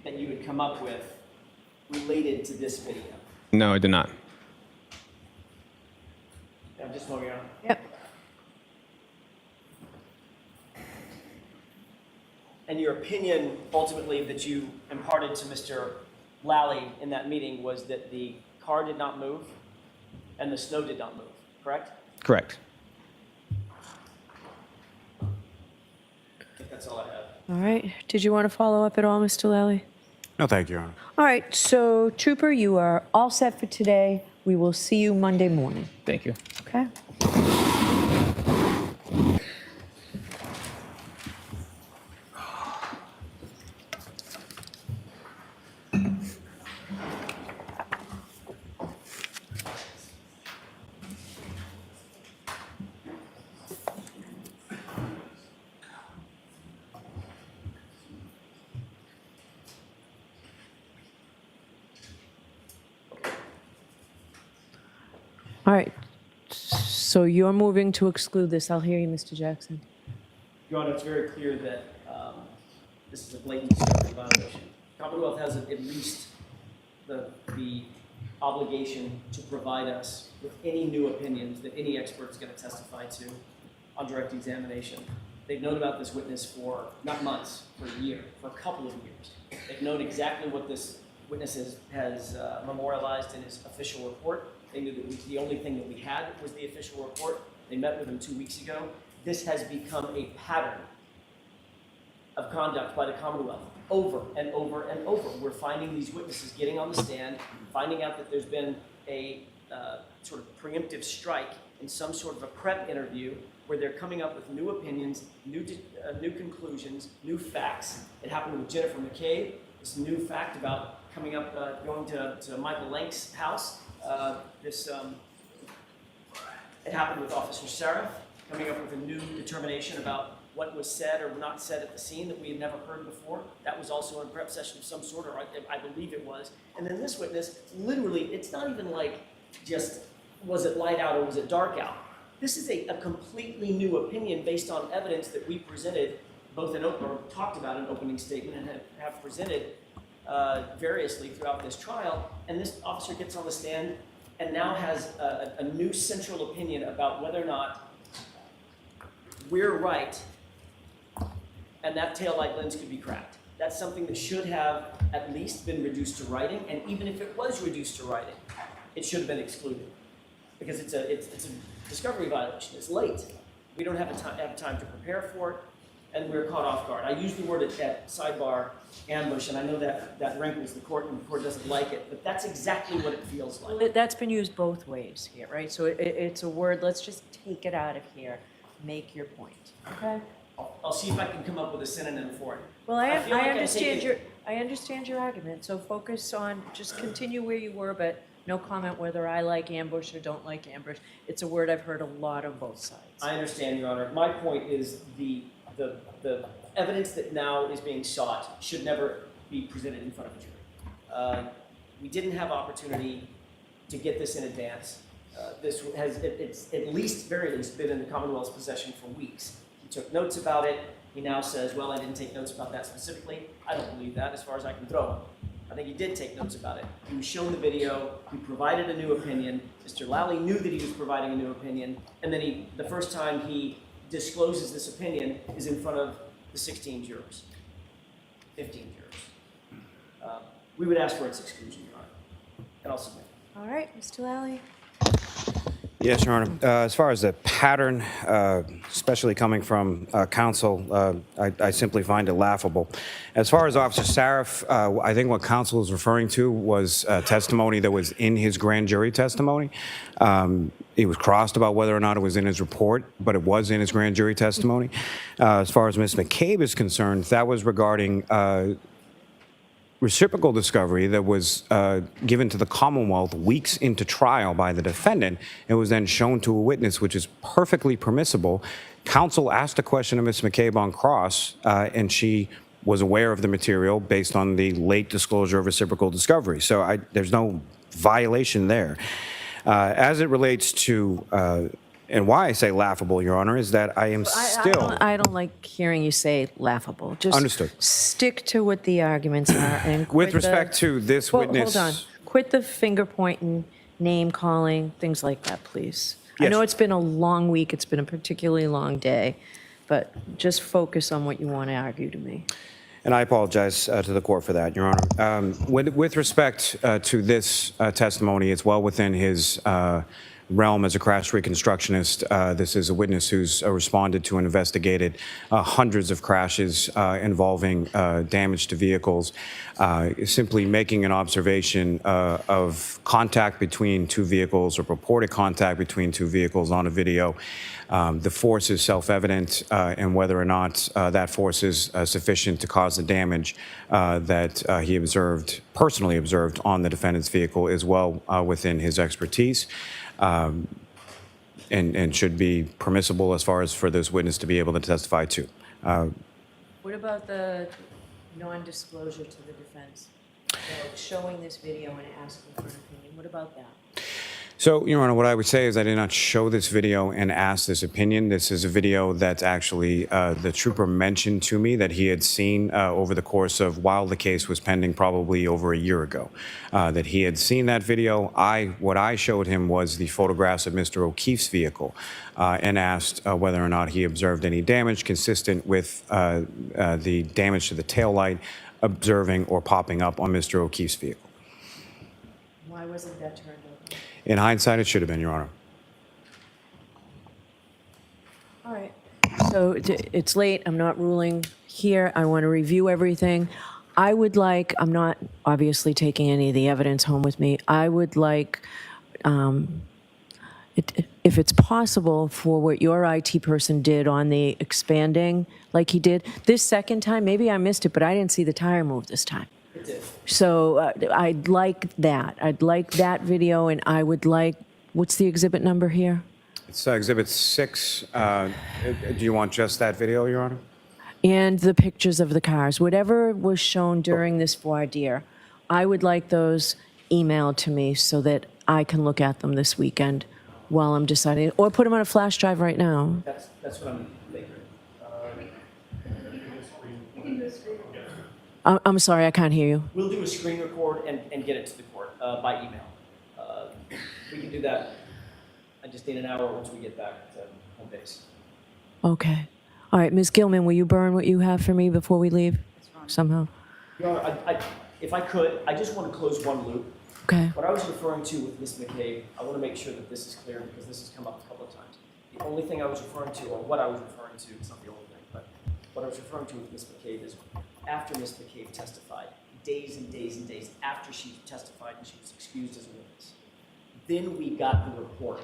that you had come up with related to this video? No, I did not. I'm just moving on. Yep. And your opinion, ultimately, that you imparted to Mr. Lally in that meeting was that the car did not move and the snow did not move, correct? Correct. I think that's all I have. All right. Did you want to follow up at all, Mr. Lally? No, thank you, Your Honor. All right. So, Trooper, you are all set for today. We will see you Monday morning. Thank you. Okay? All right. So you're moving to exclude this. I'll hear you, Mr. Jackson. Your Honor, it's very clear that this is a blatant discovery violation. Commonwealth has at least the obligation to provide us with any new opinions that any expert is going to testify to on direct examination. They've known about this witness for not months, for a year, for a couple of years. They've known exactly what this witness has memorialized in his official report. They knew that the only thing that we had was the official report. They met with him 2 weeks ago. This has become a pattern of conduct by the Commonwealth over and over and over. We're finding these witnesses getting on the stand, finding out that there's been a sort of preemptive strike in some sort of a prep interview where they're coming up with new opinions, new conclusions, new facts. It happened with Jennifer McCabe. This new fact about coming up, going to Michael Lank's house. It happened with Officer Seraph, coming up with a new determination about what was said or not said at the scene that we had never heard before. That was also a prep session of some sort, or I believe it was. And then this witness, literally, it's not even like just, was it light out or was it dark out? This is a completely new opinion based on evidence that we presented, both in or talked about in opening statement and have presented variously throughout this trial. And this officer gets on the stand and now has a new central opinion about whether or not we're right and that taillight lens could be cracked. That's something that should have at least been reduced to writing, and even if it was reduced to writing, it should have been excluded because it's a discovery violation. It's late. We don't have time to prepare for it, and we're caught off guard. I use the word at sidebar ambush, and I know that rankles the court, and the court doesn't like it, but that's exactly what it feels like. That's been used both ways here, right? So it's a word, let's just take it out of here, make your point, okay? I'll see if I can come up with a synonym for it. Well, I feel like I understand your argument, so focus on, just continue where you were, but no comment whether I like ambush or don't like ambush. It's a word I've heard a lot on both sides. I understand, Your Honor. My point is the evidence that now is being sought should never be presented in front of a jury. We didn't have opportunity to get this in advance. This has, it's at least, very least, been in the Commonwealth's possession for weeks. He took notes about it. He now says, well, I didn't take notes about that specifically. I don't believe that as far as I can throw him. I think he did take notes about it. He was shown the video. He provided a new opinion. Mr. Lally knew that he was providing a new opinion. And then the first time he discloses this opinion is in front of the 16 jurors, 15 jurors. We would ask for its exclusion, Your Honor, and I'll submit. All right, Mr. Lally. Yes, Your Honor. As far as the pattern, especially coming from counsel, I simply find it laughable. As far as Officer Seraph, I think what counsel is referring to was testimony that was in his grand jury testimony. He was crossed about whether or not it was in his report, but it was in his grand jury testimony. As far as Ms. McCabe is concerned, that was regarding reciprocal discovery that was given to the Commonwealth weeks into trial by the defendant. It was then shown to a witness, which is perfectly permissible. Counsel asked a question of Ms. McCabe on cross, and she was aware of the material based on the late disclosure of reciprocal discovery. So there's no violation there. As it relates to and why I say laughable, Your Honor, is that I am still... I don't like hearing you say laughable. Just Understood. Stick to what the arguments are. And With respect to this witness... Hold on. Quit the finger pointing, name calling, things like that, please. Yes. I know it's been a long week. It's been a particularly long day. But just focus on what you want to argue to me. And I apologize to the court for that, Your Honor. With respect to this testimony, it's well within his realm as a crash reconstructionist. This is a witness who's responded to and investigated hundreds of crashes involving damage to vehicles. Simply making an observation of contact between two vehicles or purported contact between two vehicles on a video. The force is self-evident, and whether or not that force is sufficient to cause the damage that he personally observed on the defendant's vehicle is well within his expertise. And should be permissible as far as for this witness to be able to testify to. What about the non-disclosure to the defense? Showing this video and asking for an opinion. What about that? So, Your Honor, what I would say is I did not show this video and ask this opinion. This is a video that actually the trooper mentioned to me that he had seen over the course of while the case was pending probably over a year ago. That he had seen that video. What I showed him was the photographs of Mr. O'Keefe's vehicle and asked whether or not he observed any damage consistent with the damage to the taillight observing or popping up on Mr. O'Keefe's vehicle. Why wasn't that turned over? In hindsight, it should have been, Your Honor. All right. So it's late. I'm not ruling here. I want to review everything. I would like, I'm not obviously taking any of the evidence home with me. I would like, if it's possible, for what your IT person did on the expanding, like he did, this second time, maybe I missed it, but I didn't see the tire move this time. It did. So I'd like that. I'd like that video, and I would like, what's the exhibit number here? It's Exhibit 6. Do you want just that video, Your Honor? And the pictures of the cars, whatever was shown during this voir dire, I would like those emailed to me so that I can look at them this weekend while I'm deciding, or put them on a flash drive right now. That's what I'm thinking. I'm sorry, I can't hear you. We'll do a screen record and get it to the court by email. We can do that. I just need an hour once we get back to home base. Okay. All right, Ms. Gilman, will you burn what you have for me before we leave somehow? Your Honor, if I could, I just want to close one loop. Okay. What I was referring to with Ms. McCabe, I want to make sure that this is clear because this has come up a couple of times. The only thing I was referring to, or what I was referring to, it's not the only thing, but what I was referring to with Ms. McCabe is after Ms. McCabe testified, days and days and days after she testified and she was excused as a witness, then we got the report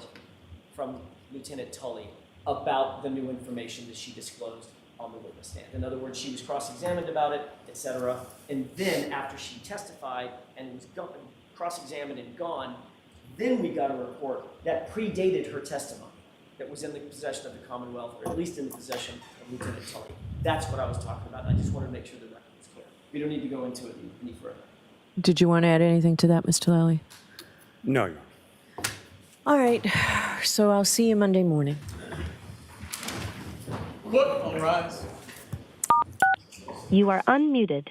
from Lieutenant Tully about the new information that she disclosed on the witness stand. In other words, she was cross-examined about it, etc. And then after she testified and was cross-examined and gone, then we got a report that predated her testimony that was in the possession of the Commonwealth, or at least in the possession of Lieutenant Tully. That's what I was talking about. I just wanted to make sure the record was clear. We don't need to go into it any further. Did you want to add anything to that, Mr. Lally? No, Your Honor. All right, so I'll see you Monday morning. Look, all rise. You are unmuted.